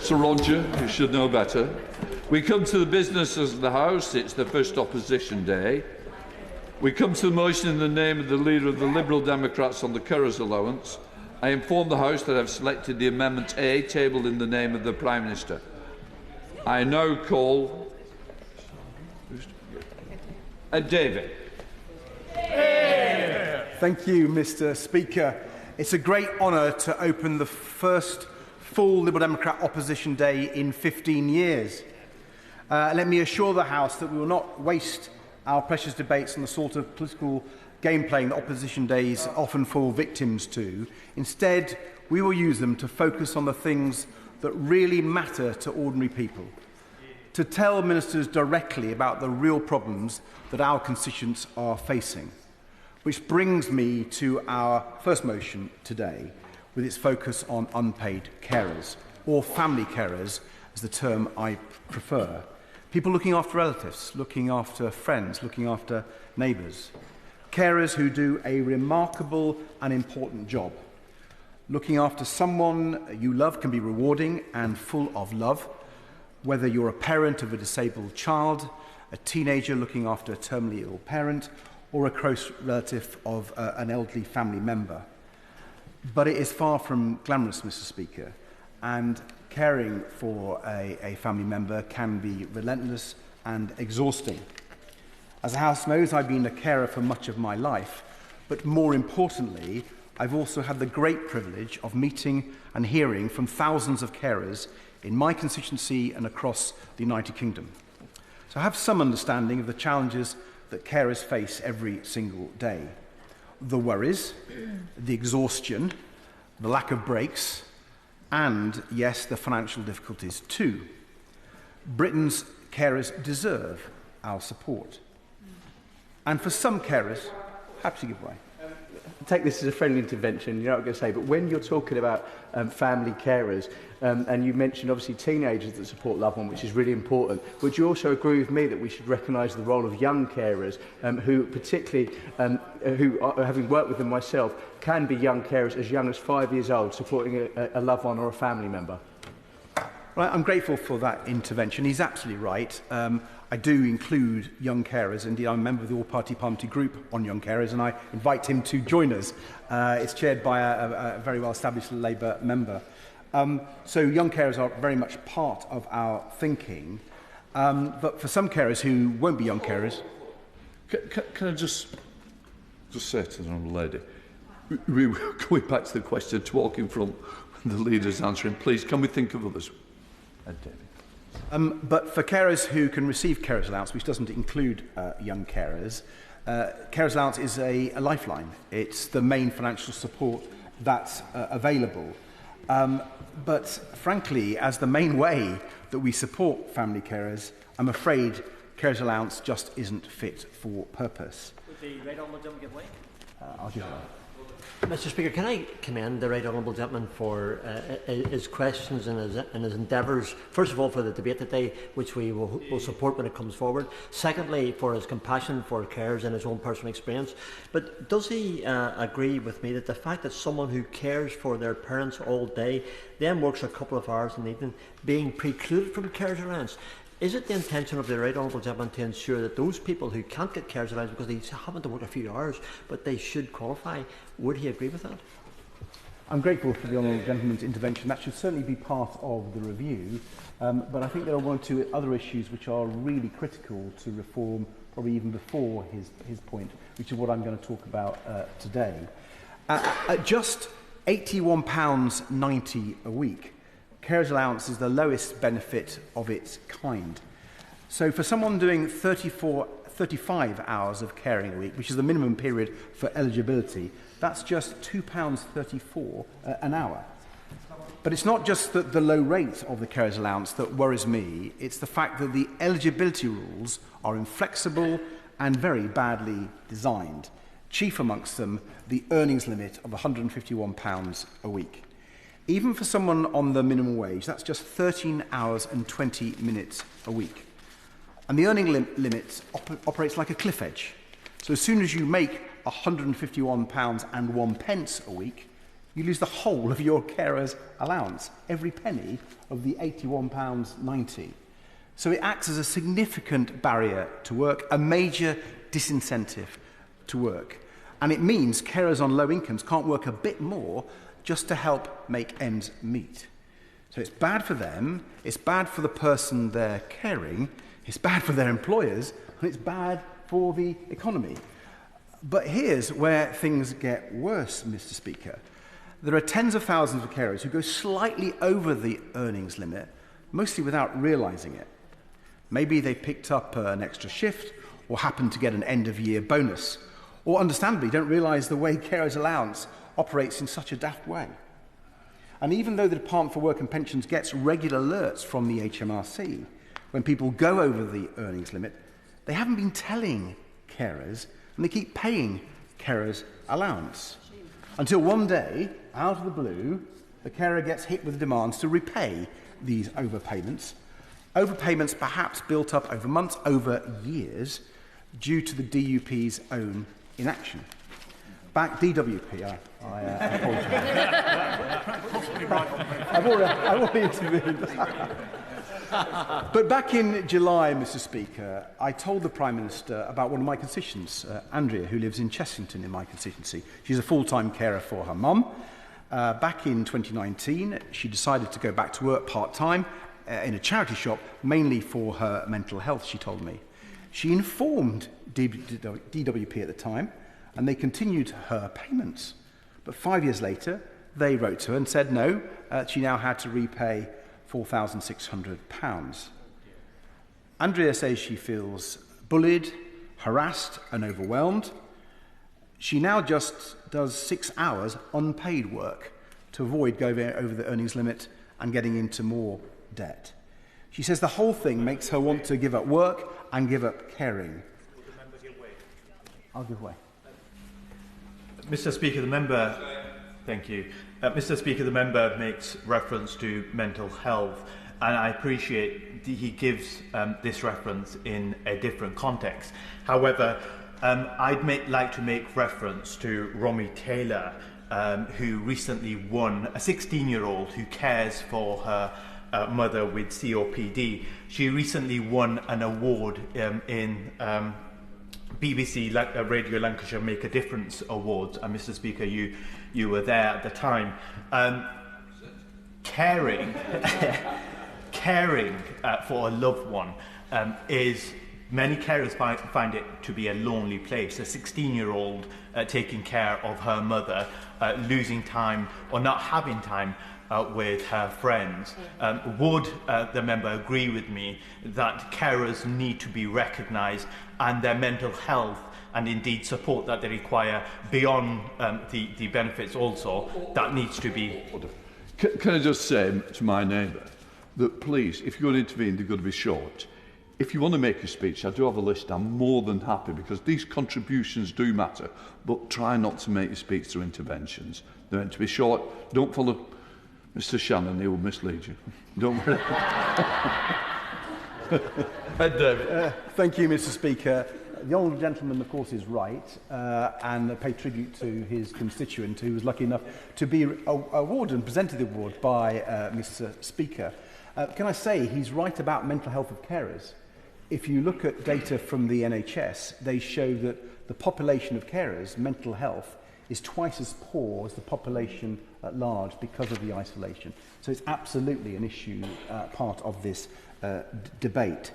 Sir Roger, you should know better. We come to the business of the House. It's the first opposition day. We come to the motion in the name of the Leader of the Liberal Democrats on the Carers Allowance. I inform the House that I have selected the Amendment A, tabled in the name of the Prime Minister. I now call Davey. Thank you, Mr. Speaker. It's a great honour to open the first full Liberal Democrat opposition day in 15 years. Let me assure the House that we will not waste our precious debates on the sort of political game playing that opposition days often fall victims to. Instead, we will use them to focus on the things that really matter to ordinary people, to tell ministers directly about the real problems that our constituents are facing. Which brings me to our first motion today, with its focus on unpaid carers, or family carers, as the term I prefer. People looking after relatives, looking after friends, looking after neighbours. Carers who do a remarkable and important job. Looking after someone you love can be rewarding and full of love, whether you're a parent of a disabled child, a teenager looking after a terminally ill parent, or a close relative of an elderly family member. But it is far from glamorous, Mr. Speaker, and caring for a family member can be relentless and exhausting. As the House knows, I've been a carer for much of my life, but more importantly, I've also had the great privilege of meeting and hearing from thousands of carers in my constituency and across the United Kingdom. So I have some understanding of the challenges that carers face every single day. The worries, the exhaustion, the lack of breaks, and, yes, the financial difficulties too. Britain's carers deserve our support. And for some carers, happy to give way. Take this as a friendly intervention, you know what I'm going to say, but when you're talking about family carers, and you mentioned obviously teenagers that support loved one, which is really important, would you also agree with me that we should recognise the role of young carers, who particularly, having worked with them myself, can be young carers as young as 5 years old, supporting a loved one or a family member? Right, I'm grateful for that intervention. He's absolutely right. I do include young carers. Indeed, I'm a member of the all-party parliamentary group on young carers, and I invite him to join us. It's chaired by a very well-established Labour member. So young carers are very much part of our thinking. But for some carers who won't be young carers... Can I just say to the Honourable Lady, going back to the question, talking from the leaders answering, please, can we think of others? But for carers who can receive carers allowance, which doesn't include young carers, carers allowance is a lifeline. It's the main financial support that's available. But frankly, as the main way that we support family carers, I'm afraid carers allowance just isn't fit for purpose. Would the right honourable gentleman give way? I'll give way. Mr. Speaker, can I commend the right honourable gentleman for his questions and his endeavours, first of all for the debate today, which we will support when it comes forward, secondly for his compassion for carers and his own personal experience. But does he agree with me that the fact that someone who cares for their parents all day, then works a couple of hours in the evening, being precluded from carers allowance, is it the intention of the right honourable gentleman to ensure that those people who can't get carers allowance because they happen to work a few hours but they should qualify, would he agree with that? I'm grateful for the honourable gentleman's intervention. That should certainly be part of the review. But I think there are one or two other issues which are really critical to reform, probably even before his point, which is what I'm going to talk about today. At just £81.90 a week, carers allowance is the lowest benefit of its kind. So for someone doing 35 hours of caring a week, which is the minimum period for eligibility, that's just £2.34 an hour. But it's not just the low rate of the carers allowance that worries me, it's the fact that the eligibility rules are inflexible and very badly designed. Chief amongst them, the earnings limit of £151 a week. Even for someone on the minimum wage, that's just 13 hours and 20 minutes a week. And the earning limit operates like a cliff edge. So as soon as you make £151 and 1 pence a week, you lose the whole of your carer's allowance, every penny of the £81.90. So it acts as a significant barrier to work, a major disincentive to work. And it means carers on low incomes can't work a bit more just to help make ends meet. So it's bad for them, it's bad for the person they're caring, it's bad for their employers, and it's bad for the economy. But here's where things get worse, Mr. Speaker. There are tens of thousands of carers who go slightly over the earnings limit, mostly without realising it. Maybe they picked up an extra shift or happened to get an end-of-year bonus, or understandably don't realise the way carers' allowance operates in such a daft way. And even though the Department for Work and Pensions gets regular alerts from the HMRC when people go over the earnings limit, they haven't been telling carers, and they keep paying carers' allowance. Until one day, out of the blue, the carer gets hit with demands to repay these overpayments. Overpayments perhaps built up over months, over years, due to the DUP's own inaction. DWP, I apologise. I've already intervened. But back in July, Mr. Speaker, I told the Prime Minister about one of my constituents, Andrea, who lives in Chessington in my constituency. She's a full-time carer for her mum. Back in 2019, she decided to go back to work part-time in a charity shop, mainly for her mental health, she told me. She informed DWP at the time, and they continued her payments. But 5 years later, they wrote to her and said no, she now had to repay £4,600. Andrea says she feels bullied, harassed and overwhelmed. She now just does 6 hours unpaid work to avoid going over the earnings limit and getting into more debt. She says the whole thing makes her want to give up work and give up caring. Will the member give way? I'll give way. Mr. Speaker, the member... Thank you. Mr. Speaker, the member makes reference to mental health, and I appreciate he gives this reference in a different context. However, I'd like to make reference to Romy Taylor, who recently won, a 16-year-old who cares for her mother with COPD. She recently won an award in BBC Radio Lancashire Make a Difference Awards, and Mr. Speaker, you were there at the time. Caring for a loved one is, many carers find it to be a lonely place. A 16-year-old taking care of her mother, losing time or not having time with her friends. Would the member agree with me that carers need to be recognised and their mental health and indeed support that they require beyond the benefits also, that needs to be... Can I just say to my neighbour that please, if you're going to intervene, they're going to be short. If you want to make a speech, I do have a list. I'm more than happy because these contributions do matter, but try not to make your speech through interventions. They're meant to be short. Don't follow Mr. Shannon, he will mislead you. Don't worry. Thank you, Mr. Speaker. The honourable gentleman, of course, is right, and pay tribute to his constituent who was lucky enough to be awarded and presented the award by Mr. Speaker. Can I say he's right about mental health of carers? If you look at data from the NHS, they show that the population of carers' mental health is twice as poor as the population at large because of the isolation. So it's absolutely an issue, part of this debate.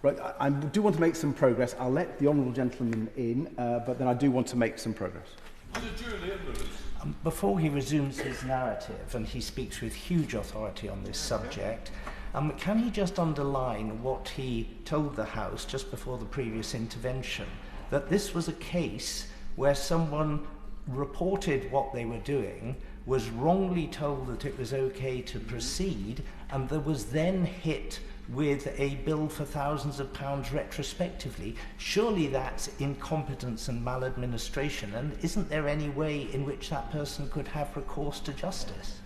Right, I do want to make some progress. I'll let the honourable gentleman in, but then I do want to make some progress. Before he resumes his narrative, and he speaks with huge authority on this subject, can he just underline what he told the House just before the previous intervention, that this was a case where someone reported what they were doing, was wrongly told that it was okay to proceed, and there was then hit with a bill for thousands of pounds retrospectively. Surely that's incompetence and maladministration, and isn't there any way in which that person could have recourse to justice?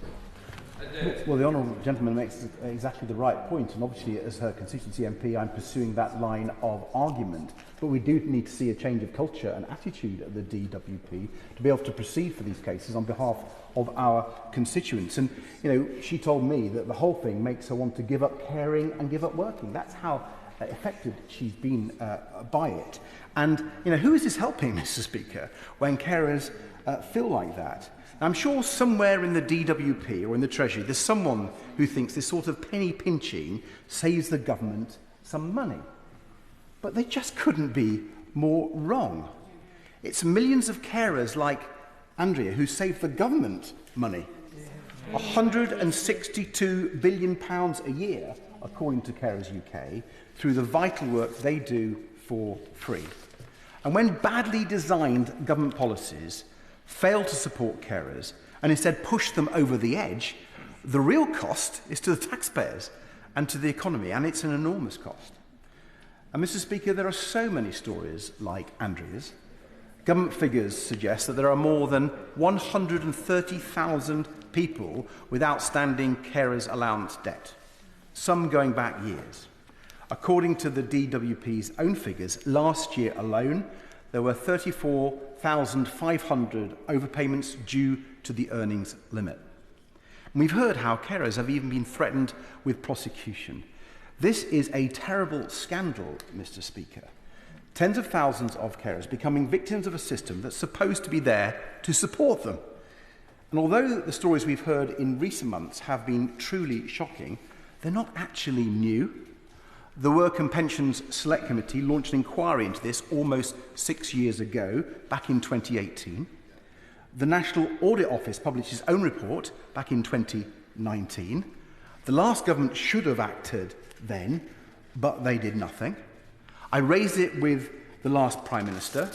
Well, the honourable gentleman makes exactly the right point, and obviously as her constituency MP I'm pursuing that line of argument. But we do need to see a change of culture and attitude at the DWP to be able to proceed for these cases on behalf of our constituents. And, you know, she told me that the whole thing makes her want to give up caring and give up working. That's how affected she's been by it. And, you know, who is this helping, Mr. Speaker, when carers feel like that? I'm sure somewhere in the DWP or in the Treasury there's someone who thinks this sort of penny pinching saves the government some money. But they just couldn't be more wrong. It's millions of carers like Andrea who save the government money. £162 billion a year, according to Carers UK, through the vital work they do for free. And when badly designed government policies fail to support carers and instead push them over the edge, the real cost is to the taxpayers and to the economy, and it's an enormous cost. And Mr. Speaker, there are so many stories like Andrea's. Government figures suggest that there are more than 130,000 people with outstanding carers allowance debt, some going back years. According to the DWP's own figures, last year alone, there were 34,500 overpayments due to the earnings limit. And we've heard how carers have even been threatened with prosecution. This is a terrible scandal, Mr. Speaker. Tens of thousands of carers becoming victims of a system that's supposed to be there to support them. And although the stories we've heard in recent months have been truly shocking, they're not actually new. The Work and Pensions Select Committee launched an inquiry into this almost 6 years ago, back in 2018. The National Audit Office published its own report back in 2019. The last government should have acted then, but they did nothing. I raised it with the last Prime Minister.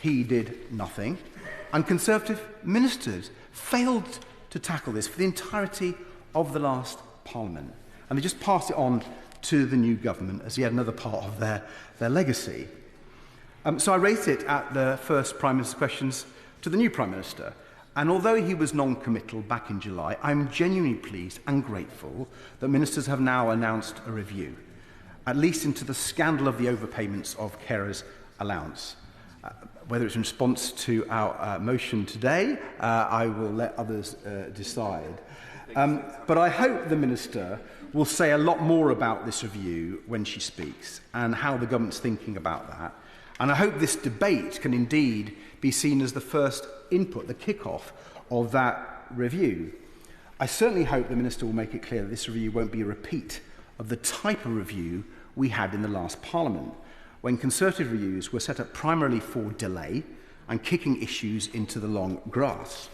He did nothing. And Conservative ministers failed to tackle this for the entirety of the last Parliament. And they just passed it on to the new government as yet another part of their legacy. So I raised it at the first Prime Minister's questions to the new Prime Minister. And although he was non-committal back in July, I'm genuinely pleased and grateful that ministers have now announced a review, at least into the scandal of the overpayments of carers' allowance. Whether it's in response to our motion today, I will let others decide. But I hope the Minister will say a lot more about this review when she speaks and how the government's thinking about that. And I hope this debate can indeed be seen as the first input, the kick-off of that review. I certainly hope the Minister will make it clear that this review won't be a repeat of the type of review we had in the last Parliament, when Conservative reviews were set up primarily for delay and kicking issues into the long grass.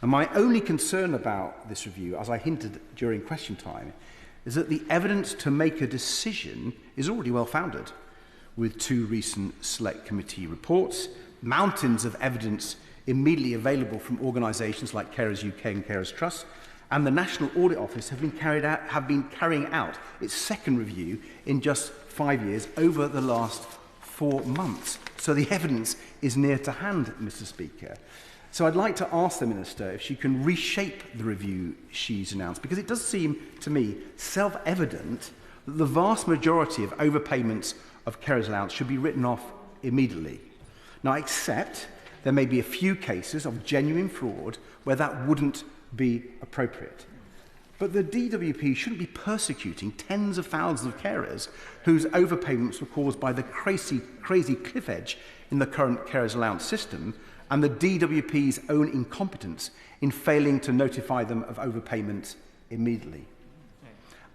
And my only concern about this review, as I hinted during question time, is that the evidence to make a decision is already well-founded, with 2 recent Select Committee reports, mountains of evidence immediately available from organisations like Carers UK and Carers Trust, and the National Audit Office have been carrying out its second review in just 5 years over the last 4 months. So the evidence is near to hand, Mr. Speaker. So I'd like to ask the Minister if she can reshape the review she's announced, because it does seem to me self-evident that the vast majority of overpayments of carers' allowance should be written off immediately. Now, I accept there may be a few cases of genuine fraud where that wouldn't be appropriate. But the DWP shouldn't be persecuting tens of thousands of carers whose overpayments were caused by the crazy cliff edge in the current carers' allowance system and the DWP's own incompetence in failing to notify them of overpayments immediately.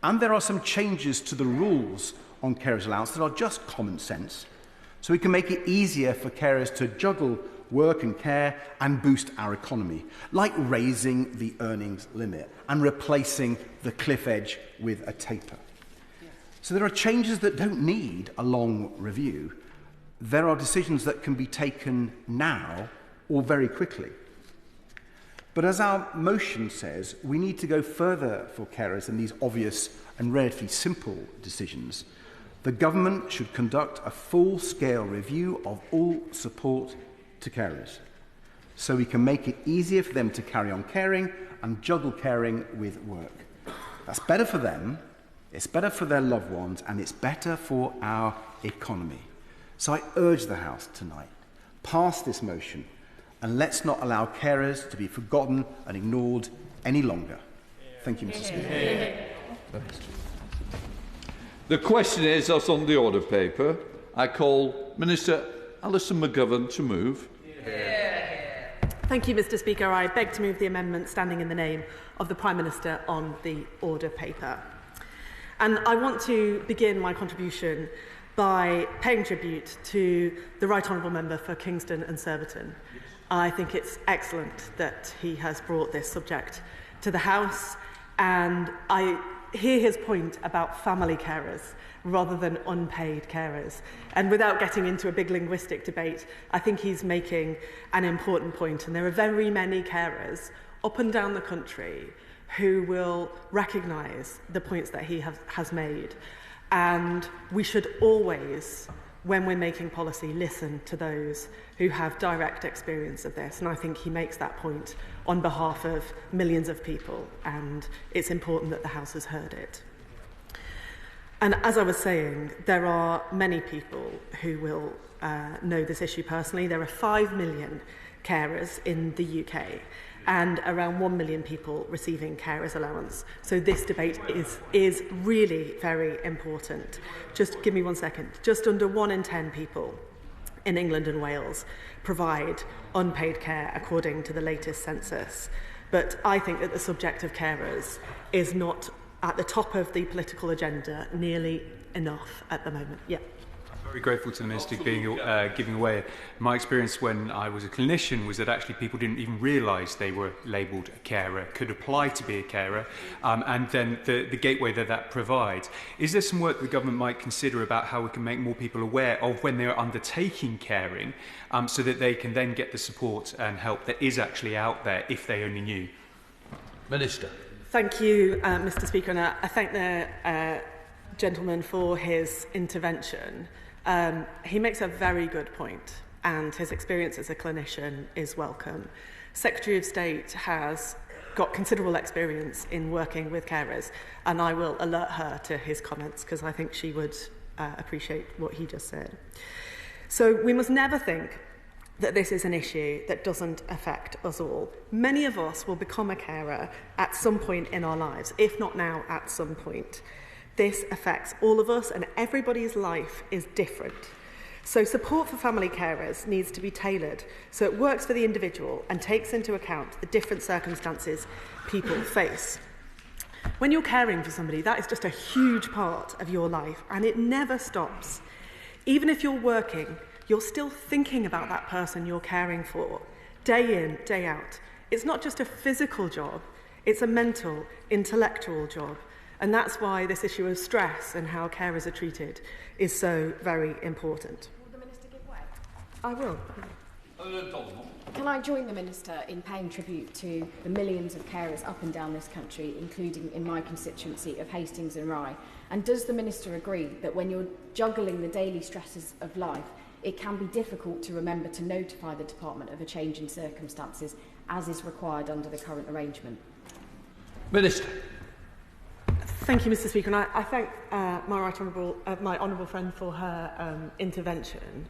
And there are some changes to the rules on carers' allowance that are just common sense, so we can make it easier for carers to juggle work and care and boost our economy, like raising the earnings limit and replacing the cliff edge with a taper. So there are changes that don't need a long review. There are decisions that can be taken now or very quickly. But as our motion says, we need to go further for carers than these obvious and relatively simple decisions. The government should conduct a full-scale review of all support to carers. so we can make it easier for them to carry on caring and juggle caring with work. That's better for them, it's better for their loved ones, and it's better for our economy. So I urge the House tonight, pass this motion, and let's not allow carers to be forgotten and ignored any longer. Thank you, Mr. Speaker. The question is, as on the order paper, I call Minister Alison McGovern to move. Thank you, Mr. Speaker. I beg to move the amendment standing in the name of the Prime Minister on the order paper. And I want to begin my contribution by paying tribute to the Right Honourable Member for Kingston and Surbiton. I think it's excellent that he has brought this subject to the House, and I hear his point about family carers rather than unpaid carers. And without getting into a big linguistic debate, I think he's making an important point, and there are very many carers up and down the country who will recognise the points that he has made. And we should always, when we're making policy, listen to those who have direct experience of this. And I think he makes that point on behalf of millions of people, and it's important that the House has heard it. And as I was saying, there are many people who will know this issue personally. There are 5 million carers in the UK, and around 1 million people receiving carers allowance. So this debate is really very important. Just give me 1 second. Just under 1 in 10 people in England and Wales provide unpaid care according to the latest census. But I think that the subject of carers is not at the top of the political agenda nearly enough at the moment. Yeah. Very grateful to the Minister giving away. My experience when I was a clinician was that actually people didn't even realise they were labelled a carer, could apply to be a carer, and then the gateway that provides. Is there some work the government might consider about how we can make more people aware of when they're undertaking caring, so that they can then get the support and help that is actually out there if they only knew? Minister. Thank you, Mr. Speaker, and I thank the gentleman for his intervention. He makes a very good point, and his experience as a clinician is welcome. Secretary of State has got considerable experience in working with carers, and I will alert her to his comments because I think she would appreciate what he just said. So we must never think that this is an issue that doesn't affect us all. Many of us will become a carer at some point in our lives, if not now, at some point. This affects all of us, and everybody's life is different. So support for family carers needs to be tailored so it works for the individual and takes into account the different circumstances people face. When you're caring for somebody, that is just a huge part of your life, and it never stops. Even if you're working, you're still thinking about that person you're caring for, day in, day out. It's not just a physical job, it's a mental, intellectual job. And that's why this issue of stress and how carers are treated is so very important. Will the Minister give way? I will. Can I join the Minister in paying tribute to the millions of carers up and down this country, including in my constituency of Hastings and Rye? And does the Minister agree that when you're juggling the daily stresses of life, it can be difficult to remember to notify the Department of a change in circumstances, as is required under the current arrangement? Minister. Thank you, Mr. Speaker, and I thank my honourable friend for her intervention.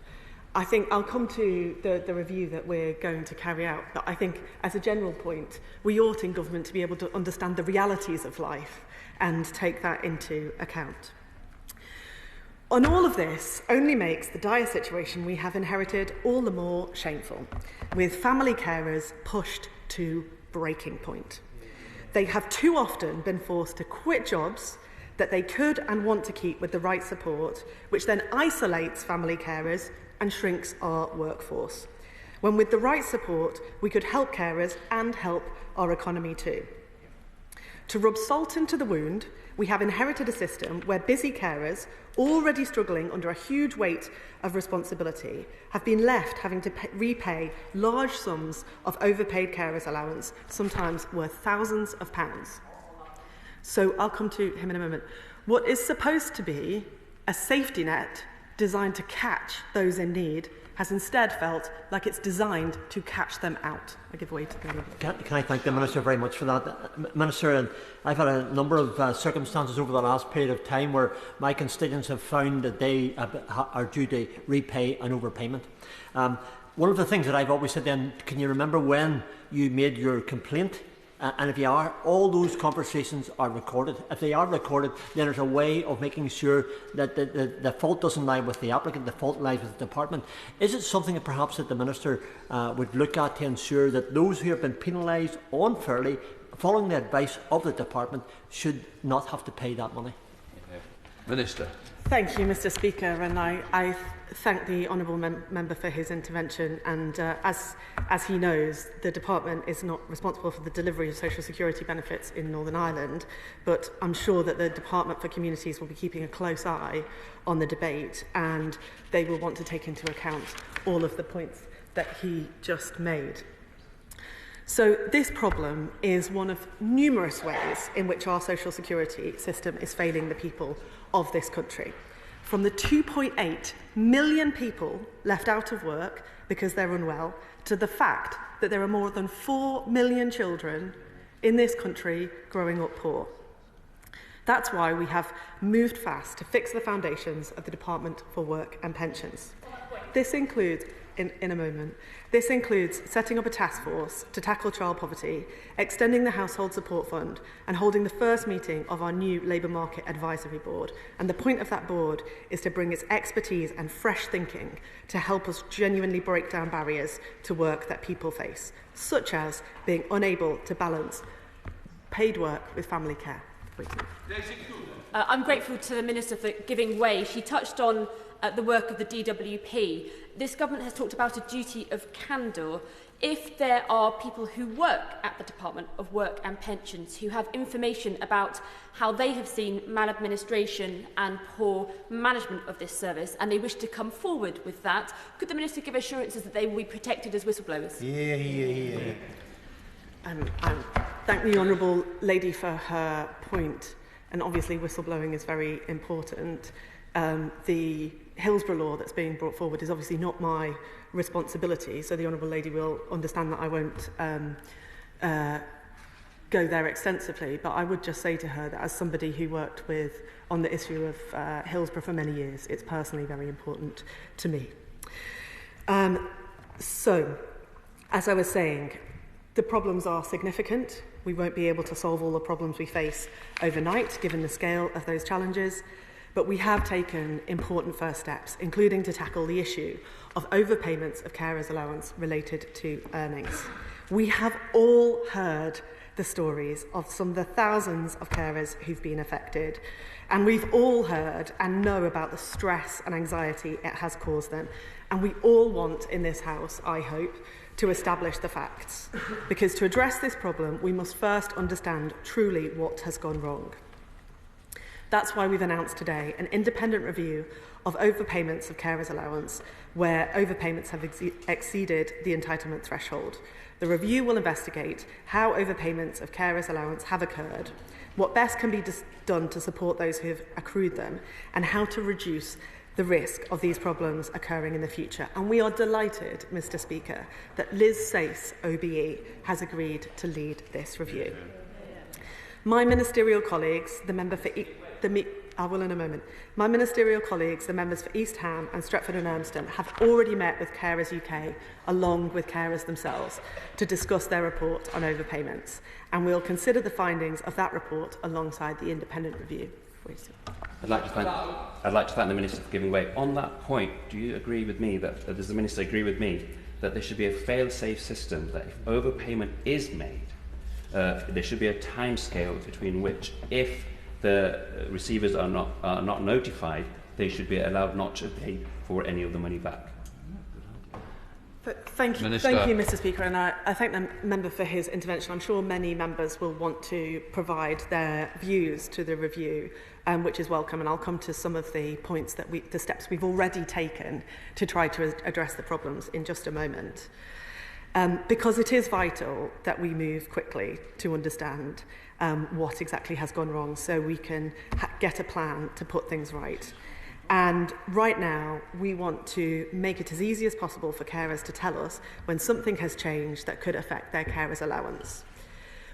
I think I'll come to the review that we're going to carry out, but I think as a general point, we ought in government to be able to understand the realities of life and take that into account. And all of this only makes the dire situation we have inherited all the more shameful, with family carers pushed to breaking point. They have too often been forced to quit jobs that they could and want to keep with the right support, which then isolates family carers and shrinks our workforce. When with the right support, we could help carers and help our economy too. To rub salt into the wound, we have inherited a system where busy carers, already struggling under a huge weight of responsibility, have been left having to repay large sums of overpaid carers allowance, sometimes worth thousands of pounds. So I'll come to him in a moment. What is supposed to be a safety net designed to catch those in need has instead felt like it's designed to catch them out. I give way to the Can I thank the Minister very much for that? Minister, and I've had a number of circumstances over the last period of time where my constituents have found that they are due to repay an overpayment. One of the things that I've always said then, can you remember when you made your complaint? And if you are, all those conversations are recorded. If they are recorded, then there's a way of making sure that the fault doesn't lie with the applicant, the fault lies with the department. Is it something that perhaps that the Minister would look at to ensure that those who have been penalised unfairly, following the advice of the department, should not have to pay that money? Minister. Thank you, Mr. Speaker, and I thank the honourable member for his intervention. And as he knows, the department is not responsible for the delivery of social security benefits in Northern Ireland, but I'm sure that the Department for Communities will be keeping a close eye on the debate, and they will want to take into account all of the points that he just made. So this problem is one of numerous ways in which our social security system is failing the people of this country. From the 2.8 million people left out of work because they're unwell, to the fact that there are more than 4 million children in this country growing up poor. That's why we have moved fast to fix the foundations of the Department for Work and Pensions. This includes, in a moment, this includes setting up a task force to tackle child poverty, extending the Household Support Fund, and holding the first meeting of our new Labour Market Advisory Board. And the point of that board is to bring its expertise and fresh thinking to help us genuinely break down barriers to work that people face, such as being unable to balance paid work with family care. I'm grateful to the Minister for giving way. She touched on the work of the DWP. This government has talked about a duty of candour. If there are people who work at the Department of Work and Pensions who have information about how they have seen maladministration and poor management of this service and they wish to come forward with that, could the Minister give assurances that they will be protected as whistleblowers? Yeah. I thank the honourable lady for her point, and obviously whistleblowing is very important. The Hillsborough law that's being brought forward is obviously not my responsibility, so the honourable lady will understand that I won't go there extensively, but I would just say to her that as somebody who worked on the issue of Hillsborough for many years, it's personally very important to me. So, as I was saying, the problems are significant. We won't be able to solve all the problems we face overnight, given the scale of those challenges. But we have taken important first steps, including to tackle the issue of overpayments of carers' allowance related to earnings. We have all heard the stories of some of the thousands of carers who've been affected, and we've all heard and know about the stress and anxiety it has caused them. And we all want in this House, I hope, to establish the facts. Because to address this problem, we must first understand truly what has gone wrong. That's why we've announced today an independent review of overpayments of carers' allowance where overpayments have exceeded the entitlement threshold. The review will investigate how overpayments of carers' allowance have occurred, what best can be done to support those who have accrued them, and how to reduce the risk of these problems occurring in the future. And we are delighted, Mr. Speaker, that Liz Sace, OBE, has agreed to lead this review. My ministerial colleagues, the member for My ministerial colleagues, the members for East Ham and Stretford and Urmston, have already met with Carers UK, along with carers themselves, to discuss their report on overpayments, and we'll consider the findings of that report alongside the independent review. I'd like to thank the Minister for giving way. On that point, do you agree with me does the Minister agree with me that there should be a fail-safe system, that if overpayment is made, there should be a timescale between which, if the receivers are not notified, they should be allowed not to pay for any of the money back? Thank you, Mr. Speaker, and I thank the member for his intervention. I'm sure many members will want to provide their views to the review, which is welcome, and I'll come to some of the points the steps we've already taken to try to address the problems in just a moment. Because it is vital that we move quickly to understand what exactly has gone wrong, so we can get a plan to put things right. And right now, we want to make it as easy as possible for carers to tell us when something has changed that could affect their carers' allowance.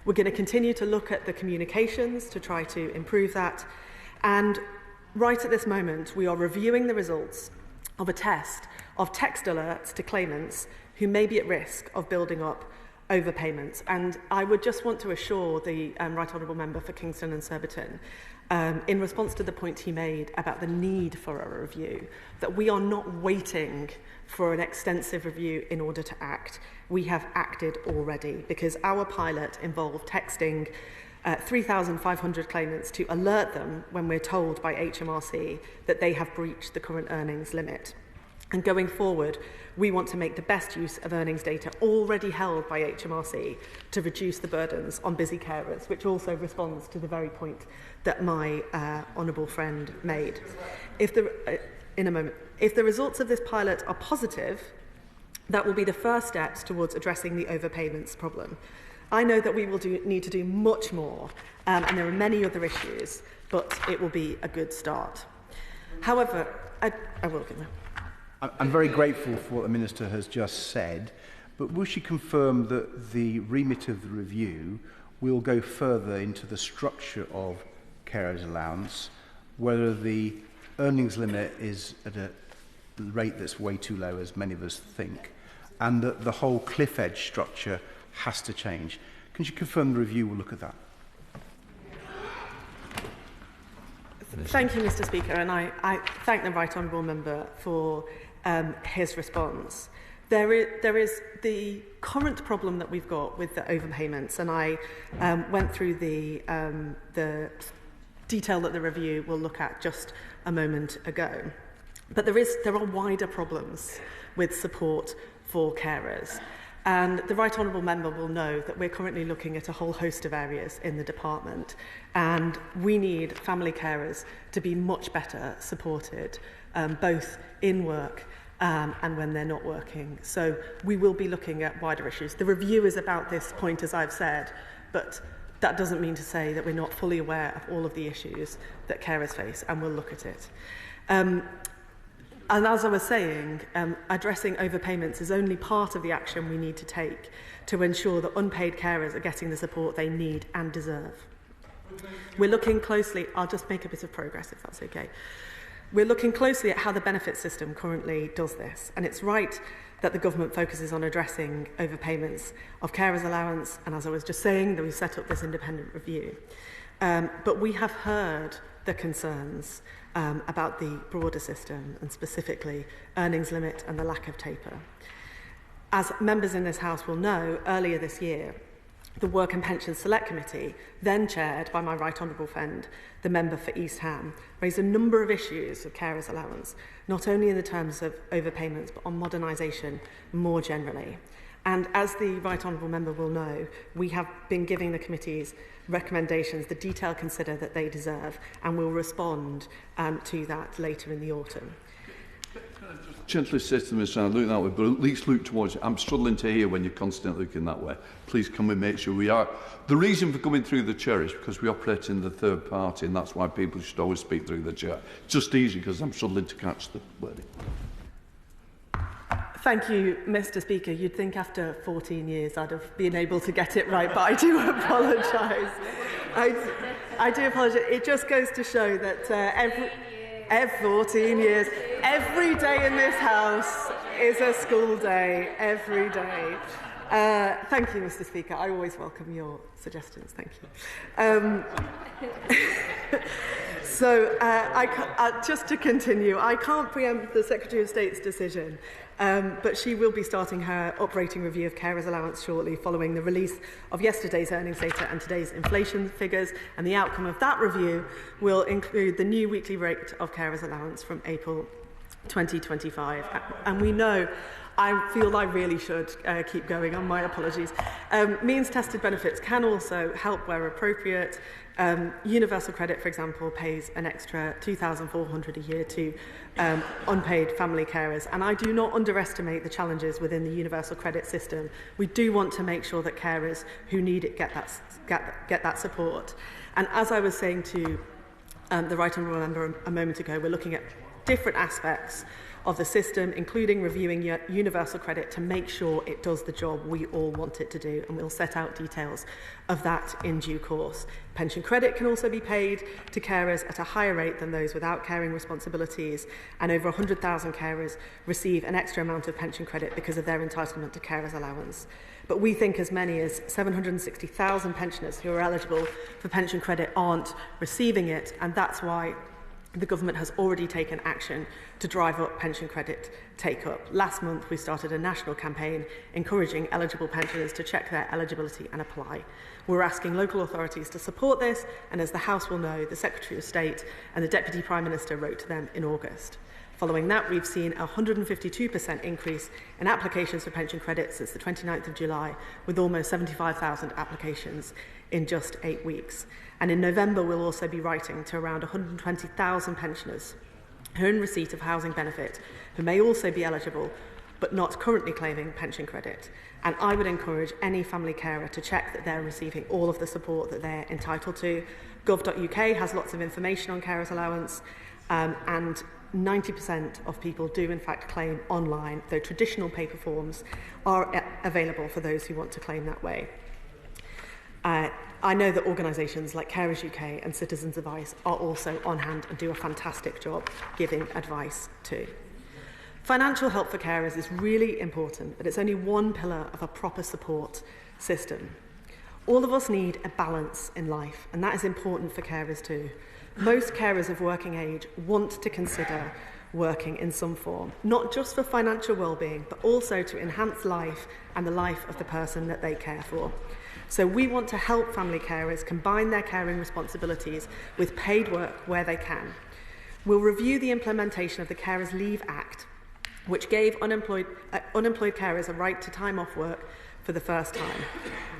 We're going to continue to look at the communications to try to improve that. And right at this moment, we are reviewing the results of a test of text alerts to claimants who may be at risk of building up overpayments. And I would just want to assure the Right Honourable Member for Kingston and Surbiton, in response to the point he made about the need for a review, that we are not waiting for an extensive review in order to act. We have acted already, because our pilot involved texting 3,500 claimants to alert them when we're told by HMRC that they have breached the current earnings limit. And going forward, we want to make the best use of earnings data already held by HMRC to reduce the burdens on busy carers, which also responds to the very point that my honourable friend made. If the results of this pilot are positive, that will be the first steps towards addressing the overpayments problem. I know that we will need to do much more, and there are many other issues, but it will be a good start. However, I will give them. I'm very grateful for what the Minister has just said, but will she confirm that the remit of the review will go further into the structure of carers' allowance, whether the earnings limit is at a rate that's way too low, as many of us think, and that the whole cliff edge structure has to change? Can you confirm the review will look at that? Thank you, Mr. Speaker, and I thank the Right Honourable Member for his response. There is the current problem that we've got with the overpayments, and I went through the detail that the review will look at just a moment ago. But there are wider problems with support for carers. And the Right Honourable Member will know that we're currently looking at a whole host of areas in the department, and we need family carers to be much better supported, both in work and when they're not working. So we will be looking at wider issues. The review is about this point, as I've said, but that doesn't mean to say that we're not fully aware of all of the issues that carers face, and we'll look at it. And as I was saying, addressing overpayments is only part of the action we need to take to ensure that unpaid carers are getting the support they need and deserve. We're looking closely, I'll just make a bit of progress if that's okay. We're looking closely at how the benefit system currently does this, and it's right that the government focuses on addressing overpayments of carers' allowance, and as I was just saying, that we set up this independent review. But we have heard the concerns about the broader system, and specifically earnings limit and the lack of taper. As members in this House will know, earlier this year, the Work and Pensions Select Committee, then chaired by my Right Honourable friend, the member for East Ham, raised a number of issues of carers' allowance, not only in the terms of overpayments, but on modernisation more generally. And as the Right Honourable Member will know, we have been giving the committee's recommendations the detail consider that they deserve, and will respond to that later in the autumn. Gently say to the Minister, I look that way, but at least look towards it. I'm struggling to hear when you're constantly looking that way. Please can we make sure we are. The reason for coming through the chair is because we operate in the third party, and that's why people should always speak through the chair. It's just easy because I'm struggling to catch the wording. Thank you, Mr. Speaker. You'd think after 14 years I'd have been able to get it right, but I do apologise. I do apologise. It just goes to show that every 14 years, every day in this House is a school day, every day. Thank you, Mr. Speaker. I always welcome your suggestions. Thank you. Just to continue, I can't preempt the Secretary of State's decision, but she will be starting her operating review of carers' allowance shortly, following the release of yesterday's earnings data and today's inflation figures, and the outcome of that review will include the new weekly rate of carers' allowance from April 2025. And we know, I feel I really should keep going on, my apologies. Means-tested benefits can also help where appropriate. Universal Credit, for example, pays an extra $2,400 a year to unpaid family carers, and I do not underestimate the challenges within the Universal Credit system. We do want to make sure that carers who need it get that support. And as I was saying to the Right Honourable Member a moment ago, we're looking at different aspects of the system, including reviewing universal credit to make sure it does the job we all want it to do, and we'll set out details of that in due course. Pension credit can also be paid to carers at a higher rate than those without caring responsibilities, and over 100,000 carers receive an extra amount of pension credit because of their entitlement to carers allowance. But we think as many as 760,000 pensioners who are eligible for pension credit aren't receiving it, and that's why the government has already taken action to drive up pension credit take-up. Last month, we started a national campaign encouraging eligible pensioners to check their eligibility and apply. We're asking local authorities to support this, and as the House will know, the Secretary of State and the Deputy Prime Minister wrote to them in August. Following that, we've seen a 152% increase in applications for pension credit since the 29th of July, with almost 75,000 applications in just 8 weeks. And in November, we'll also be writing to around 120,000 pensioners who are in receipt of housing benefit, who may also be eligible but not currently claiming pension credit. And I would encourage any family carer to check that they're receiving all of the support that they're entitled to. Gov.uk has lots of information on carers allowance, and 90% of people do in fact claim online, though traditional paper forms are available for those who want to claim that way. I know that organisations like Carers UK and Citizens Advice are also on hand and do a fantastic job giving advice too. Financial help for carers is really important, but it's only one pillar of a proper support system. All of us need a balance in life, and that is important for carers too. Most carers of working age want to consider working in some form, not just for financial well-being, but also to enhance life and the life of the person that they care for. So we want to help family carers combine their caring responsibilities with paid work where they can. We'll review the implementation of the Carers Leave Act, which gave unemployed carers a right to time off work for the first time.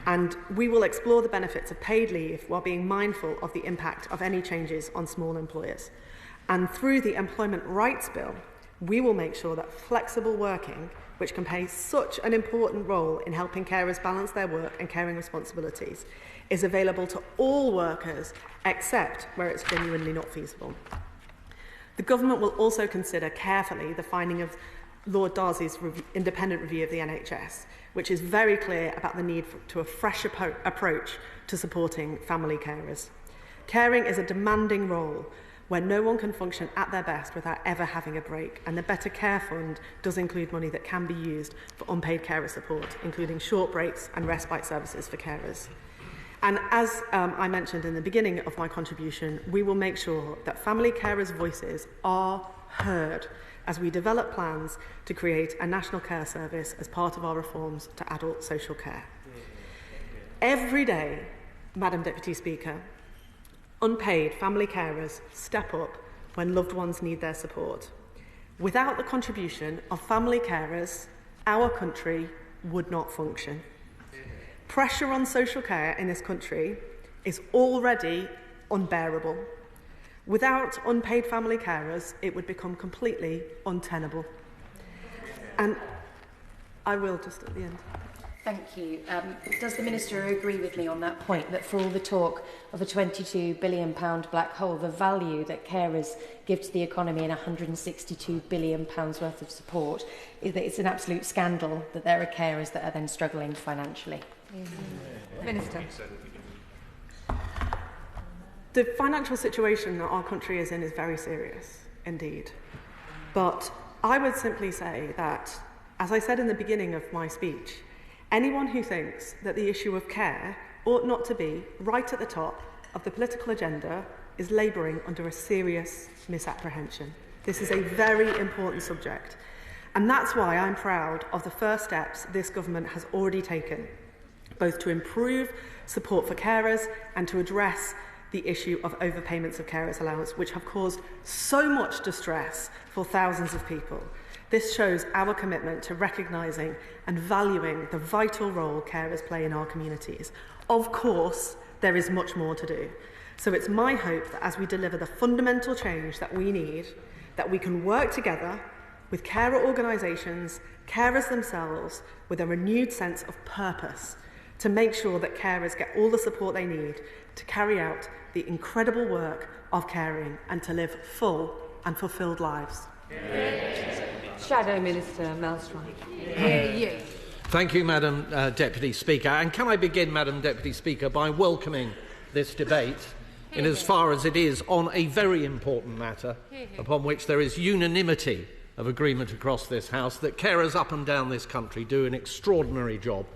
And we will explore the benefits of paid leave while being mindful of the impact of any changes on small employers. And through the Employment Rights Bill, we will make sure that flexible working, which can play such an important role in helping carers balance their work and caring responsibilities, is available to all workers except where it's genuinely not feasible. The government will also consider carefully the finding of Lord Darcy's independent review of the NHS, which is very clear about the need to a fresh approach to supporting family carers. Caring is a demanding role where no one can function at their best without ever having a break, and the Better Care Fund does include money that can be used for unpaid carer support, including short breaks and respite services for carers. And as I mentioned in the beginning of my contribution, we will make sure that family carers' voices are heard as we develop plans to create a national care service as part of our reforms to adult social care. Every day, Madam Deputy Speaker, unpaid family carers step up when loved ones need their support. Without the contribution of family carers, our country would not function. Pressure on social care in this country is already unbearable. Without unpaid family carers, it would become completely untenable. And I will just at the end. Thank you. Does the Minister agree with me on that point, that for all the talk of a £22 billion black hole, the value that carers give to the economy and £162 billion worth of support, is that it's an absolute scandal that there are carers that are then struggling financially? Minister. The financial situation that our country is in is very serious indeed. But I would simply say that, as I said in the beginning of my speech, anyone who thinks that the issue of care ought not to be right at the top of the political agenda is labouring under a serious misapprehension. This is a very important subject, and that's why I'm proud of the first steps this government has already taken, both to improve support for carers and to address the issue of overpayments of carers allowance, which have caused so much distress for thousands of people. This shows our commitment to recognising and valuing the vital role carers play in our communities. Of course, there is much more to do. So it's my hope that as we deliver the fundamental change that we need, that we can work together with carer organisations, carers themselves, with a renewed sense of purpose to make sure that carers get all the support they need to carry out the incredible work of caring and to live full, and fulfilled lives. Shadow Minister Malmstrom. Thank you, Madam Deputy Speaker. And can I begin, Madam Deputy Speaker, by welcoming this debate in as far as it is on a very important matter upon which there is unanimity of agreement across this House that carers up and down this country do an extraordinary job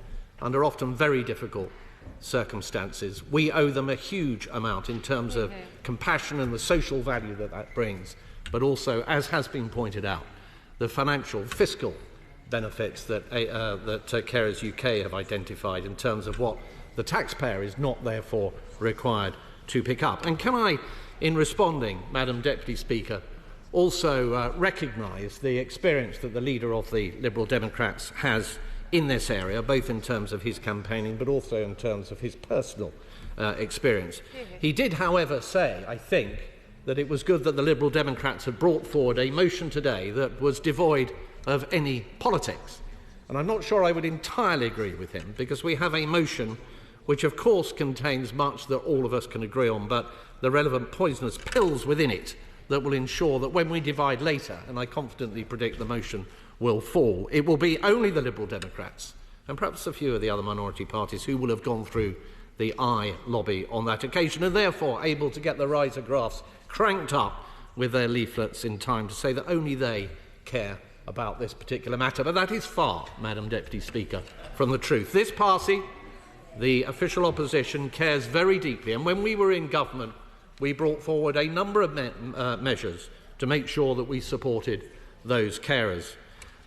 under often very difficult circumstances. We owe them a huge amount in terms of compassion and the social value that that brings, but also, as has been pointed out, the financial, fiscal benefits that Carers UK have identified in terms of what the taxpayer is not therefore required to pick up. And can I, in responding, Madam Deputy Speaker, also recognise the experience that the leader of the Liberal Democrats has in this area, both in terms of his campaigning but also in terms of his personal experience. He did, however, say, I think, that it was good that the Liberal Democrats had brought forward a motion today that was devoid of any politics. And I'm not sure I would entirely agree with him, because we have a motion which of course contains much that all of us can agree on, but the relevant poisonous pills within it that will ensure that when we divide later, and I confidently predict the motion will fall, it will be only the Liberal Democrats and perhaps a few of the other minority parties who will have gone through the aye lobby on that occasion, and therefore able to get the risographs cranked up with their leaflets in time to say that only they care about this particular matter. But that is far, Madam Deputy Speaker, from the truth. This party, the official opposition, cares very deeply, and when we were in government we brought forward a number of measures to make sure that we supported those carers.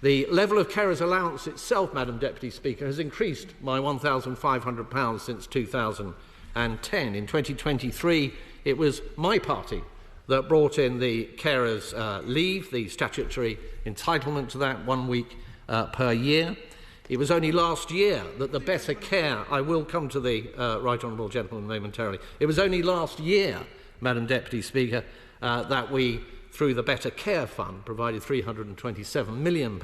The level of carers allowance itself, Madam Deputy Speaker, has increased by £1,500 since 2010. In 2023 it was my party that brought in the carers' leave, the statutory entitlement to that, 1 week per year. It was only last year that the better care, I will come to the right honourable gentleman momentarily, it was only last year, Madam Deputy Speaker, that we, through the Better Care Fund, provided £327 million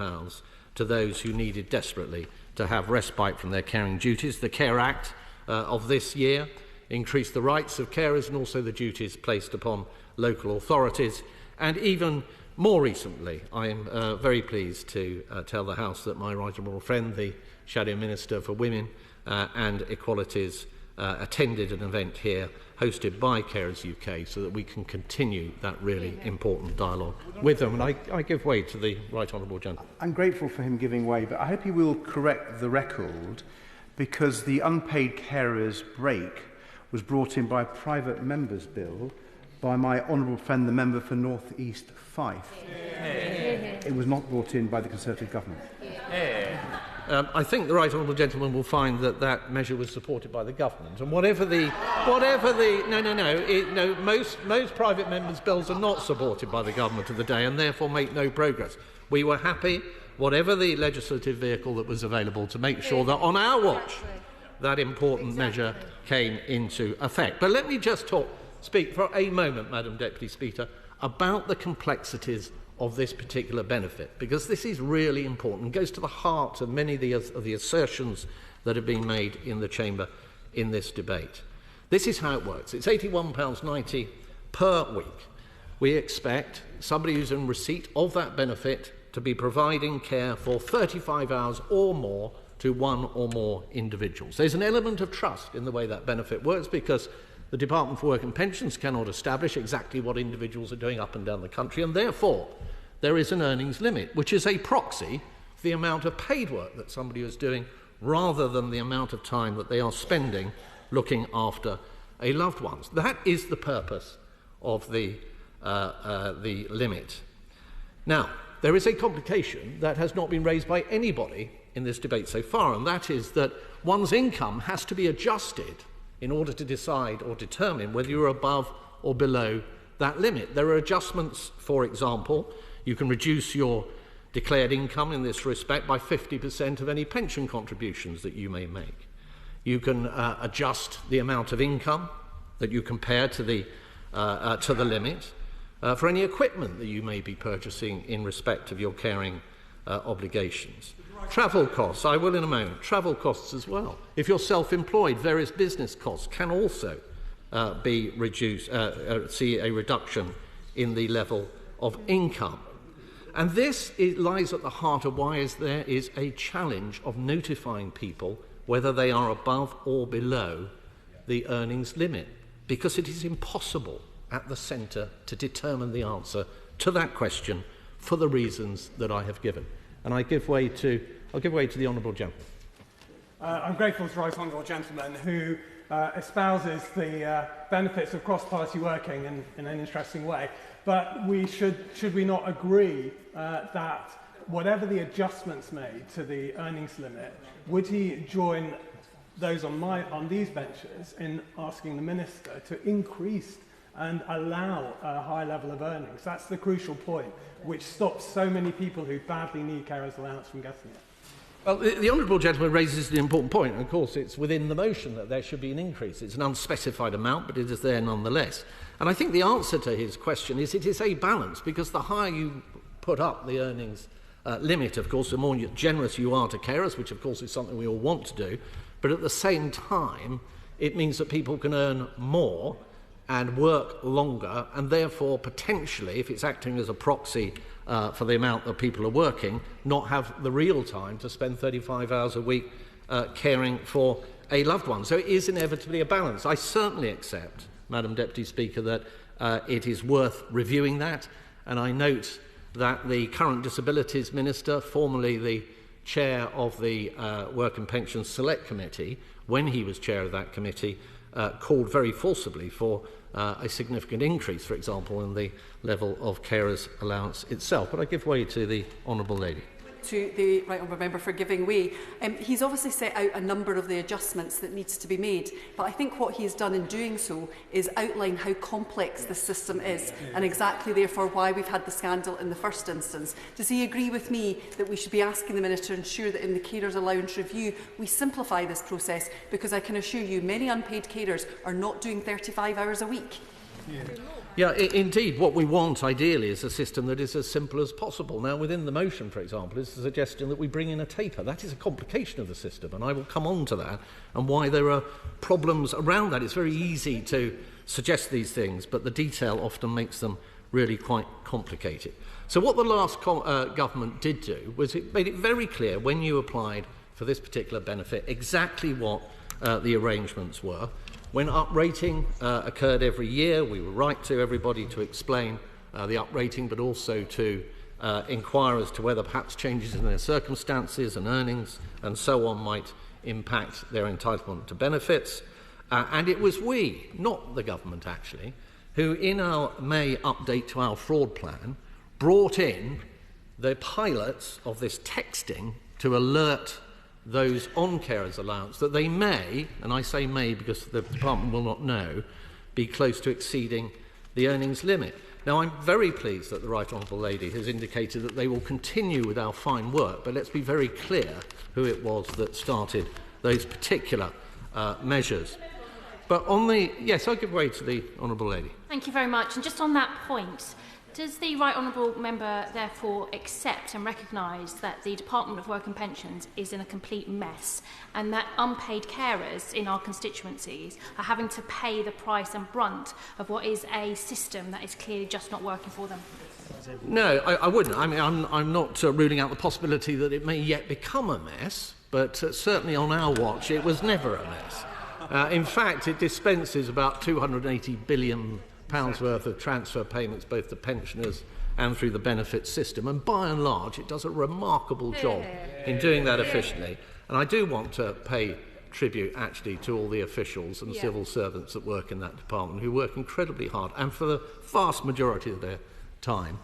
to those who needed desperately to have respite from their caring duties. The Care Act of this year increased the rights of carers and also the duties placed upon local authorities. And even more recently, I am very pleased to tell the House that my right honourable friend, the Shadow Minister for Women and Equalities, attended an event here hosted by Carers UK so that we can continue that really important dialogue with them. And I give way to the right honourable gentleman. I'm grateful for him giving way, but I hope he will correct the record, because the unpaid carers break was brought in by a private member's bill by my honourable friend, the member for North East Fife. It was not brought in by the Conservative government. I think the right honourable gentleman will find that that measure was supported by the government, and most private members' bills are not supported by the government of the day and therefore make no progress. We were happy, whatever the legislative vehicle that was available, to make sure that on our watch that important measure came into effect. But let me just speak for a moment, Madam Deputy Speaker, about the complexities of this particular benefit, because this is really important. It goes to the heart of many of the assertions that have been made in the Chamber in this debate. This is how it works. It's £81.90 per week. We expect somebody who's in receipt of that benefit to be providing care for 35 hours or more to one or more individuals. There's an element of trust in the way that benefit works, because the Department for Work and Pensions cannot establish exactly what individuals are doing up and down the country, and therefore there is an earnings limit, which is a proxy for the amount of paid work that somebody is doing rather than the amount of time that they are spending looking after a loved one. That is the purpose of the limit. Now, there is a complication that has not been raised by anybody in this debate so far, and that is that one's income has to be adjusted in order to decide or determine whether you're above or below that limit. There are adjustments. For example, you can reduce your declared income in this respect by 50% of any pension contributions that you may make. You can adjust the amount of income that you compare to the limit for any equipment that you may be purchasing in respect of your caring obligations. Travel costs, I will in a moment. Travel costs as well. If you're self-employed, various business costs can also be reduced, see a reduction in the level of income. And this lies at the heart of why there is a challenge of notifying people whether they are above or below the earnings limit, because it is impossible at the centre to determine the answer to that question for the reasons that I have given. And I'll give way to the honourable gentleman. I'm grateful to the right honourable gentleman who espouses the benefits of cross-party working in an interesting way. But should we not agree that whatever the adjustments made to the earnings limit, would he join those on these benches in asking the Minister to increase and allow a high level of earnings? That's the crucial point, which stops so many people who badly need carers allowance from getting it. Well, the honourable gentleman raises an important point. And of course, it's within the motion that there should be an increase. It's an unspecified amount, but it is there nonetheless. And I think the answer to his question is it is a balance, because the higher you put up the earnings limit, of course, the more generous you are to carers, which of course is something we all want to do. But at the same time, it means that people can earn more and work longer, and therefore potentially, if it's acting as a proxy for the amount that people are working, not have the real time to spend 35 hours a week caring for a loved one. So it is inevitably a balance. I certainly accept, Madam Deputy Speaker, that it is worth reviewing that, and I note that the current Disabilities Minister, formerly the chair of the Work and Pensions Select Committee, when he was chair of that committee, called very forcibly for a significant increase, for example, in the level of carers allowance itself. But I give way to the honourable lady. To the right honourable member for giving way. He's obviously set out a number of the adjustments that needs to be made, but I think what he's done in doing so is outline how complex the system is and exactly therefore why we've had the scandal in the first instance. Does he agree with me that we should be asking the Minister to ensure that in the carers allowance review we simplify this process, because I can assure you many unpaid carers are not doing 35 hours a week? Yeah, indeed, what we want ideally is a system that is as simple as possible. Now, within the motion, for example, is the suggestion that we bring in a taper. That is a complication of the system, and I will come on to that and why there are problems around that. It's very easy to suggest these things, but the detail often makes them really quite complicated. So what the last government did do was it made it very clear when you applied for this particular benefit exactly what the arrangements were. When uprating occurred every year, we were right to everybody to explain the uprating, but also to inquire as to whether perhaps changes in their circumstances and earnings and so on might impact their entitlement to benefits. And it was we, not the government actually, who in our May update to our fraud plan brought in the pilots of this texting to alert those on carers allowance that they may, and I say may because the department will not know, be close to exceeding the earnings limit. Now, I'm very pleased that the Right Honourable Lady has indicated that they will continue with our fine work, but let's be very clear who it was that started those particular measures. But on the... Yes, I'll give way to the Honourable Lady. Thank you very much. And just on that point, does the Right Honourable Member therefore accept and recognise that the Department of Work and Pensions is in a complete mess and that unpaid carers in our constituencies are having to pay the price and brunt of what is a system that is clearly just not working for them? No, I wouldn't. I mean, I'm not ruling out the possibility that it may yet become a mess, but certainly on our watch it was never a mess. In fact, it dispenses about £280 billion worth of transfer payments both to pensioners and through the benefits system, and by and large it does a remarkable job in doing that efficiently. And I do want to pay tribute actually to all the officials and civil servants that work in that department, who work incredibly hard and for the vast majority of their time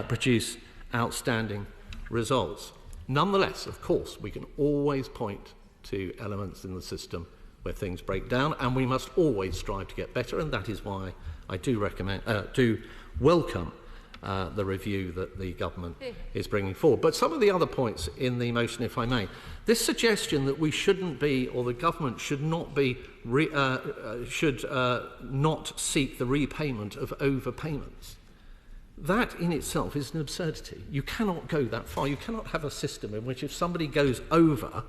produce outstanding results. Nonetheless, of course, we can always point to elements in the system where things break down, and we must always strive to get better, and that is why I do welcome the review that the government is bringing forward. But some of the other points in the motion, if I may, this suggestion that we shouldn't be, or the government should not be, not seek the repayment of overpayments. That in itself is an absurdity. You cannot go that far. You cannot have a system in which if somebody goes over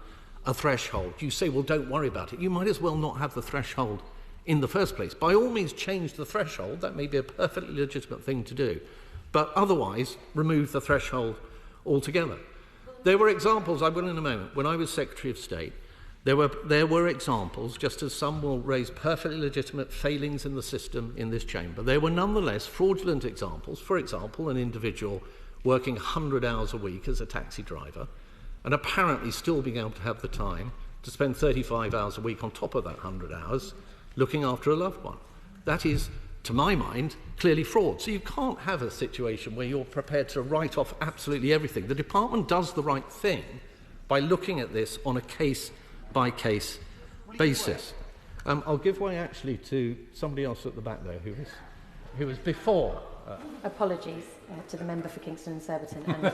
a threshold, you say, well, don't worry about it. You might as well not have the threshold in the first place. By all means, change the threshold. That may be a perfectly legitimate thing to do. but otherwise remove the threshold altogether. There were examples, I will in a moment, when I was Secretary of State, there were examples, just as some will raise perfectly legitimate failings in the system in this chamber, there were nonetheless fraudulent examples. For example, an individual working 100 hours a week as a taxi driver and apparently still being able to have the time to spend 35 hours a week on top of that 100 hours looking after a loved one. That is, to my mind, clearly fraud. So you can't have a situation where you're prepared to write off absolutely everything. The department does the right thing by looking at this on a case-by-case basis. I'll give way actually to somebody else at the back there who was before. Apologies to the member for Kingston and Surbiton, and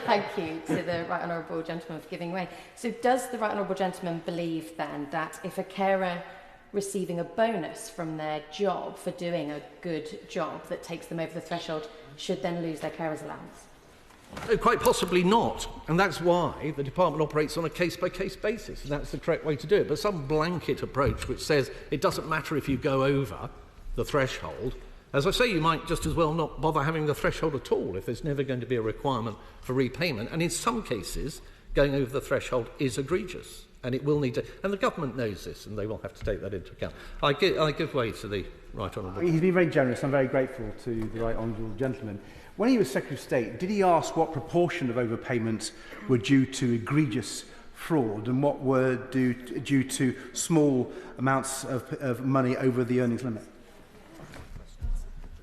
thank you to the Right Honourable Gentleman for giving way. So does the Right Honourable Gentleman believe then that if a carer receiving a bonus from their job for doing a good job that takes them over the threshold should then lose their carer's allowance? Quite possibly not, and that's why the department operates on a case-by-case basis, and that's the correct way to do it. But some blanket approach which says it doesn't matter if you go over the threshold, as I say, you might just as well not bother having the threshold at all if there's never going to be a requirement for repayment, and in some cases going over the threshold is egregious, and it will need to, and the government knows this, and they will have to take that into account. I give way to the Right Honourable. He's been very generous. I'm very grateful to the Right Honourable Gentleman. When he was Secretary of State, did he ask what proportion of overpayments were due to egregious fraud and what were due to small amounts of money over the earnings limit?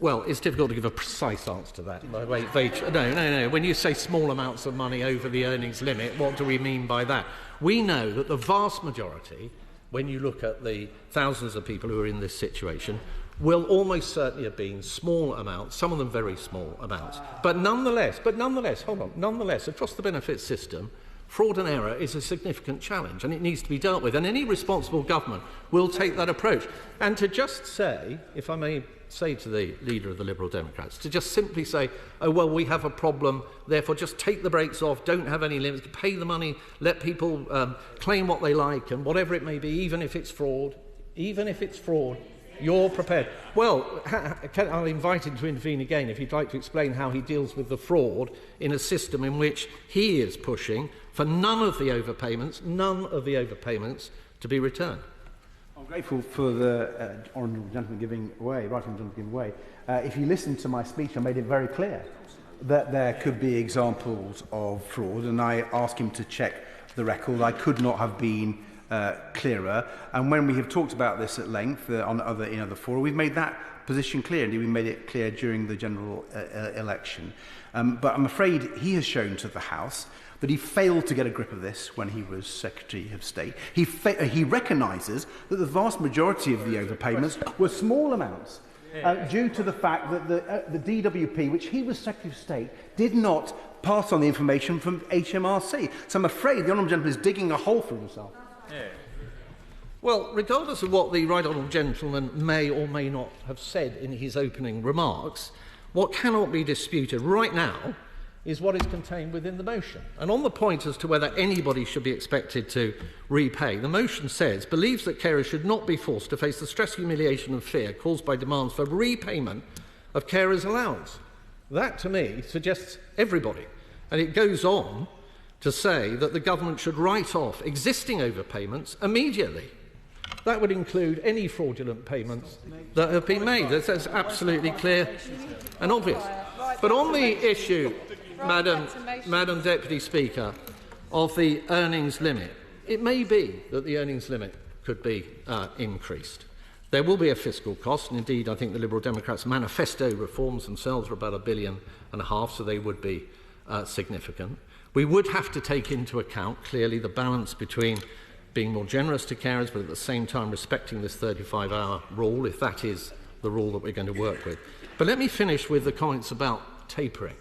Well, it's difficult to give a precise answer to that. No. When you say small amounts of money over the earnings limit, what do we mean by that? We know that the vast majority, when you look at the thousands of people who are in this situation, will almost certainly have been small amounts, some of them very small amounts. But nonetheless, across the benefits system, fraud and error is a significant challenge and it needs to be dealt with. And any responsible government will take that approach. And to just say, if I may say to the leader of the Liberal Democrats, to just simply say, oh, well, we have a problem, therefore just take the brakes off, don't have any limits, pay the money, let people claim what they like and whatever it may be, even if it's fraud, you're prepared. Well, I'll invite him to intervene again if he'd like to explain how he deals with the fraud in a system in which he is pushing for none of the overpayments to be returned. I'm grateful for the Honourable Gentleman giving way, Right Honourable Gentleman giving way. If you listen to my speech, I made it very clear that there could be examples of fraud, and I asked him to check the record. I could not have been clearer, and when we have talked about this at length in other fora, we've made that position clear. Indeed, we made it clear during the general election. But I'm afraid he has shown to the House that he failed to get a grip of this when he was Secretary of State. He recognises that the vast majority of the overpayments were small amounts due to the fact that the DWP, which he was Secretary of State, did not pass on the information from HMRC. So I'm afraid the Honourable Gentleman is digging a hole for himself. Well, regardless of what the Right Honourable Gentleman may or may not have said in his opening remarks, what cannot be disputed right now is what is contained within the motion. And on the point as to whether anybody should be expected to repay, the motion says, believes that carers should not be forced to face the stress, humiliation and fear caused by demands for repayment of carers' allowance. That, to me, suggests everybody. And it goes on to say that the government should write off existing overpayments immediately. That would include any fraudulent payments that have been made. That's absolutely clear and obvious. But on the issue, Madam Deputy Speaker, of the earnings limit, it may be that the earnings limit could be increased. There will be a fiscal cost, and indeed I think the Liberal Democrats' manifesto reforms themselves are about £1.5 billion, so they would be significant. We would have to take into account, clearly, the balance between being more generous to carers, but at the same time respecting this 35-hour rule, if that is the rule that we're going to work with. But let me finish with the comments about tapering.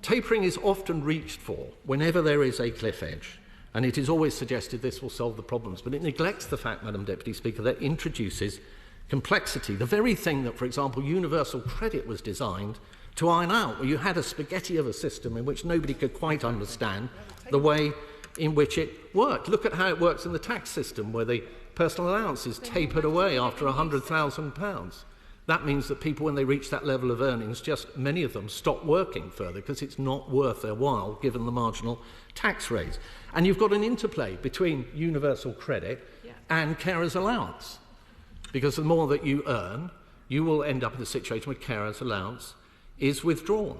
Tapering is often reached for whenever there is a cliff edge, and it is always suggested this will solve the problems, but it neglects the fact, Madam Deputy Speaker, that it introduces complexity. The very thing that, for example, universal credit was designed to iron out, where you had a spaghetti of a system in which nobody could quite understand the way in which it worked. Look at how it works in the tax system, where the personal allowance is tapered away after £100,000. That means that people, when they reach that level of earnings, just many of them stop working further because it's not worth their while given the marginal tax rates. And you've got an interplay between universal credit and carers allowance, because the more that you earn, you will end up in a situation where carers allowance is withdrawn.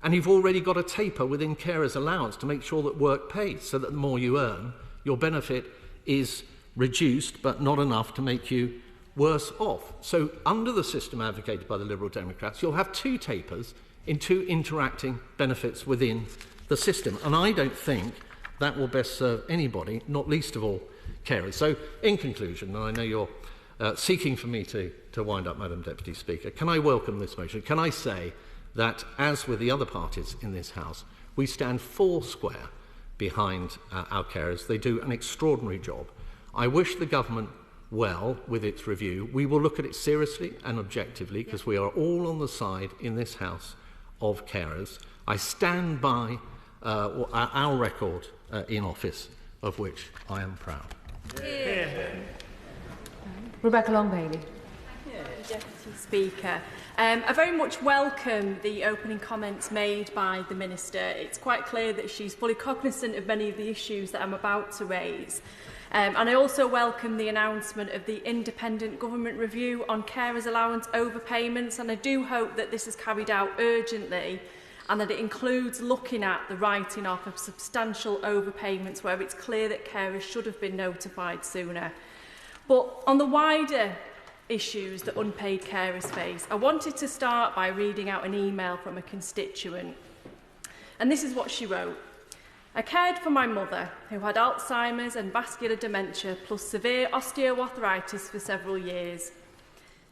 And you've already got a taper within carers allowance to make sure that work pays, so that the more you earn, your benefit is reduced, but not enough to make you worse off. So under the system advocated by the Liberal Democrats, you'll have two tapers in two interacting benefits within the system. And I don't think that will best serve anybody, not least of all carers. So in conclusion, and I know you're seeking for me to wind up, Madam Deputy Speaker, can I welcome this motion? Can I say that, as with the other parties in this House, we stand foursquare behind our carers. They do an extraordinary job. I wish the government well with its review. We will look at it seriously and objectively, because we are all on the side in this House of carers. I stand by our record in office, of which I am proud. Rebecca Long-Bailey. Deputy Speaker. I very much welcome the opening comments made by the Minister. It's quite clear that she's fully cognisant of many of the issues that I'm about to raise. And I also welcome the announcement of the independent government review on carers allowance overpayments, and I do hope that this is carried out urgently and that it includes looking at the writing off of substantial overpayments where it's clear that carers should have been notified sooner. But on the wider issues that unpaid carers face, I wanted to start by reading out an email from a constituent. And this is what she wrote. I cared for my mother, who had Alzheimer's and vascular dementia plus severe osteoarthritis for several years.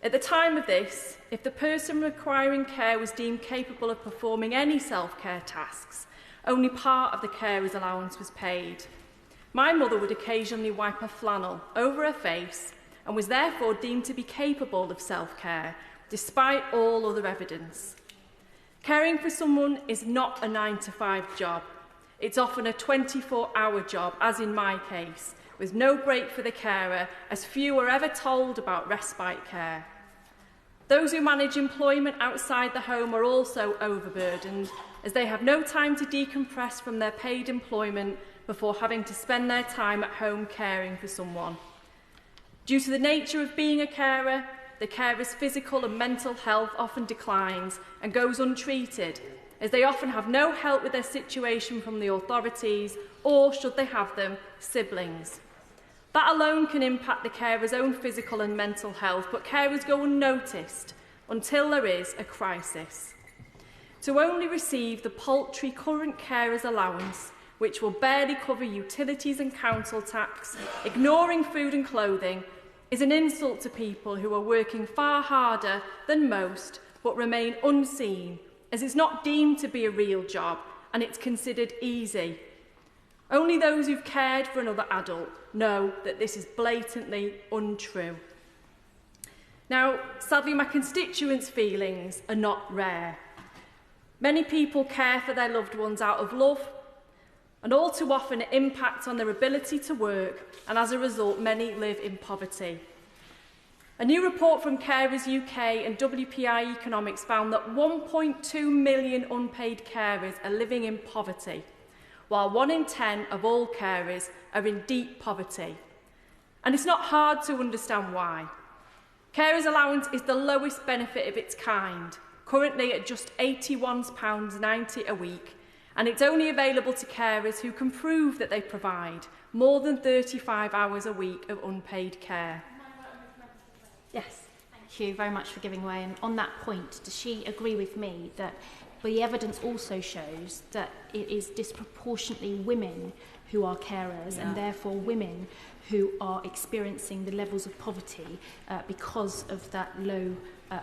At the time of this, if the person requiring care was deemed capable of performing any self-care tasks, only part of the carer's allowance was paid. My mother would occasionally wipe a flannel over her face and was therefore deemed to be capable of self-care, despite all other evidence. Caring for someone is not a 9-to-5 job. It's often a 24-hour job, as in my case, with no break for the carer, as few are ever told about respite care. Those who manage employment outside the home are also overburdened, as they have no time to decompress from their paid employment before having to spend their time at home caring for someone. Due to the nature of being a carer, the carer's physical and mental health often declines and goes untreated, as they often have no help with their situation from the authorities, or, should they have them, siblings. That alone can impact the carer's own physical and mental health, but carers go unnoticed until there is a crisis. To only receive the paltry current carer's allowance, which will barely cover utilities and council tax, ignoring food and clothing, is an insult to people who are working far harder than most but remain unseen, as it's not deemed to be a real job and it's considered easy. Only those who've cared for another adult know that this is blatantly untrue. Now, sadly, my constituents' feelings are not rare. Many people care for their loved ones out of love, and all too often it impacts on their ability to work, and as a result, many live in poverty. A new report from Carers UK and WPI Economics found that 1.2 million unpaid carers are living in poverty, while 1 in 10 of all carers are in deep poverty. And it's not hard to understand why. Carers allowance is the lowest benefit of its kind, currently at just £81.90 a week, and it's only available to carers who can prove that they provide more than 35 hours a week of unpaid care. Yes. Thank you very much for giving way. And on that point, does she agree with me that the evidence also shows that it is disproportionately women who are carers and therefore women who are experiencing the levels of poverty because of that low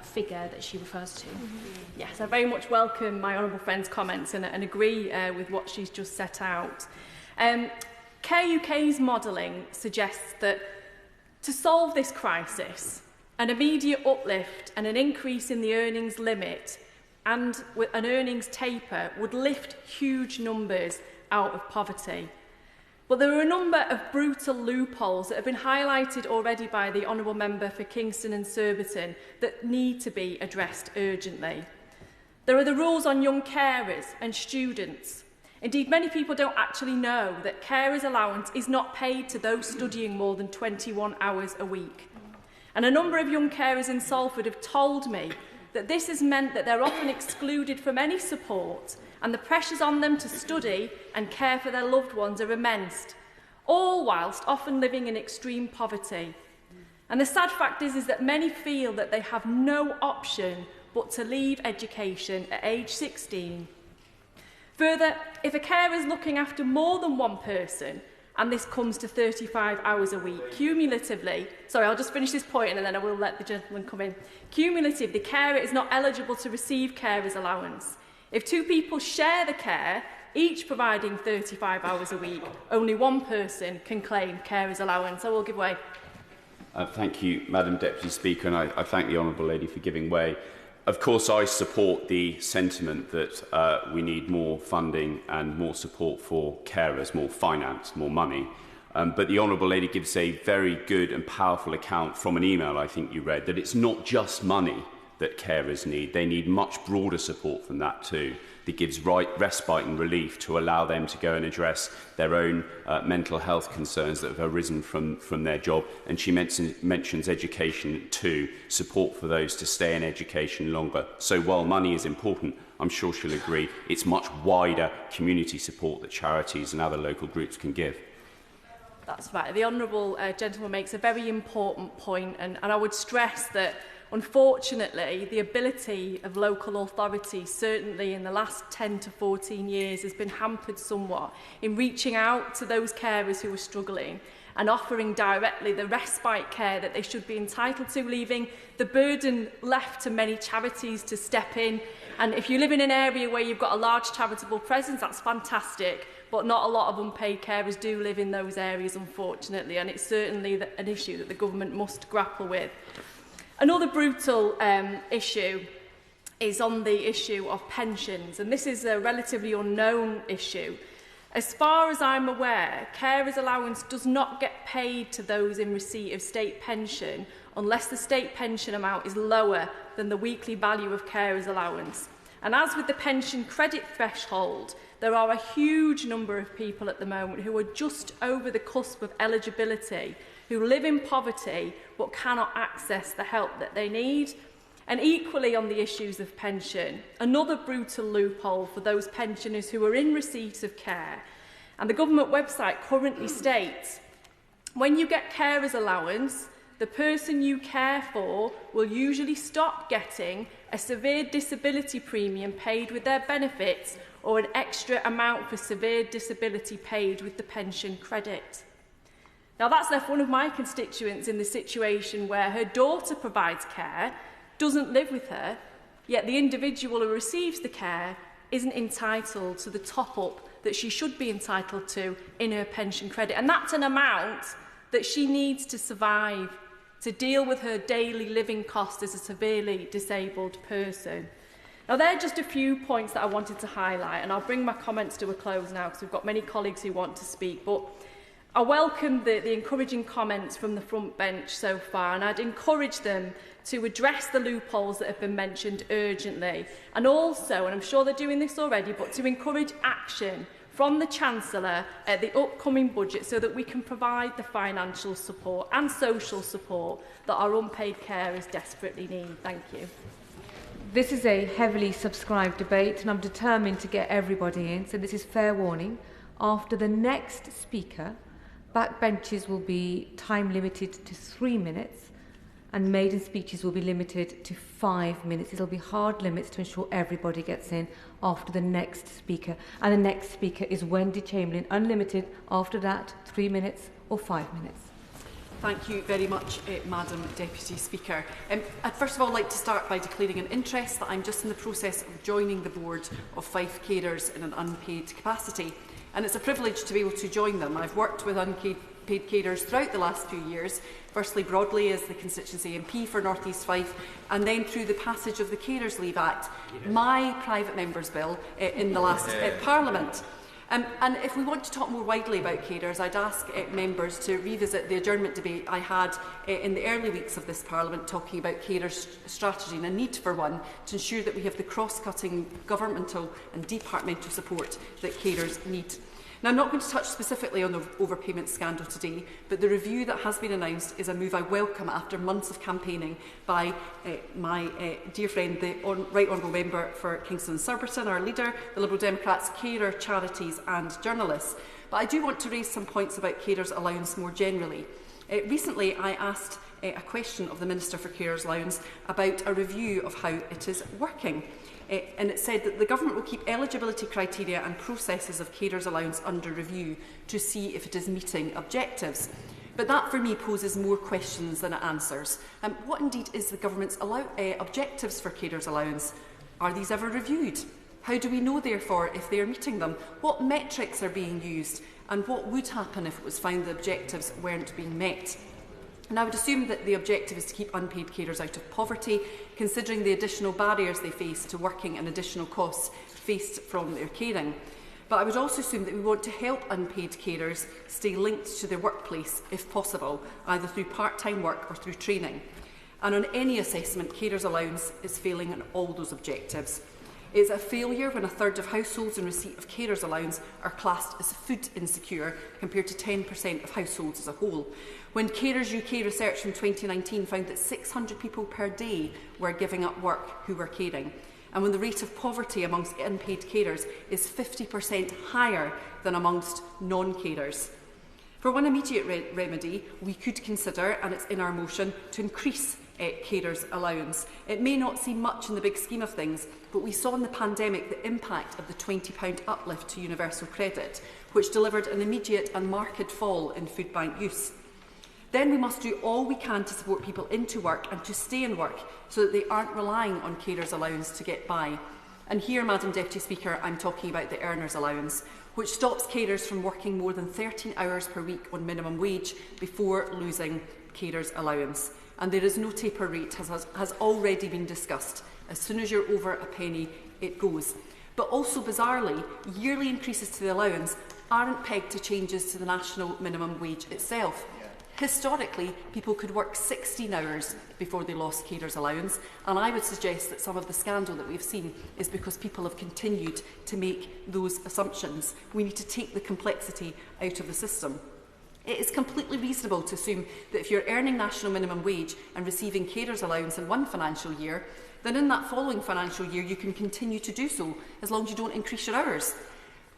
figure that she refers to? Yes, I very much welcome my honourable friend's comments and agree with what she's just set out. Care UK's modelling suggests that to solve this crisis, an immediate uplift and an increase in the earnings limit and an earnings taper would lift huge numbers out of poverty. But there are a number of brutal loopholes that have been highlighted already by the Honourable Member for Kingston and Surbiton that need to be addressed urgently. There are the rules on young carers and students. Indeed, many people don't actually know that carers' allowance is not paid to those studying more than 21 hours a week. And a number of young carers in Salford have told me that this has meant that they're often excluded from any support, and the pressures on them to study and care for their loved ones are immense, all whilst often living in extreme poverty. And the sad fact is that many feel that they have no option but to leave education at age 16. Further, if a carer is looking after more than one person, and this comes to 35 hours a week, cumulatively, sorry, I'll just finish this point and then I will let the gentleman come in. Cumulatively, the carer is not eligible to receive carer's allowance. If two people share the care, each providing 35 hours a week, only one person can claim carer's allowance. I will give way. Thank you, Madam Deputy Speaker, and I thank the Honourable Lady for giving way. Of course, I support the sentiment that we need more funding and more support for carers, more finance, more money. But the Honourable Lady gives a very good and powerful account from an email I think you read, that it's not just money that carers need. They need much broader support than that too, that gives respite and relief to allow them to go and address their own mental health concerns that have arisen from their job. And she mentions education too, support for those to stay in education longer. So while money is important, I'm sure she'll agree, it's much wider community support that charities and other local groups can give. That's right. The Honourable gentleman makes a very important point, and I would stress that unfortunately, the ability of local authorities, certainly in the last 10 to 14 years, has been hampered somewhat in reaching out to those carers who are struggling and offering directly the respite care that they should be entitled to, leaving the burden left to many charities to step in. And if you live in an area where you've got a large charitable presence, that's fantastic, but not a lot of unpaid carers do live in those areas, unfortunately, and it's certainly an issue that the government must grapple with. Another brutal issue is on the issue of pensions, and this is a relatively unknown issue. As far as I'm aware, carers' allowance does not get paid to those in receipt of state pension unless the state pension amount is lower than the weekly value of carers' allowance. And as with the pension credit threshold, there are a huge number of people at the moment who are just over the cusp of eligibility, who live in poverty but cannot access the help that they need. And equally on the issues of pension, another brutal loophole for those pensioners who are in receipt of care. And the government website currently states, when you get carer's allowance, the person you care for will usually stop getting a severe disability premium paid with their benefits or an extra amount for severe disability paid with the pension credit. Now that's left one of my constituents in the situation where her daughter provides care, doesn't live with her, yet the individual who receives the care isn't entitled to the top-up that she should be entitled to in her pension credit. And that's an amount that she needs to survive, to deal with her daily living costs as a severely disabled person. Now, there are just a few points that I wanted to highlight, and I'll bring my comments to a close now because we've got many colleagues who want to speak. But I welcome the encouraging comments from the front bench so far, and I'd encourage them to address the loopholes that have been mentioned urgently, and also, and I'm sure they're doing this already, but to encourage action from the Chancellor at the upcoming budget so that we can provide the financial support and social support that our unpaid carers desperately need. Thank you. This is a heavily subscribed debate, and I'm determined to get everybody in, so this is fair warning. After the next speaker, backbenches will be time limited to 3 minutes, and maiden speeches will be limited to 5 minutes. It'll be hard limits to ensure everybody gets in after the next speaker. And the next speaker is Wendy Chamberlain, unlimited. After that, 3 minutes or 5 minutes. Thank you very much, Madam Deputy Speaker. I'd first of all like to start by declaring an interest that I'm just in the process of joining the board of Fife carers in an unpaid capacity. And it's a privilege to be able to join them. I've worked with unpaid carers throughout the last few years, firstly broadly as the constituency MP for North East Fife, and then through the passage of the Carers Leave Act, my private member's bill in the last Parliament. And if we want to talk more widely about carers, I'd ask members to revisit the adjournment debate I had in the early weeks of this Parliament talking about carers' strategy and a need for one to ensure that we have the cross-cutting governmental and departmental support that carers need. Now, I'm not going to touch specifically on the overpayment scandal today, but the review that has been announced is a move I welcome after months of campaigning by my dear friend, the Right Honourable Member for Kingston and Surbiton, our leader, the Liberal Democrats, carer, charities and journalists. But I do want to raise some points about carers' allowance more generally. Recently, I asked a question of the Minister for Carers Allowance about a review of how it is working. And it said that the government will keep eligibility criteria and processes of carers' allowance under review to see if it is meeting objectives. But that, for me, poses more questions than it answers. What indeed is the government's objectives for carers' allowance? Are these ever reviewed? How do we know, therefore, if they are meeting them? What metrics are being used? And what would happen if it was found the objectives weren't being met? And I would assume that the objective is to keep unpaid carers out of poverty, considering the additional barriers they face to working and additional costs faced from their caring. But I would also assume that we want to help unpaid carers stay linked to their workplace, if possible, either through part-time work or through training. And on any assessment, carers' allowance is failing on all those objectives. It is a failure when a third of households in receipt of carers' allowance are classed as food insecure compared to 10% of households as a whole. When Carers UK research from 2019 found that 600 people per day were giving up work who were caring, and when the rate of poverty amongst unpaid carers is 50% higher than amongst non-carers. For one immediate remedy, we could consider, and it's in our motion, to increase carers' allowance. It may not seem much in the big scheme of things, but we saw in the pandemic the impact of the £20 uplift to universal credit, which delivered an immediate and marked fall in food bank use. Then we must do all we can to support people into work and to stay in work so that they aren't relying on carers' allowance to get by. And here, Madam Deputy Speaker, I'm talking about the earners' allowance, which stops carers from working more than 13 hours per week on minimum wage before losing carers' allowance. And there is no taper rate, has already been discussed. As soon as you're over a penny, it goes. But also, bizarrely, yearly increases to the allowance aren't pegged to changes to the national minimum wage itself. Historically, people could work 16 hours before they lost carers' allowance, and I would suggest that some of the scandal that we've seen is because people have continued to make those assumptions. We need to take the complexity out of the system. It is completely reasonable to assume that if you're earning national minimum wage and receiving carers' allowance in one financial year, then in that following financial year you can continue to do so, as long as you don't increase your hours.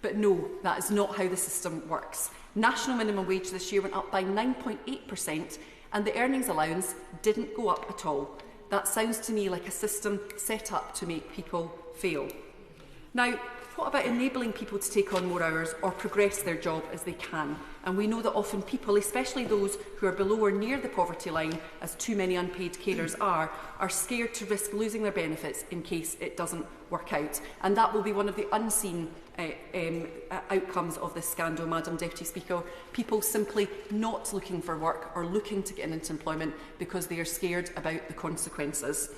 But no, that is not how the system works. National minimum wage this year went up by 9.8% and the earnings allowance didn't go up at all. That sounds to me like a system set up to make people fail. Now, what about enabling people to take on more hours or progress their job as they can? And we know that often people, especially those who are below or near the poverty line, as too many unpaid carers are scared to risk losing their benefits in case it doesn't work out. And that will be one of the unseen outcomes of this scandal, Madam Deputy Speaker. People simply not looking for work or looking to get into employment because they are scared about the consequences.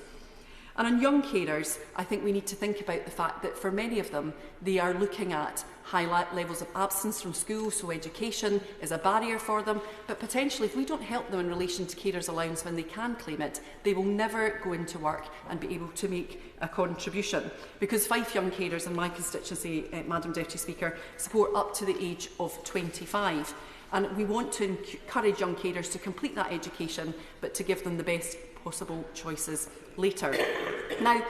And on young carers, I think we need to think about the fact that for many of them, they are looking at high levels of absence from school, so education is a barrier for them. But potentially, if we don't help them in relation to carers' allowance when they can claim it, they will never go into work and be able to make a contribution. Because Fife young carers in my constituency, Madam Deputy Speaker, support up to the age of 25. And we want to encourage young carers to complete that education, but to give them the best possible choices later. Now,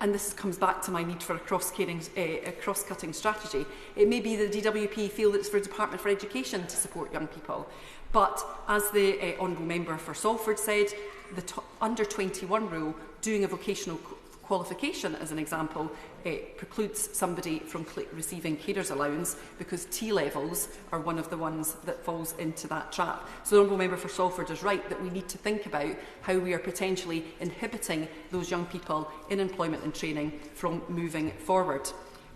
and this comes back to my need for a cross-cutting strategy, it may be the DWP feel that it's for the Department for Education to support young people. But as the Honourable Member for Salford said, the under 21 rule, doing a vocational qualification, as an example, precludes somebody from receiving carers' allowance because T-levels are one of the ones that falls into that trap. So the Honourable Member for Salford is right that we need to think about how we are potentially inhibiting those young people in employment and training from moving forward.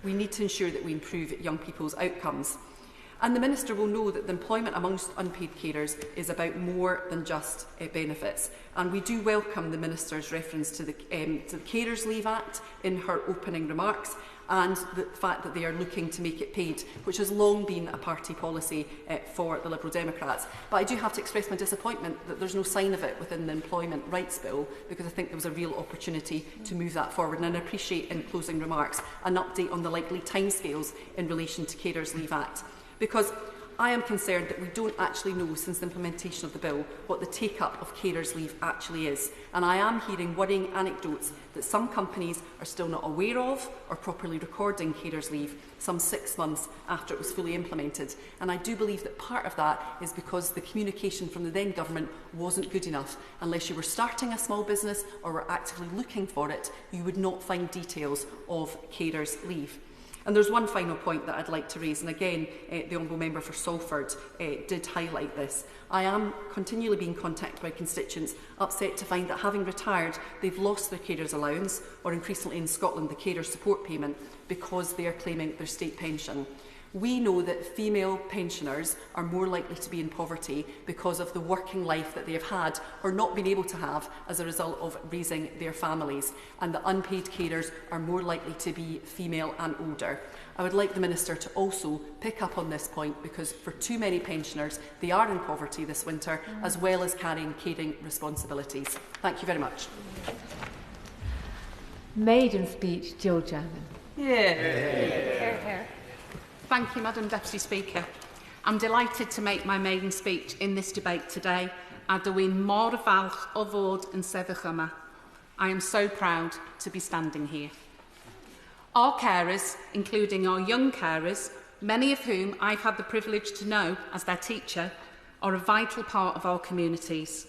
We need to ensure that we improve young people's outcomes. And the Minister will know that the employment amongst unpaid carers is about more than just benefits. And we do welcome the Minister's reference to the Carers Leave Act in her opening remarks. and the fact that they are looking to make it paid, which has long been a party policy for the Liberal Democrats. But I do have to express my disappointment that there's no sign of it within the Employment Rights Bill, because I think there was a real opportunity to move that forward. And I appreciate, in closing remarks, an update on the likely timescales in relation to Carers Leave Act, because I am concerned that we don't actually know, since the implementation of the bill, what the take-up of carers' leave actually is. And I am hearing worrying anecdotes that some companies are still not aware of or properly recording carers' leave some 6 months after it was fully implemented. And I do believe that part of that is because the communication from the then government wasn't good enough. Unless you were starting a small business or were actively looking for it, you would not find details of carers' leave. And there's one final point that I'd like to raise, and again, the Honourable Member for Salford did highlight this. I am continually being contacted by constituents upset to find that, having retired, they've lost their carers allowance, or increasingly in Scotland, the carer support payment, because they are claiming their state pension. We know that female pensioners are more likely to be in poverty because of the working life that they have had or not been able to have as a result of raising their families, and that unpaid carers are more likely to be female and older. I would like the Minister to also pick up on this point, because for too many pensioners, they are in poverty this winter, as well as carrying caring responsibilities. Thank you very much. Maiden speech, Gill Jarvis. Thank you, Madam Deputy Speaker. I'm delighted to make my maiden speech in this debate today. A dwi'n mor falch o fod yn sefyll yma. I am so proud to be standing here. Our carers, including our young carers, many of whom I've had the privilege to know as their teacher, are a vital part of our communities.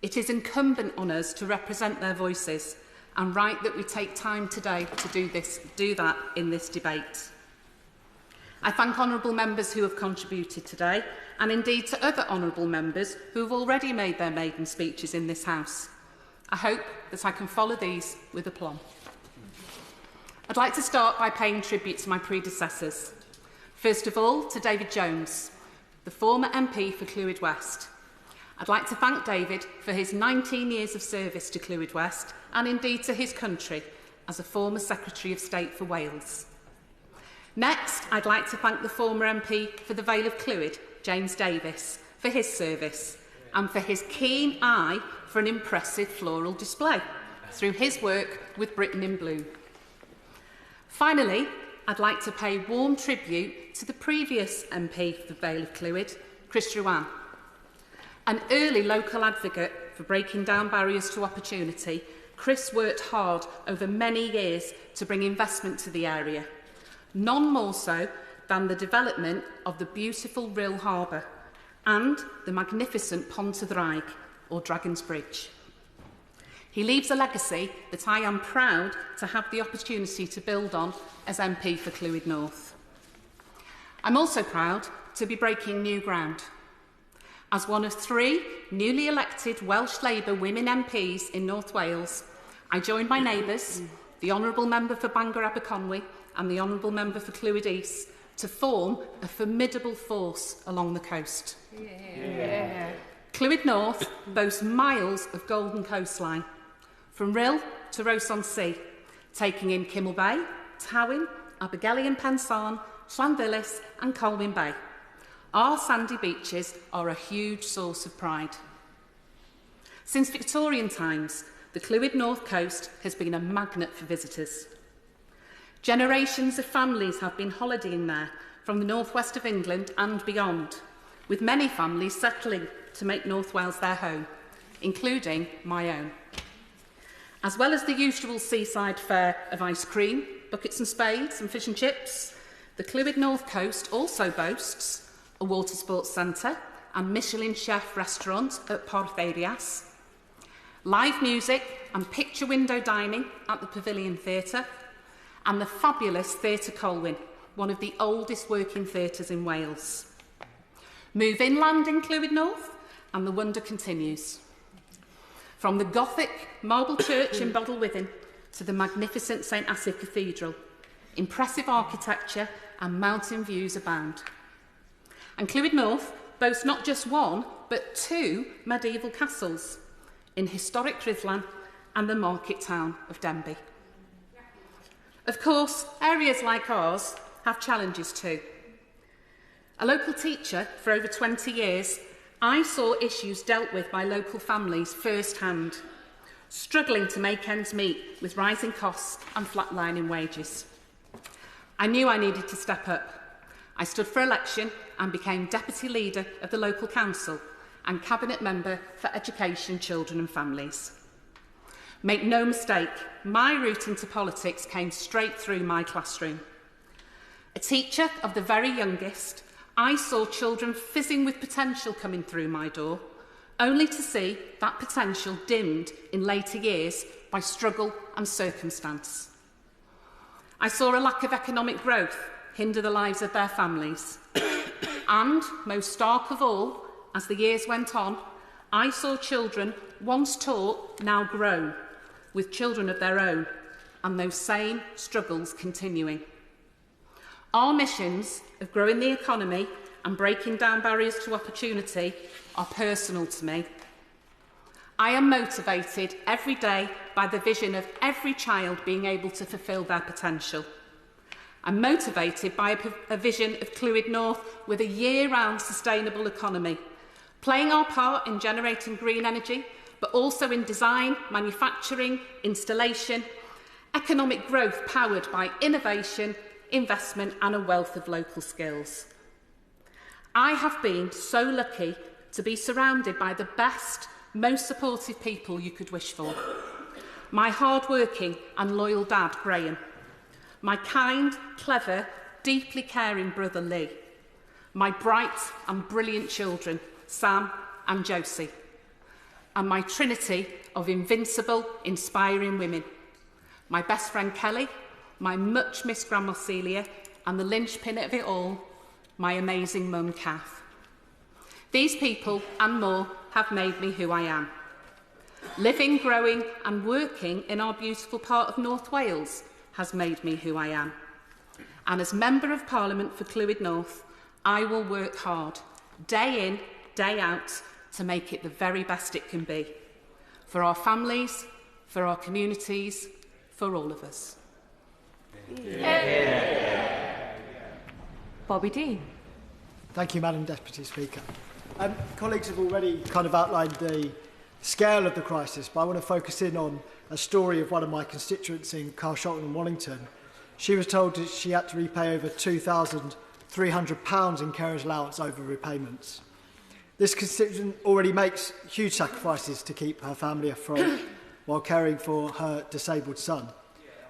It is incumbent on us to represent their voices, and right that we take time today to do that in this debate. I thank honourable members who have contributed today, and indeed to other honourable members who have already made their maiden speeches in this House. I hope that I can follow these with aplomb. I'd like to start by paying tribute to my predecessors. First of all, to David Jones, the former MP for Clwyd West. I'd like to thank David for his 19 years of service to Clwyd West, and indeed to his country as a former Secretary of State for Wales. Next, I'd like to thank the former MP for the Vale of Clwyd, James Davis, for his service and for his keen eye for an impressive floral display through his work with Britain in Blue. Finally, I'd like to pay warm tribute to the previous MP for the Vale of Clwyd, Chris Ruan. An early local advocate for breaking down barriers to opportunity, Chris worked hard over many years to bring investment to the area. None more so than the development of the beautiful Rill Harbour and the magnificent Pont y Ddraig, or Dragon's Bridge. He leaves a legacy that I am proud to have the opportunity to build on as MP for Clwyd North. I'm also proud to be breaking new ground. As one of 3 newly elected Welsh Labour women MPs in North Wales, I joined my neighbours, the Honourable Member for Bangor Aberconwy and the Honourable Member for Clwyd East, to form a formidable force along the coast. Clwyd North boasts miles of golden coastline, from Rill to Ross-on-Sea, taking in Kimmel Bay, Towyn, Abergele and Pensarn, Llanvillis and Colwyn Bay. Our sandy beaches are a huge source of pride. Since Victorian times, the Clwyd North Coast has been a magnet for visitors. Generations of families have been holidaying there from the northwest of England and beyond, with many families settling to make North Wales their home, including my own. As well as the usual seaside fare of ice cream, buckets and spades and fish and chips, the Clwyd North Coast also boasts a water sports centre and Michelin chef restaurant at Porth Eirias, live music and picture window dining at the Pavilion Theatre, and the fabulous Theatre Colwyn, one of the oldest working theatres in Wales. Move inland in Clwyd North and the wonder continues. From the Gothic marble church in Bodelwyddan to the magnificent St Asaph Cathedral, impressive architecture and mountain views abound. And Clwyd North boasts not just 1, but 2 medieval castles in historic Rhuddlan and the market town of Denbigh. Of course, areas like ours have challenges too. A local teacher for over 20 years, I saw issues dealt with by local families firsthand, struggling to make ends meet with rising costs and flatlining wages. I knew I needed to step up. I stood for election and became deputy leader of the local council and cabinet member for education, children and families. Make no mistake, my route into politics came straight through my classroom. A teacher of the very youngest, I saw children fizzing with potential coming through my door, only to see that potential dimmed in later years by struggle and circumstance. I saw a lack of economic growth hinder the lives of their families. And, most stark of all, as the years went on, I saw children once taught, now grown, with children of their own, and those same struggles continuing. Our missions of growing the economy and breaking down barriers to opportunity are personal to me. I am motivated every day by the vision of every child being able to fulfil their potential. I'm motivated by a vision of Clwyd North with a year-round sustainable economy, playing our part in generating green energy, but also in design, manufacturing, installation, economic growth powered by innovation, investment and a wealth of local skills. I have been so lucky to be surrounded by the best, most supportive people you could wish for. My hard-working and loyal dad, Graham. My kind, clever, deeply caring brother, Lee. My bright and brilliant children, Sam and Josie. And my trinity of invincible, inspiring women. My best friend, Kelly, my much-missed grandma, Celia, and the linchpin of it all, my amazing mum, Kath. These people and more have made me who I am. Living, growing and working in our beautiful part of North Wales has made me who I am. And as Member of Parliament for Clwyd North, I will work hard, day in, day out, to make it the very best it can be. For our families, for our communities, for all of us. Yeah. Bobby Dean. Thank you, Madam Deputy Speaker. Colleagues have already kind of outlined the scale of the crisis, but I want to focus in on a story of one of my constituents in Carshalton and Wallington. She was told that she had to repay over £2,300 in carer's allowance over repayments. This constituent already makes huge sacrifices to keep her family afloat while caring for her disabled son.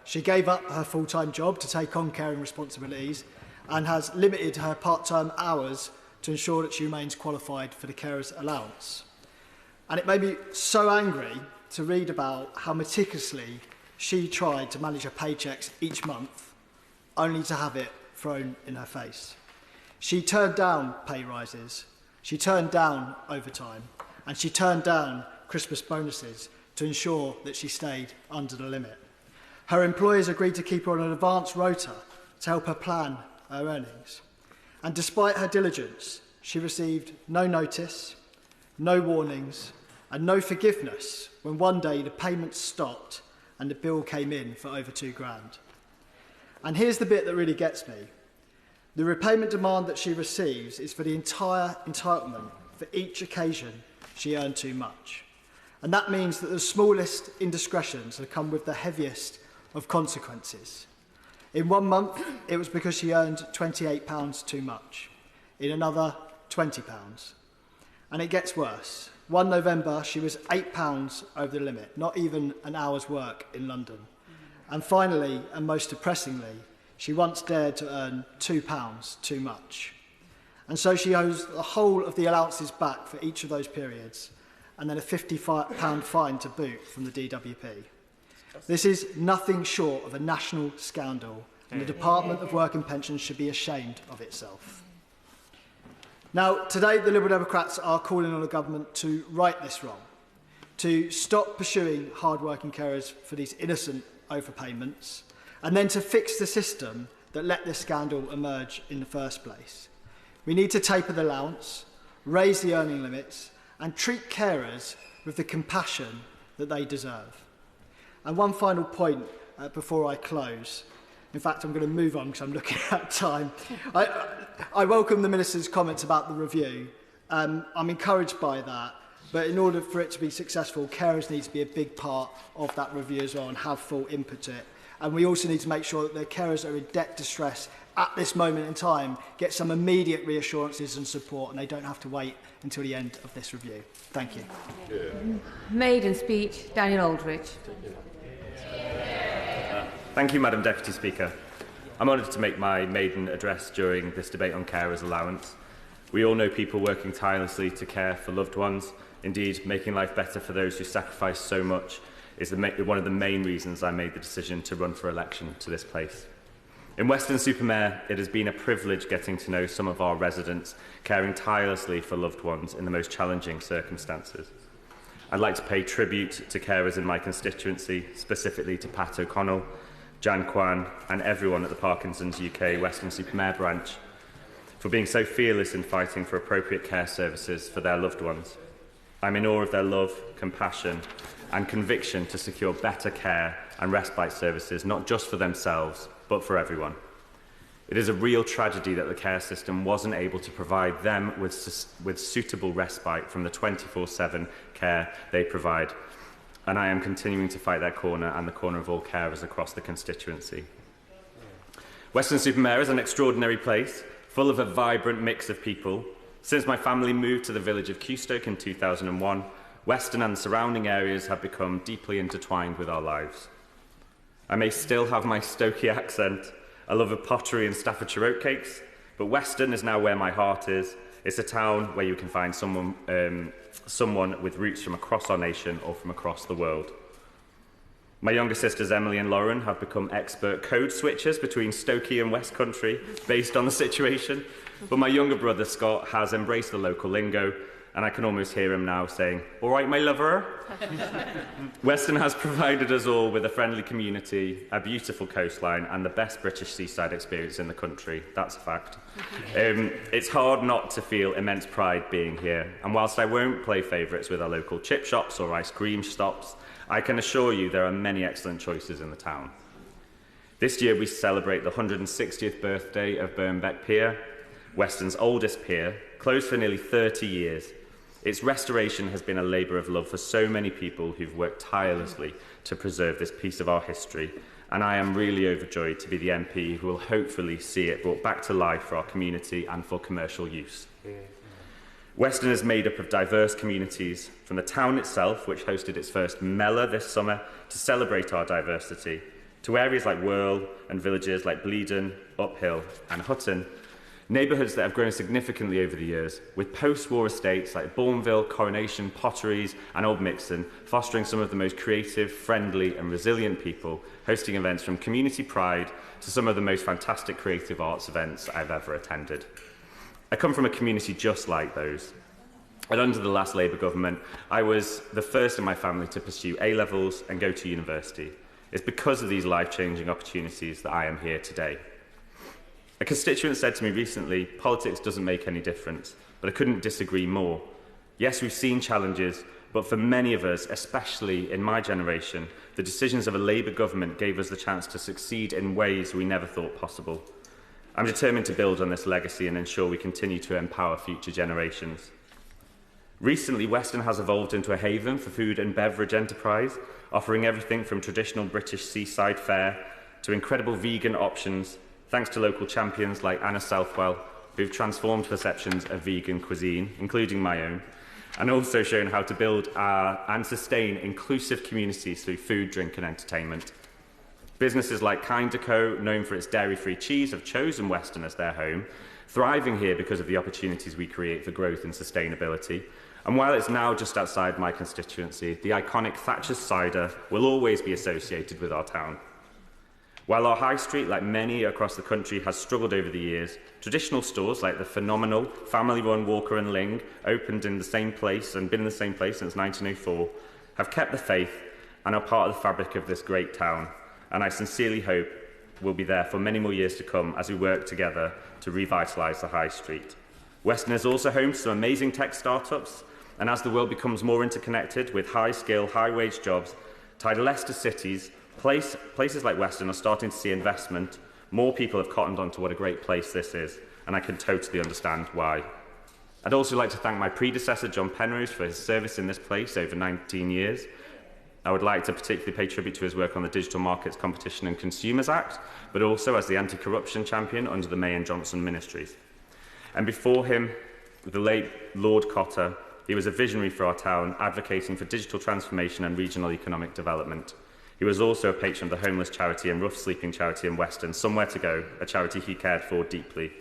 She gave up her full-time job to take on caring responsibilities and has limited her part-time hours to ensure that she remains qualified for the carer's allowance. And it made me so angry to read about how meticulously she tried to manage her paychecks each month, only to have it thrown in her face. She turned down pay rises, she turned down overtime, and she turned down Christmas bonuses to ensure that she stayed under the limit. Her employers agreed to keep her on an advance rota to help her plan her earnings. And despite her diligence, she received no notice, no warnings, and no forgiveness when one day the payments stopped and the bill came in for over £2,000. And here's the bit that really gets me. The repayment demand that she receives is for the entire entitlement for each occasion she earned too much. And that means that the smallest indiscretions have come with the heaviest of consequences. In one month, it was because she earned £28 too much. In another, £20. And it gets worse. 1 November, she was £8 over the limit, not even an hour's work in London. And finally, and most depressingly, she once dared to earn £2 too much. And so she owes the whole of the allowances back for each of those periods, and then a £50 fine to boot from the DWP. This is nothing short of a national scandal, and the Department of Work and Pensions should be ashamed of itself. Now, today the Liberal Democrats are calling on the government to right this wrong, to stop pursuing hard-working carers for these innocent overpayments, and then to fix the system that let this scandal emerge in the first place. We need to taper the allowance, raise the earning limits, and treat carers with the compassion that they deserve. And one final point before I close. In fact, I'm going to move on because I'm looking at time. I welcome the Minister's comments about the review. I'm encouraged by that. But in order for it to be successful, carers need to be a big part of that review as well and have full input in it. And we also need to make sure that the carers that are in debt distress at this moment in time get some immediate reassurances and support, and they don't have to wait until the end of this review. Thank you. Maiden speech, Daniel Aldridge. Thank you, Madam Deputy Speaker. I'm honoured to make my maiden address during this debate on carers' allowance. We all know people working tirelessly to care for loved ones. Indeed, making life better for those who sacrifice so much is one of the main reasons I made the decision to run for election to this place. In Weston-super-Mare, it has been a privilege getting to know some of our residents caring tirelessly for loved ones in the most challenging circumstances. I'd like to pay tribute to carers in my constituency, specifically to Pat O'Connell, Jan Kwan and everyone at the Parkinson's UK Weston-super-Mare branch for being so fearless in fighting for appropriate care services for their loved ones. I'm in awe of their love, compassion and conviction to secure better care and respite services, not just for themselves, but for everyone. It is a real tragedy that the care system wasn't able to provide them with suitable respite from the 24/7 care they provide, and I am continuing to fight their corner and the corner of all carers across the constituency. Weston-super-Mare is an extraordinary place, full of a vibrant mix of people. Since my family moved to the village of Qstoke in 2001, Weston and the surrounding areas have become deeply intertwined with our lives. I may still have my Stokey accent, a love of pottery and Staffordshire oatcakes, but Weston is now where my heart is. It's a town where you can find someone with roots from across our nation or from across the world. My younger sisters Emily and Lauren have become expert code switchers between Stokey and West Country based on the situation, but my younger brother Scott has embraced the local lingo, and I can almost hear him now saying, "All right, my lover." Weston has provided us all with a friendly community, a beautiful coastline, and the best British seaside experience in the country. That's a fact. It's hard not to feel immense pride being here, and whilst I won't play favourites with our local chip shops or ice cream stops, I can assure you there are many excellent choices in the town. This year we celebrate the 160th birthday of Burnbeck Pier, Weston's oldest pier, closed for nearly 30 years. Its restoration has been a labour of love for so many people who've worked tirelessly to preserve this piece of our history, and I am really overjoyed to be the MP who will hopefully see it brought back to life for our community and for commercial use. Weston is made up of diverse communities, from the town itself, which hosted its first Mela this summer to celebrate our diversity, to areas like Wirral and villages like Bleeden, Uphill and Hutton, neighbourhoods that have grown significantly over the years, with post-war estates like Bourneville, Coronation, Potteries and Old Mixon fostering some of the most creative, friendly and resilient people, hosting events from community pride to some of the most fantastic creative arts events I've ever attended. I come from a community just like those. And under the last Labour government, I was the first in my family to pursue A-levels and go to university. It's because of these life-changing opportunities that I am here today. A constituent said to me recently, politics doesn't make any difference, but I couldn't disagree more. Yes, we've seen challenges, but for many of us, especially in my generation, the decisions of a Labour government gave us the chance to succeed in ways we never thought possible. I'm determined to build on this legacy and ensure we continue to empower future generations. Recently, Weston has evolved into a haven for food and beverage enterprise, offering everything from traditional British seaside fare to incredible vegan options, thanks to local champions like Anna Southwell, who've transformed perceptions of vegan cuisine, including my own, and also shown how to build and sustain inclusive communities through food, drink and entertainment. Businesses like Kinder Co, known for its dairy-free cheese, have chosen Weston as their home, thriving here because of the opportunities we create for growth and sustainability. And while it's now just outside my constituency, the iconic Thatcher's cider will always be associated with our town. While our high street, like many across the country, has struggled over the years, traditional stores like the phenomenal family-run Walker and Ling, opened in the same place and been in the same place since 1904, have kept the faith and are part of the fabric of this great town. And I sincerely hope will be there for many more years to come as we work together to revitalise the high street. Weston is also home to some amazing tech startups, and as the world becomes more interconnected with high-skill, high-wage jobs tied less to cities Places like Weston are starting to see investment. More people have cottoned on to what a great place this is, and I can totally understand why. I'd also like to thank my predecessor, John Penrose, for his service in this place over 19 years. I would like to particularly pay tribute to his work on the Digital Markets Competition and Consumers Act, but also as the anti-corruption champion under the May and Johnson ministries. And before him, the late Lord Cotter, he was a visionary for our town, advocating for digital transformation and regional economic development. He was also a patron of the homeless charity and rough sleeping charity in Weston, Somewhere to Go, a charity he cared for deeply.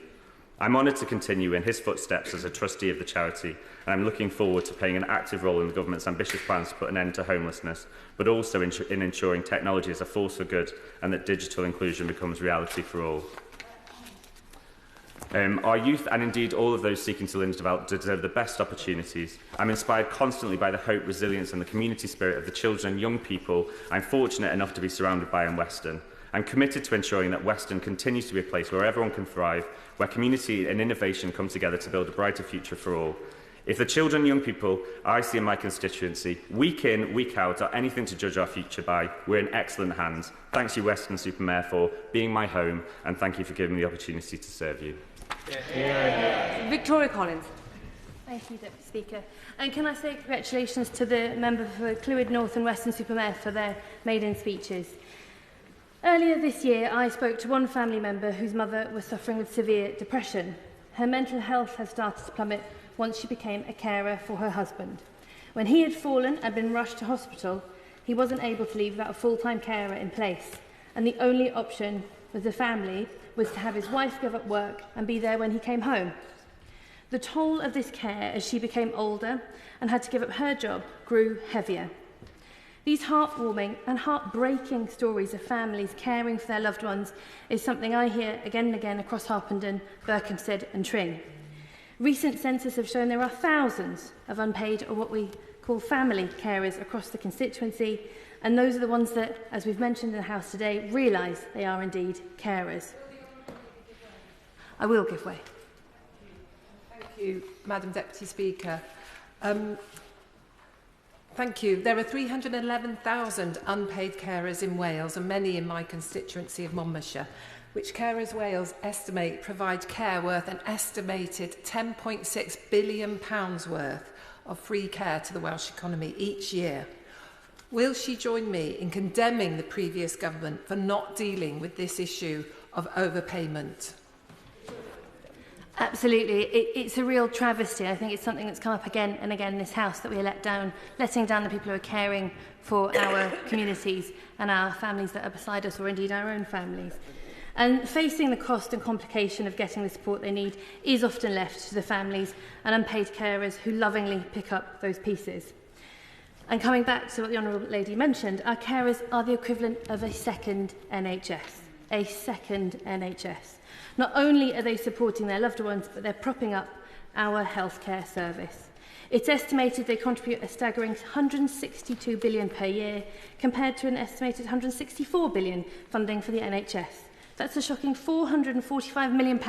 I'm honoured to continue in his footsteps as a trustee of the charity, and I'm looking forward to playing an active role in the government's ambitious plans to put an end to homelessness, but also in ensuring technology is a force for good and that digital inclusion becomes reality for all. Our youth, and indeed all of those seeking to learn and develop, deserve the best opportunities. I'm inspired constantly by the hope, resilience and the community spirit of the children and young people I'm fortunate enough to be surrounded by in Weston. I'm committed to ensuring that Weston continues to be a place where everyone can thrive, where community and innovation come together to build a brighter future for all. If the children and young people I see in my constituency, week in, week out, are anything to judge our future by, we're in excellent hands. Thanks you, Weston-super-Mare, for being my home, and thank you for giving me the opportunity to serve you. Victoria Collins. Thank you, Deputy Speaker. And can I say congratulations to the member for Clwyd North and Weston-super-Mare for their maiden speeches. Earlier this year, I spoke to one family member whose mother was suffering with severe depression. Her mental health had started to plummet once she became a carer for her husband. When he had fallen and been rushed to hospital, he wasn't able to leave without a full-time carer in place, and the only option with the family was to have his wife give up work and be there when he came home. The toll of this care as she became older and had to give up her job grew heavier. These heartwarming and heartbreaking stories of families caring for their loved ones is something I hear again and again across Harpenden, Berkhamsted and Tring. Recent census have shown there are thousands of unpaid or what we call family carers across the constituency, and those are the ones that, as we've mentioned in the House today, realise they are indeed carers. I will give way. Thank you, Madam Deputy Speaker. Thank you. There are 311,000 unpaid carers in Wales and many in my constituency of Monmouthshire, which Carers Wales estimate provide care worth an estimated £10.6 billion worth of free care to the Welsh economy each year. Will she join me in condemning the previous government for not dealing with this issue of overpayment? Absolutely. It's a real travesty. I think it's something that's come up again and again in this House, that we are letting down the people who are caring for our communities and our families that are beside us, or indeed our own families. And facing the cost and complication of getting the support they need is often left to the families and unpaid carers who lovingly pick up those pieces. And coming back to what the Honourable Lady mentioned, our carers are the equivalent of a second NHS. A second NHS. Not only are they supporting their loved ones, but they're propping up our healthcare service. It's estimated they contribute a staggering £162 billion per year, compared to an estimated £164 billion funding for the NHS. That's a shocking £445 million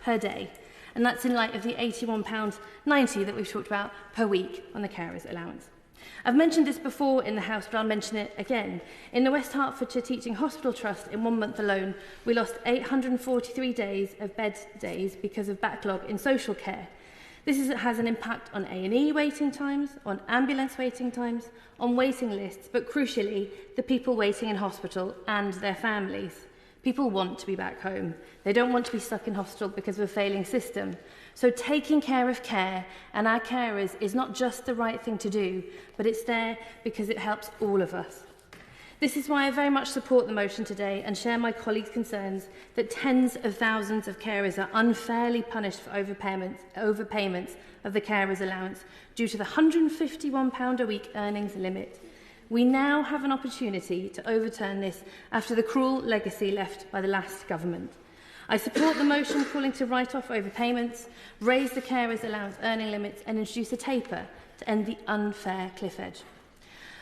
per day, and that's in light of the £81.90 that we've talked about per week on the carers allowance. I've mentioned this before in the House, but I'll mention it again. In the West Hertfordshire Teaching Hospital Trust, in 1 month alone, we lost 843 days of bed days because of backlog in social care. This has an impact on A&E waiting times, on ambulance waiting times, on waiting lists, but crucially, the people waiting in hospital and their families. People want to be back home. They don't want to be stuck in hospital because of a failing system. So taking care of care and our carers is not just the right thing to do, but it's there because it helps all of us. This is why I very much support the motion today and share my colleagues' concerns that tens of thousands of carers are unfairly punished for overpayments of the carers allowance due to the £151 a week earnings limit. We now have an opportunity to overturn this after the cruel legacy left by the last government. I support the motion calling to write off overpayments, raise the carers allowance earning limits and introduce a taper to end the unfair cliff edge.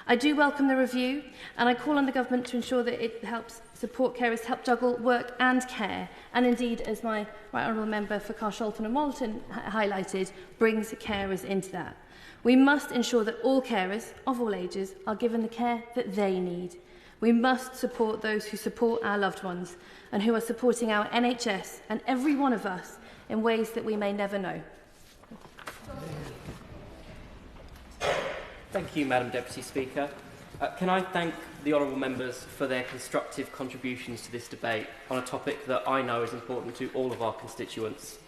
I do welcome the review, and I call on the government to ensure that it helps support carers to help juggle work and care, and indeed, as my Right Honourable Member for Carshalton and Wallington highlighted, brings carers into that. We must ensure that all carers of all ages are given the care that they need. We must support those who support our loved ones and who are supporting our NHS and every one of us in ways that we may never know. Thank you, Madam Deputy Speaker. Can I thank the honourable members for their constructive contributions to this debate on a topic that I know is important to all of our constituents.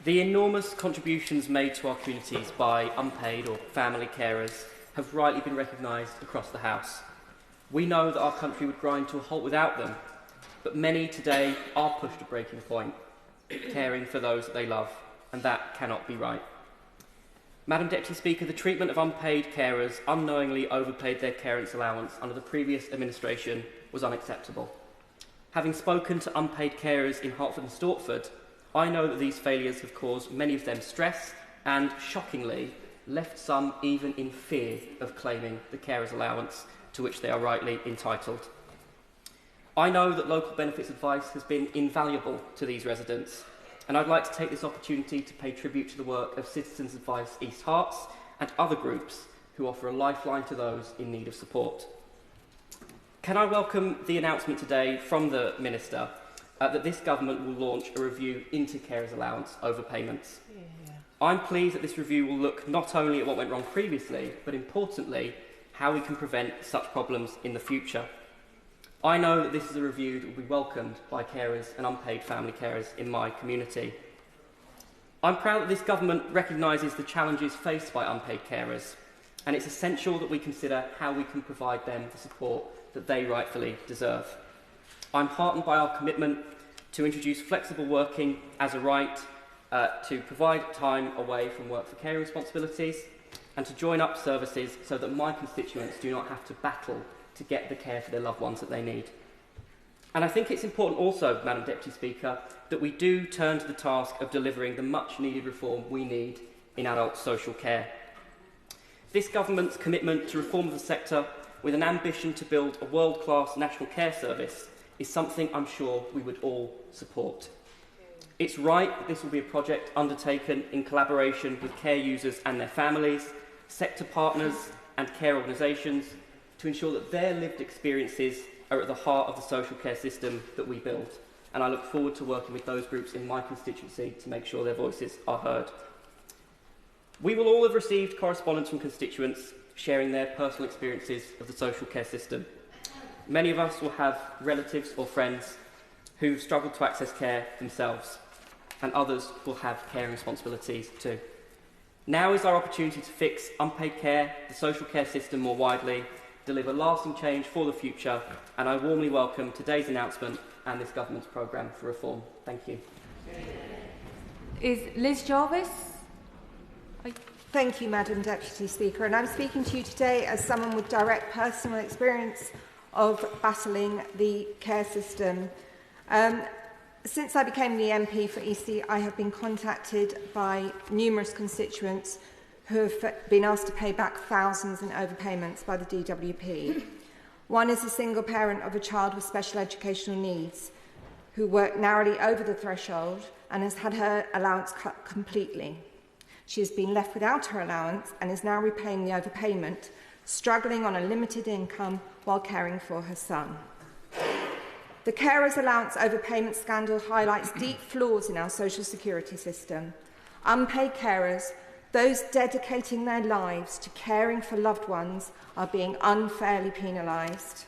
The enormous contributions made to our communities by unpaid or family carers have rightly been recognised across the House. We know that our country would grind to a halt without them, but many today are pushed to breaking point, caring for those that they love, and that cannot be right. Madam Deputy Speaker, the treatment of unpaid carers unknowingly overpaid their carers' allowance under the previous administration was unacceptable. Having spoken to unpaid carers in Hertford and Stortford, I know that these failures have caused many of them stress and, shockingly, left some even in fear of claiming the carers' allowance to which they are rightly entitled. I know that local benefits advice has been invaluable to these residents, and I'd like to take this opportunity to pay tribute to the work of Citizens Advice East Herts and other groups who offer a lifeline to those in need of support. Can I welcome the announcement today from the Minister that this government will launch a review into carers' allowance overpayments. I'm pleased that this review will look not only at what went wrong previously, but importantly, how we can prevent such problems in the future. I know that this is a review that will be welcomed by carers and unpaid family carers in my community. I'm proud that this government recognises the challenges faced by unpaid carers, and it's essential that we consider how we can provide them the support that they rightfully deserve. I'm heartened by our commitment to introduce flexible working as a right, to provide time away from work for caring responsibilities, and to join up services so that my constituents do not have to battle to get the care for their loved ones that they need. And I think it's important also, Madam Deputy Speaker, that we do turn to the task of delivering the much-needed reform we need in adult social care. This government's commitment to reform of the sector with an ambition to build a world-class national care service is something I'm sure we would all support. It's right that this will be a project undertaken in collaboration with care users and their families, sector partners and care organisations, to ensure that their lived experiences are at the heart of the social care system that we build. And I look forward to working with those groups in my constituency to make sure their voices are heard. We will all have received correspondence from constituents sharing their personal experiences of the social care system. Many of us will have relatives or friends who've struggled to access care themselves, and others will have caring responsibilities too. Now is our opportunity to fix unpaid care, the social care system more widely, deliver lasting change for the future, and I warmly welcome today's announcement and this government's programme for reform. Thank you. Is Liz Jarvis? Thank you, Madam Deputy Speaker, and I'm speaking to you today as someone with direct personal experience of battling the care system. Since I became the MP for Eastleigh, I have been contacted by numerous constituents who have been asked to pay back thousands in overpayments by the DWP. One is a single parent of a child with special educational needs who worked narrowly over the threshold and has had her allowance cut completely. She has been left without her allowance and is now repaying the overpayment, struggling on a limited income while caring for her son. The carers' allowance overpayment scandal highlights deep flaws in our social security system. Unpaid carers, those dedicating their lives to caring for loved ones, are being unfairly penalised.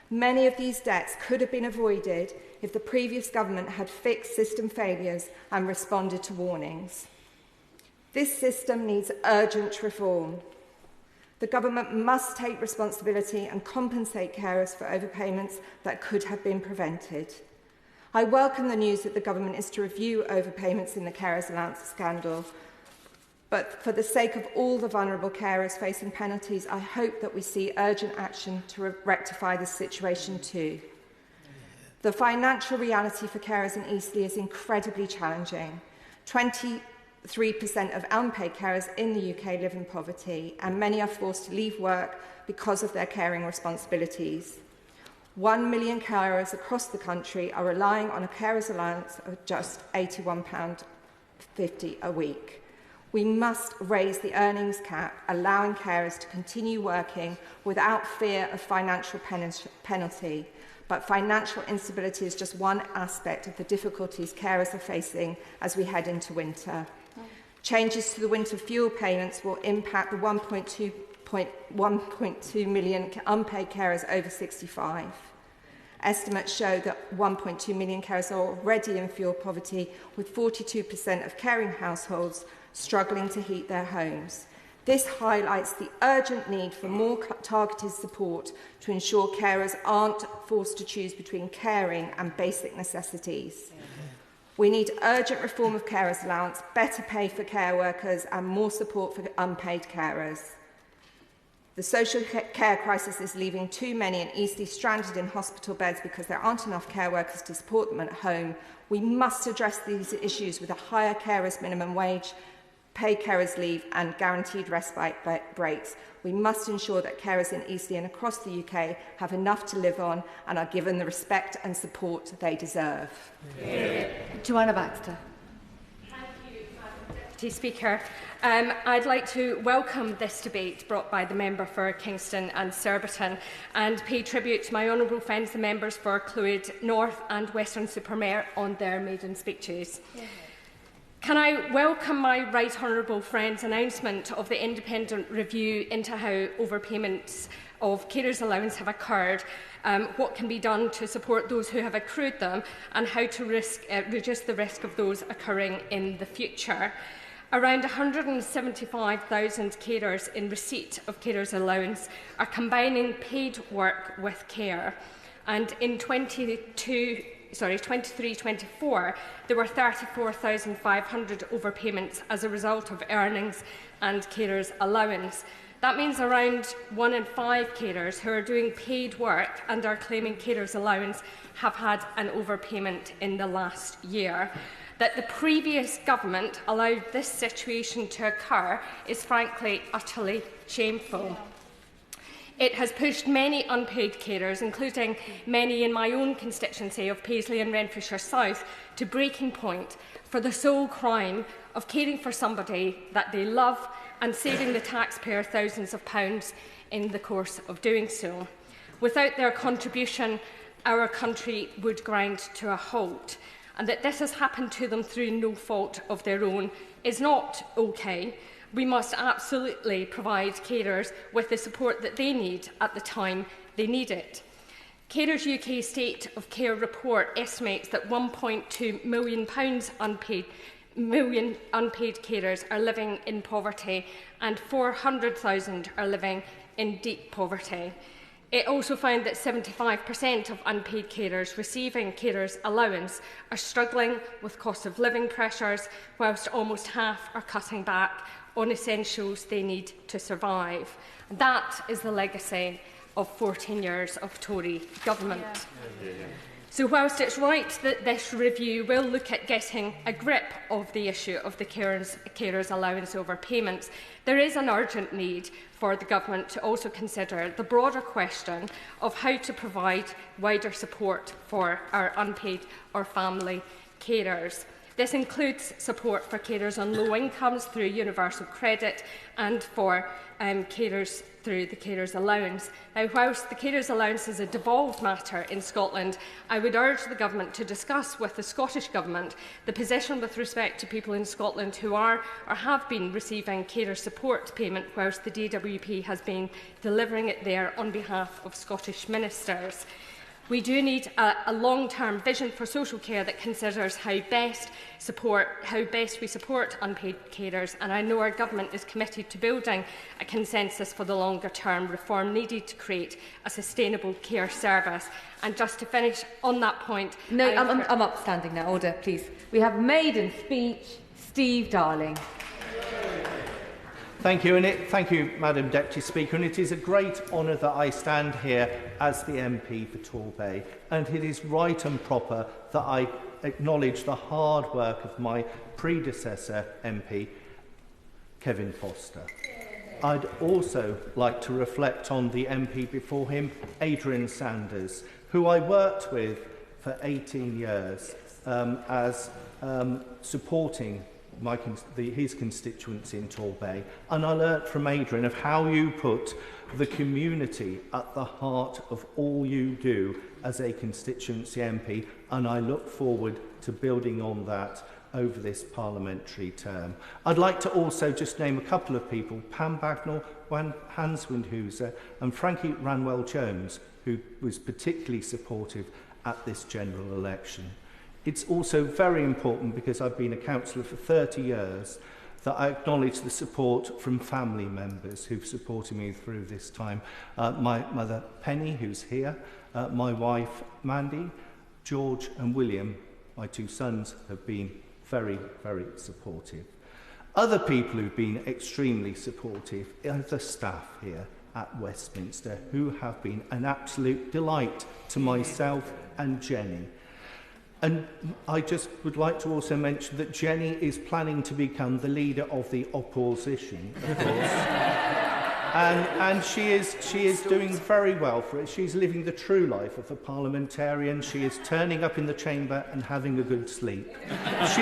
Many of these debts could have been avoided if the previous government had fixed system failures and responded to warnings. This system needs urgent reform. The government must take responsibility and compensate carers for overpayments that could have been prevented. I welcome the news that the government is to review overpayments in the carers' allowance scandal, but for the sake of all the vulnerable carers facing penalties, I hope that we see urgent action to rectify this situation too. The financial reality for carers in Eastleigh is incredibly challenging. 23% of unpaid carers in the UK live in poverty, and many are forced to leave work because of their caring responsibilities. 1 million carers across the country are relying on a carers allowance of just £81.50 a week. We must raise the earnings cap, allowing carers to continue working without fear of financial penalty. But financial instability is just one aspect of the difficulties carers are facing as we head into winter. Changes to the winter fuel payments will impact the 1.2 million unpaid carers over 65. Estimates show that 1.2 million carers are already in fuel poverty, with 42% of caring households struggling to heat their homes. This highlights the urgent need for more targeted support to ensure carers aren't forced to choose between caring and basic necessities. We need urgent reform of carers' allowance, better pay for care workers and more support for unpaid carers. The social care crisis is leaving too many in Eastleigh stranded in hospital beds because there aren't enough care workers to support them at home. We must address these issues with a higher carers' minimum wage, paid carers' leave and guaranteed respite breaks. We must ensure that carers in Eastleigh and across the UK have enough to live on and are given the respect and support they deserve. Yeah. Johanna Baxter. Deputy Speaker, I'd like to welcome this debate brought by the member for Kingston and Surbiton and pay tribute to my honourable friends, the members for Clwyd, North and Weston-super-Mare on their maiden speeches. Yeah. Can I welcome my right honourable friend's announcement of the independent review into how overpayments of carers' allowance have occurred, what can be done to support those who have accrued them and how to reduce the risk of those occurring in the future. Around 175,000 carers in receipt of carers' allowance are combining paid work with care, and in 23-24, there were 34,500 overpayments as a result of earnings and carers' allowance. That means around 1 in 5 carers who are doing paid work and are claiming carers' allowance have had an overpayment in the last year. That the previous government allowed this situation to occur is frankly utterly shameful. It has pushed many unpaid carers, including many in my own constituency of Paisley and Renfrewshire South, to breaking point for the sole crime of caring for somebody that they love and saving the taxpayer thousands of pounds in the course of doing so. Without their contribution, our country would grind to a halt, and that this has happened to them through no fault of their own is not okay. We must absolutely provide carers with the support that they need at the time they need it. Carers UK State of Care report estimates that £1.2 million unpaid carers are living in poverty and 400,000 are living in deep poverty. It also found that 75% of unpaid carers receiving carers' allowance are struggling with cost of living pressures, whilst almost half are cutting back on essentials they need to survive. And that is the legacy of 14 years of Tory government. So whilst it's right that this review will look at getting a grip of the issue of the carers' allowance overpayments, there is an urgent need for the government to also consider the broader question of how to provide wider support for our unpaid or family carers. This includes support for carers on low incomes through universal credit and for carers through the carers' allowance. Now, whilst the carers' allowance is a devolved matter in Scotland, I would urge the government to discuss with the Scottish Government the position with respect to people in Scotland who are or have been receiving carer support payment whilst the DWP has been delivering it there on behalf of Scottish ministers. We do need a long-term vision for social care that considers how best we support unpaid carers, and I know our government is committed to building a consensus for the longer-term reform needed to create a sustainable care service. And just to finish on that point... No, I'm upstanding now. Order, please. We have maiden speech, Steve Darling. Thank you, thank you, Madam Deputy Speaker. And it is a great honour that I stand here as the MP for Torbay. And it is right and proper that I acknowledge the hard work of my predecessor MP, Kevin Foster. I'd also like to reflect on the MP before him, Adrian Sanders, who I worked with for 18 years as supporting his constituency in Torbay, and I learnt from Adrian of how you put the community at the heart of all you do as a constituency MP, and I look forward to building on that over this parliamentary term. I'd like to also just name a couple of people, Pam Bagnall, Hans Windhuser and Frankie Ranwell-Jones, who was particularly supportive at this general election. It's also very important, because I've been a councillor for 30 years, that I acknowledge the support from family members who've supported me through this time. My mother Penny, who's here, my wife Mandy, George and William, my two sons, have been very, very supportive. Other people who've been extremely supportive are the staff here at Westminster, who have been an absolute delight to myself and Jenny. And I just would like to also mention that Jenny is planning to become the leader of the opposition, of course. and she is doing very well for it. She's living the true life of a parliamentarian. She is turning up in the chamber and having a good sleep. She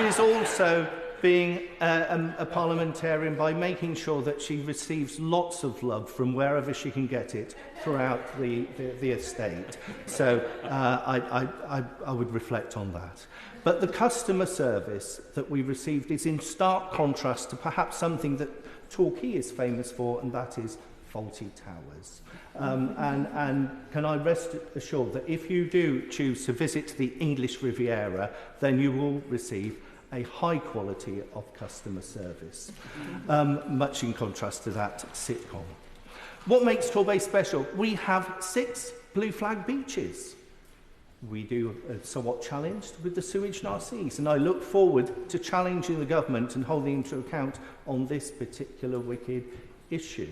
is also being a parliamentarian by making sure that she receives lots of love from wherever she can get it throughout the estate. So I would reflect on that. But the customer service that we received is in stark contrast to perhaps something that Torquay is famous for, and that is faulty towers. And can I rest assured that if you do choose to visit the English Riviera, then you will receive a high quality of customer service, much in contrast to that sitcom. What makes Torbay special? We have 6 blue flag beaches. We do somewhat challenged with the sewage in our seas, and I look forward to challenging the government and holding them to account on this particular wicked issue.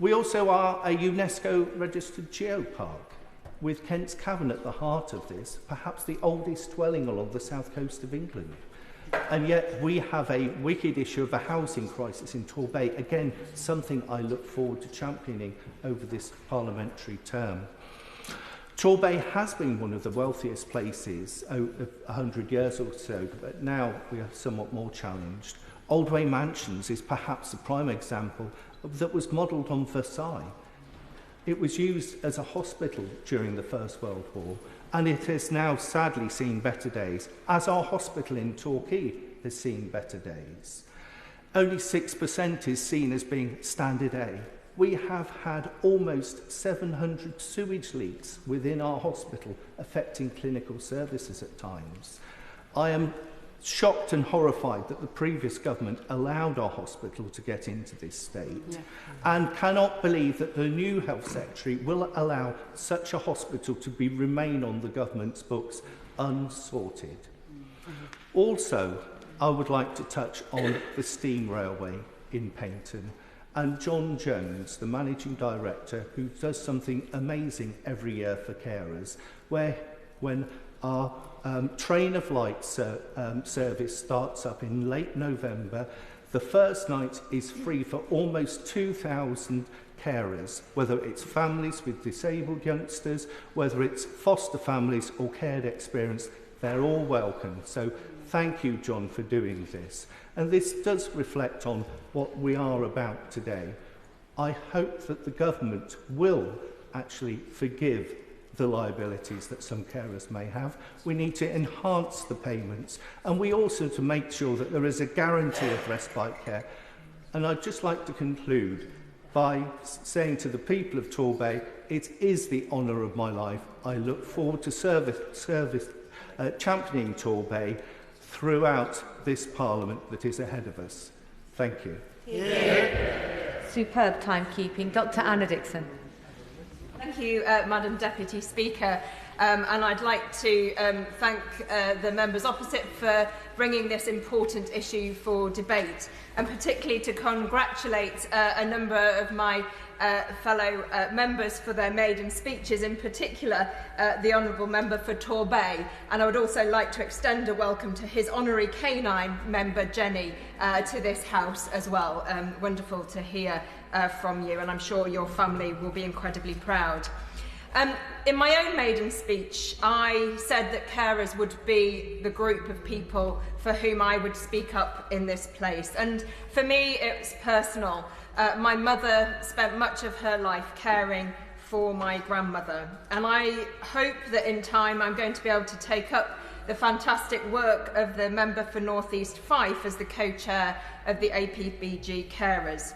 We also are a UNESCO registered geopark, with Kent's Cavern at the heart of this, perhaps the oldest dwelling along the south coast of England. And yet we have a wicked issue of a housing crisis in Torbay, again, something I look forward to championing over this parliamentary term. Torbay has been one of the wealthiest places 100 years or so, but now we are somewhat more challenged. Oldway Mansions is perhaps a prime example that was modelled on Versailles. It was used as a hospital during the First World War, and it has now sadly seen better days, as our hospital in Torquay has seen better days. Only 6% is seen as being standard A. We have had almost 700 sewage leaks within our hospital, affecting clinical services at times. I am shocked and horrified that the previous government allowed our hospital to get into this state, and cannot believe that the new health secretary will allow such a hospital to remain on the government's books unsorted. Also, I would like to touch on the steam railway in Paynton, and John Jones, the managing director, who does something amazing every year for carers, when our Train of Light service starts up in late November. The first night is free for almost 2,000 carers, whether it's families with disabled youngsters, whether it's foster families or cared experience, they're all welcome. So thank you, John, for doing this. And this does reflect on what we are about today. I hope that the government will actually forgive the liabilities that some carers may have. We need to enhance the payments, and we also to make sure that there is a guarantee of respite care. And I'd just like to conclude by saying to the people of Torbay, it is the honour of my life. I look forward to championing Torbay throughout this Parliament that is ahead of us. Thank you. Superb timekeeping. Dr. Anna Dixon. Thank you, Madam Deputy Speaker. And I'd like to thank the members opposite for bringing this important issue for debate, and particularly to congratulate a number of my fellow members for their maiden speeches, in particular the Honourable Member for Torbay. And I would also like to extend a welcome to his honorary canine member, Jenny, to this House as well. Wonderful to hear from you, and I'm sure your family will be incredibly proud. In my own maiden speech, I said that carers would be the group of people for whom I would speak up in this place. And for me, it's personal. My mother spent much of her life caring for my grandmother. And I hope that in time I'm going to be able to take up the fantastic work of the member for North East Fife as the co-chair of the APBG Carers.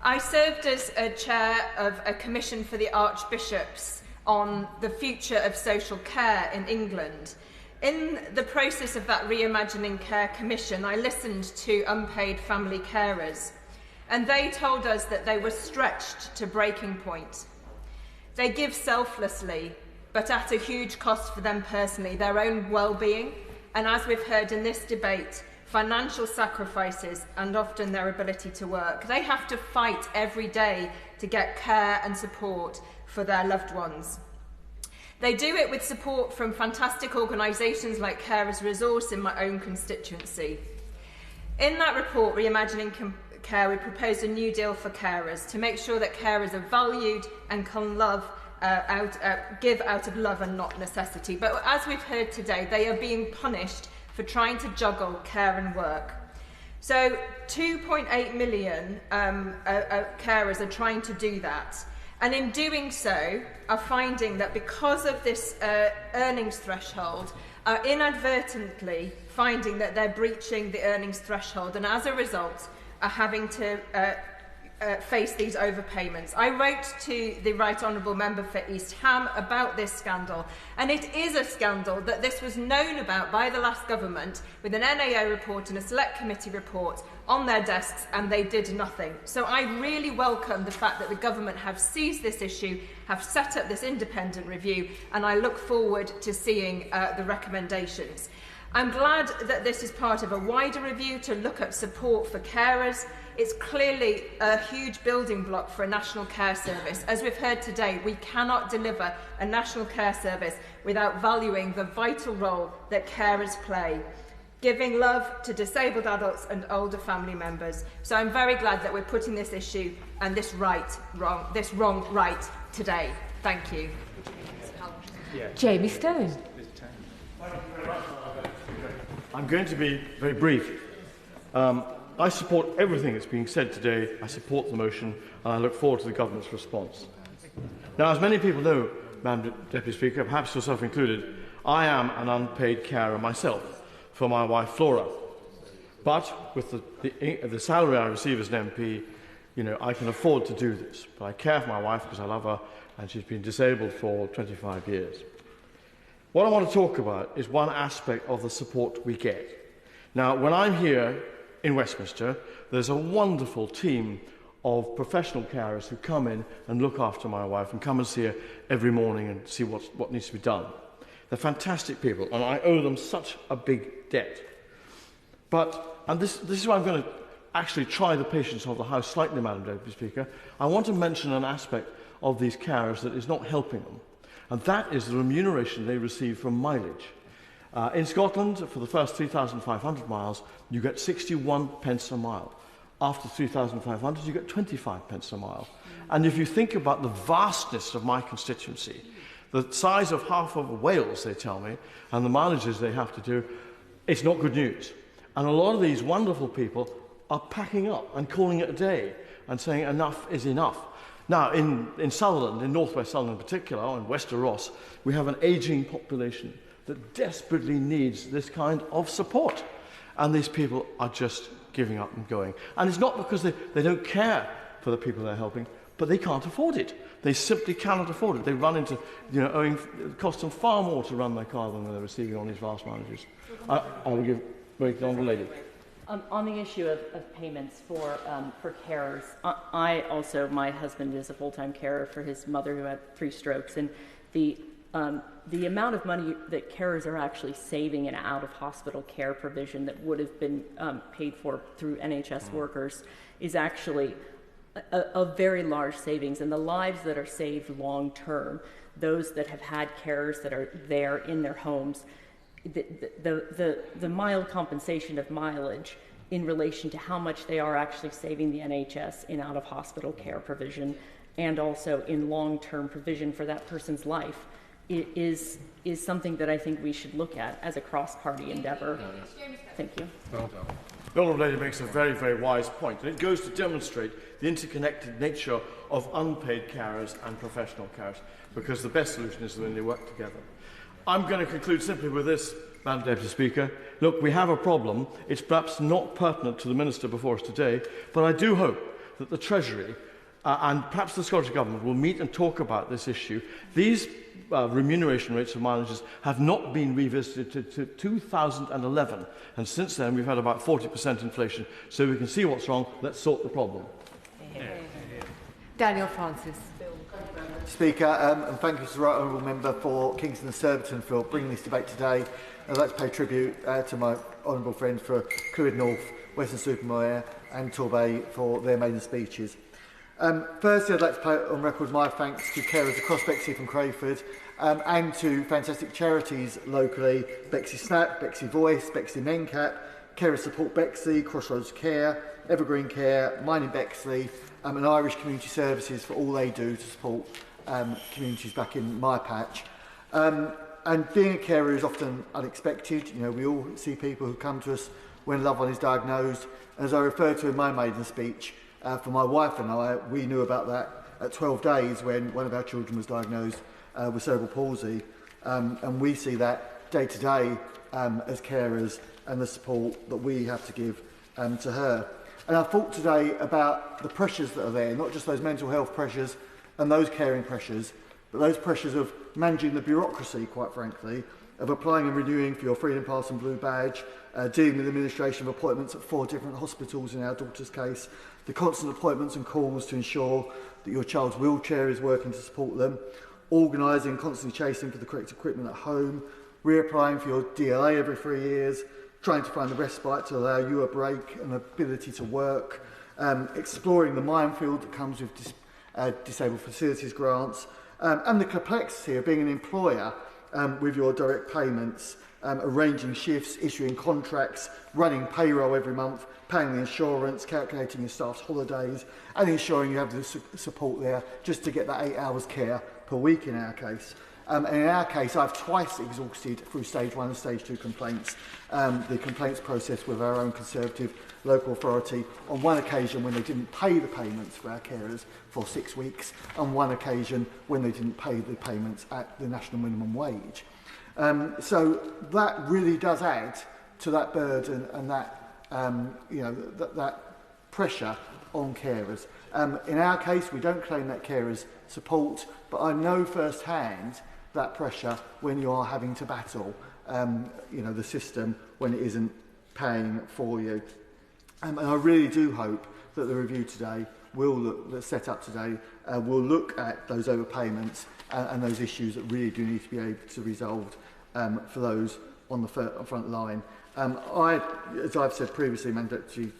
I served as a chair of a commission for the archbishops on the future of social care in England. In the process of that Reimagining Care Commission, I listened to unpaid family carers, and they told us that they were stretched to breaking point. They give selflessly, but at a huge cost for them personally, their own well-being, and as we've heard in this debate, financial sacrifices and often their ability to work. They have to fight every day to get care and support for their loved ones. They do it with support from fantastic organisations like Carers Resource in my own constituency. In that report, Reimagining Care, we proposed a new deal for carers to make sure that carers are valued and can give out of love and not necessity. But as we've heard today, they are being punished for trying to juggle care and work. So 2.8 million carers are trying to do that. And in doing so, are finding that because of this earnings threshold, are inadvertently finding that they're breaching the earnings threshold, and as a result, are having to face these overpayments. I wrote to the Right Honourable Member for East Ham about this scandal, and it is a scandal that this was known about by the last government with an NAO report and a Select Committee report on their desks, and they did nothing. So I really welcome the fact that the government have seized this issue, have set up this independent review, and I look forward to seeing the recommendations. I'm glad that this is part of a wider review to look at support for carers. It's clearly a huge building block for a national care service. As we've heard today, we cannot deliver a national care service without valuing the vital role that carers play, giving love to disabled adults and older family members. So I'm very glad that we're putting this issue and this wrong right today. Thank you. Jamie Stone. I'm going to be very brief. I support everything that's being said today. I support the motion, and I look forward to the government's response. Now, as many people know, Madam Deputy Speaker, perhaps yourself included, I am an unpaid carer myself for my wife Flora. But with the salary I receive as an MP, I can afford to do this. But I care for my wife because I love her, and she's been disabled for 25 years. What I want to talk about is one aspect of the support we get. Now, when I'm here in Westminster, there's a wonderful team of professional carers who come in and look after my wife and come and see her every morning and see what needs to be done. They're fantastic people, and I owe them such a big debt. And this is why I'm going to actually try the patience of the House slightly, Madam Deputy Speaker. I want to mention an aspect of these carers that is not helping them, and that is the remuneration they receive from mileage. In Scotland, for the first 3,500 miles, you get 61 pence a mile. After 3,500, you get 25 pence a mile. And if you think about the vastness of my constituency, the size of half of Wales, they tell me, and the mileages they have to do, it's not good news. And a lot of these wonderful people are packing up and calling it a day and saying enough is enough. Now, in Sutherland, in northwest Sutherland in particular, in Wester Ross, we have an ageing population that desperately needs this kind of support. And these people are just giving up and going. And it's not because they don't care for the people they're helping, but they can't afford it. They simply cannot afford it. They run into, it costs them far more to run their car than they're receiving on these vast mileages. I will give very honourable lady. On the issue of payments for carers, my husband is a full-time carer for his mother who had 3 strokes, and the amount of money that carers are actually saving in out-of-hospital care provision that would have been paid for through NHS workers is actually a very large savings. And the lives that are saved long-term, those that have had carers that are there in their homes, the mild compensation of mileage in relation to how much they are actually saving the NHS in out-of-hospital care provision and also in long-term provision for that person's life is something that I think we should look at as a cross-party endeavour. Thank you. Well done. The Honourable Lady makes a very, very wise point, and it goes to demonstrate the interconnected nature of unpaid carers and professional carers, because the best solution is when they work together. I'm going to conclude simply with this, Madam Deputy Speaker. Look, we have a problem. It's perhaps not pertinent to the Minister before us today, but I do hope that the Treasury and perhaps the Scottish Government will meet and talk about this issue. These remuneration rates for managers have not been revisited to 2011, and since then we've had about 40% inflation. So we can see what's wrong. Let's sort the problem. Daniel Francis. Speaker, and thank you to the Right Honourable Member for Kingston and Surbiton for bringing this debate today. I'd like to pay tribute to my honourable friends for Clwyd North, Weston-super-Mare and Torbay for their maiden speeches. Firstly, I'd like to put on record my thanks to carers across Bexley from Crayford and to fantastic charities locally, Bexley Snap, Bexley Voice, Bexley Mencap, Carers Support Bexley, Crossroads Care, Evergreen Care, Mining Bexley and Irish Community Services for all they do to support communities back in my patch. And being a carer is often unexpected. You know, we all see people who come to us when a loved one is diagnosed. As I referred to in my maiden speech, for my wife and I, we knew about that at 12 days when one of our children was diagnosed with cerebral palsy. And we see that day to day as carers and the support that we have to give to her. And I thought today about the pressures that are there, not just those mental health pressures and those caring pressures, but those pressures of managing the bureaucracy, quite frankly, of applying and renewing for your Freedom Pass and Blue Badge, dealing with administration of appointments at 4 different hospitals in our daughter's case, the constant appointments and calls to ensure that your child's wheelchair is working to support them, organising, constantly chasing for the correct equipment at home, reapplying for your DLA every 3 years, trying to find the respite to allow you a break and ability to work, exploring the minefield that comes with disabled facilities grants, and the complexity of being an employer with your direct payments, arranging shifts, issuing contracts, running payroll every month, paying the insurance, calculating your staff's holidays, and ensuring you have the support there just to get that 8 hours care per week in our case. And in our case, I've twice exhausted through stage 1 and stage 2 complaints, the complaints process with our own Conservative local authority, on one occasion when they didn't pay the payments for our carers for 6 weeks, and one occasion when they didn't pay the payments at the national minimum wage. So that really does add to that burden and that, that pressure on carers. In our case, we don't claim that carers support, but I know firsthand that pressure when you are having to battle, the system when it isn't paying for you. And I really do hope that the review today that's set up today will look at those overpayments and those issues that really do need to be able to be resolved for those on the front line. As I've said previously, Madam Deputy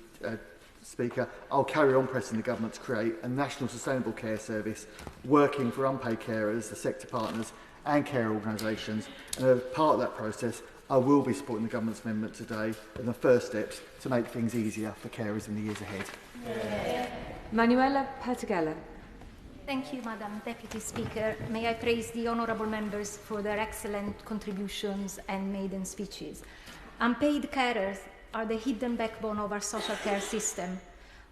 Speaker, I'll carry on pressing the Government to create a national sustainable care service working for unpaid carers, the sector partners and care organisations. And as part of that process, I will be supporting the Government's amendment today in the first steps to make things easier for carers in the years ahead. Yeah. Manuela Patigella. Thank you, Madam Deputy Speaker. May I praise the honourable members for their excellent contributions and maiden speeches. Unpaid carers are the hidden backbone of our social care system.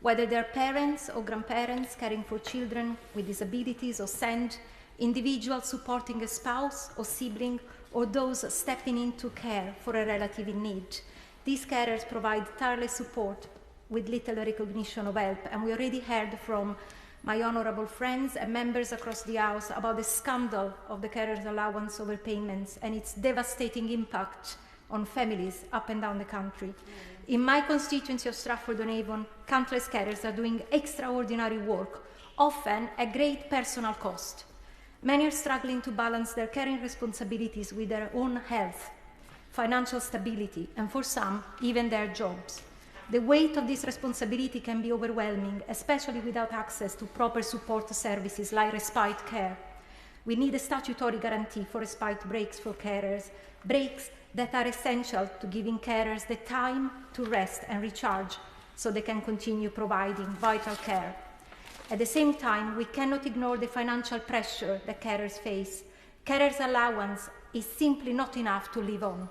Whether they're parents or grandparents caring for children with disabilities or SEND, individuals supporting a spouse or sibling, or those stepping into care for a relative in need. These carers provide tireless support with little recognition of help, and we already heard from my honourable friends and members across the House about the scandal of the carers' allowance overpayments and its devastating impact on families up and down the country. In my constituency of Stratford-on-Avon, countless carers are doing extraordinary work, often at great personal cost. Many are struggling to balance their caring responsibilities with their own health, financial stability, and for some, even their jobs. The weight of this responsibility can be overwhelming, especially without access to proper support services like respite care. We need a statutory guarantee for respite breaks for carers, breaks that are essential to giving carers the time to rest and recharge so they can continue providing vital care. At the same time, we cannot ignore the financial pressure that carers face. Carers' allowance is simply not enough to live on.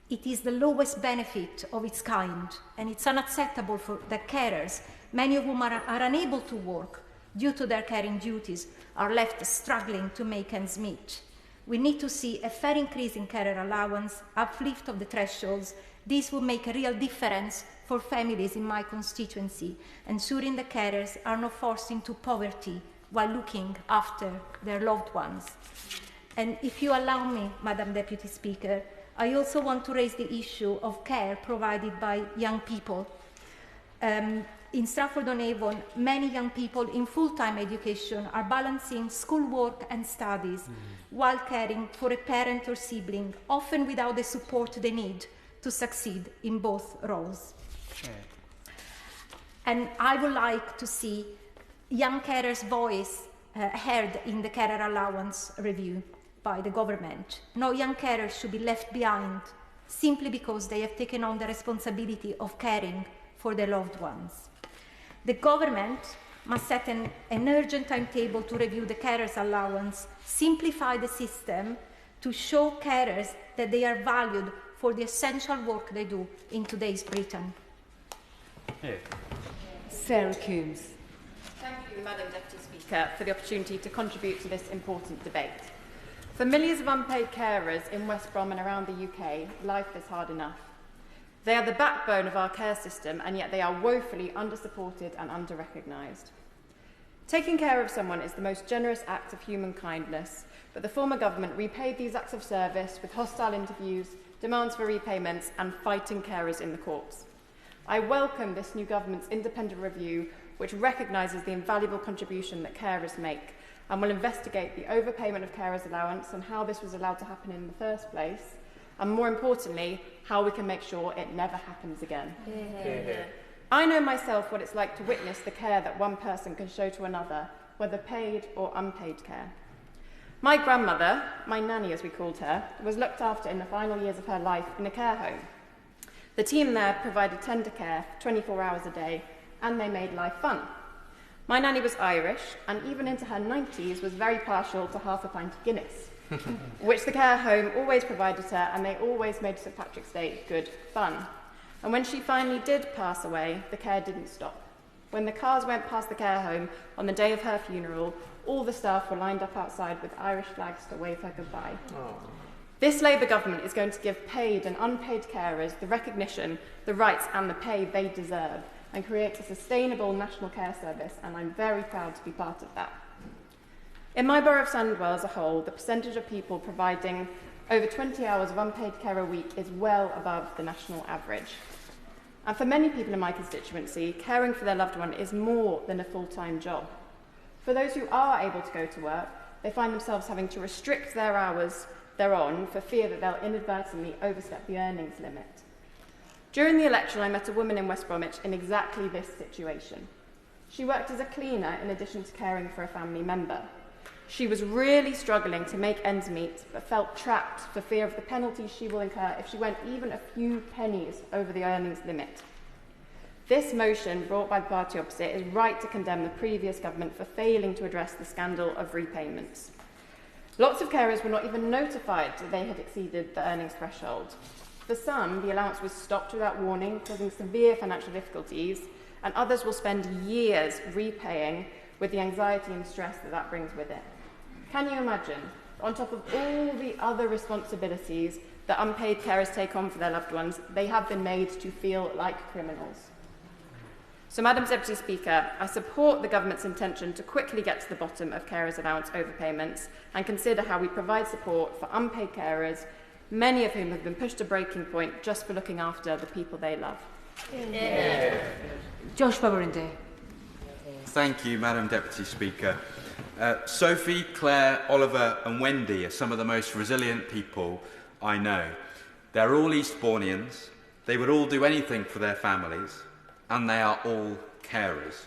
It is the lowest benefit of its kind, and it's unacceptable for the carers, many of whom are unable to work due to their caring duties, are left struggling to make ends meet. We need to see a fair increase in carer allowance, uplift of the thresholds. This will make a real difference for families in my constituency, ensuring the carers are not forced into poverty while looking after their loved ones. And if you allow me, Madam Deputy Speaker, I also want to raise the issue of care provided by young people. In Stratford-on-Avon, many young people in full-time education are balancing schoolwork and studies while caring for a parent or sibling, often without the support they need to succeed in both roles. And I would like to see young carers' voice heard in the carer allowance review by the government. No young carers should be left behind simply because they have taken on the responsibility of caring for their loved ones. The government must set an urgent timetable to review the carers' allowance, simplify the system to show carers that they are valued for the essential work they do in today's Britain. Sarah Coombs. Thank you, Madam Deputy Speaker, for the opportunity to contribute to this important debate. For millions of unpaid carers in West Brom and around the UK, life is hard enough. They are the backbone of our care system, and yet they are woefully under-supported and under-recognised. Taking care of someone is the most generous act of human kindness, but the former government repaid these acts of service with hostile interviews, demands for repayments, and fighting carers in the courts. I welcome this new government's independent review, which recognises the invaluable contribution that carers make, and will investigate the overpayment of carers' allowance and how this was allowed to happen in the first place, and more importantly, how we can make sure it never happens again. I know myself what it's like to witness the care that one person can show to another, whether paid or unpaid care. My grandmother, my nanny as we called her, was looked after in the final years of her life in a care home. The team there provided tender care 24 hours a day, and they made life fun. My nanny was Irish, and even into her 90s was very partial to half a pint of Guinness, which the care home always provided her, and they always made St Patrick's Day good fun. And when she finally did pass away, the care didn't stop. When the cars went past the care home on the day of her funeral, all the staff were lined up outside with Irish flags to wave her goodbye. This Labour government is going to give paid and unpaid carers the recognition, the rights and the pay they deserve, and create a sustainable national care service, and I'm very proud to be part of that. In my borough of Sandwell as a whole, the percentage of people providing over 20 hours of unpaid care a week is well above the national average. And for many people in my constituency, caring for their loved one is more than a full-time job. For those who are able to go to work, they find themselves having to restrict their hours they're on for fear that they'll inadvertently overstep the earnings limit. During the election, I met a woman in West Bromwich in exactly this situation. She worked as a cleaner in addition to caring for a family member. She was really struggling to make ends meet, but felt trapped for fear of the penalties she will incur if she went even a few pennies over the earnings limit. This motion, brought by the party opposite, is right to condemn the previous government for failing to address the scandal of repayments. Lots of carers were not even notified that they had exceeded the earnings threshold. For some, the allowance was stopped without warning, causing severe financial difficulties, and others will spend years repaying with the anxiety and stress that that brings with it. Can you imagine, on top of all the other responsibilities that unpaid carers take on for their loved ones, they have been made to feel like criminals? So, Madam Deputy Speaker, I support the government's intention to quickly get to the bottom of carers' allowance overpayments and consider how we provide support for unpaid carers, many of whom have been pushed to breaking point just for looking after the people they love. Josh Babarinde. Thank you, Madam Deputy Speaker. Sophie, Claire, Oliver and Wendy are some of the most resilient people I know. They're all Eastbournians, they would all do anything for their families, and they are all carers.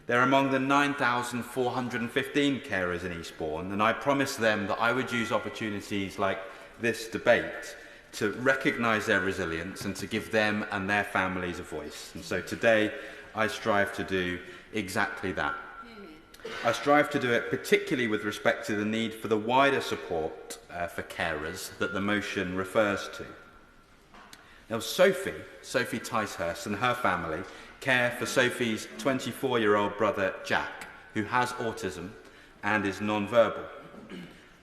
They're among the 9,415 carers in Eastbourne, and I promised them that I would use opportunities like this debate to recognise their resilience and to give them and their families a voice. And so today I strive to do exactly that. I strive to do it particularly with respect to the need for the wider support for carers that the motion refers to. Now, Sophie Ticehurst and her family care for Sophie's 24-year-old brother Jack, who has autism and is non-verbal.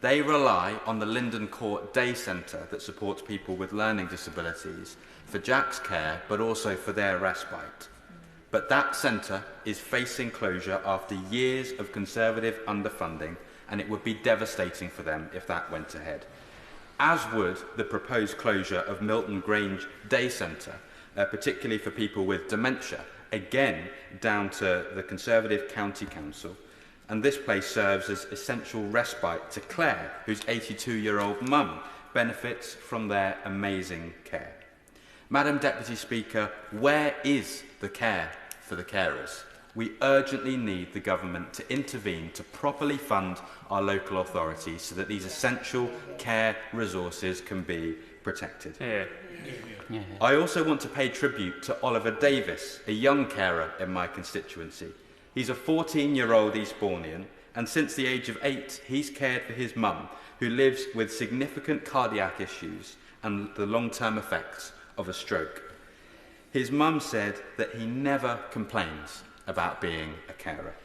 They rely on the Linden Court Day Centre that supports people with learning disabilities for Jack's care, but also for their respite. But that centre is facing closure after years of Conservative underfunding, and it would be devastating for them if that went ahead. As would the proposed closure of Milton Grange Day Centre, particularly for people with dementia, again down to the Conservative County Council. And this place serves as essential respite to Claire, whose 82-year-old mum benefits from their amazing care. Madam Deputy Speaker, where is the care for the carers? We urgently need the government to intervene to properly fund our local authorities so that these essential care resources can be protected. I also want to pay tribute to Oliver Davis, a young carer in my constituency. He's a 14-year-old Eastbournian, and since the age of 8, he's cared for his mum, who lives with significant cardiac issues and the long-term effects of a stroke. His mum said that he never complains about being a carer.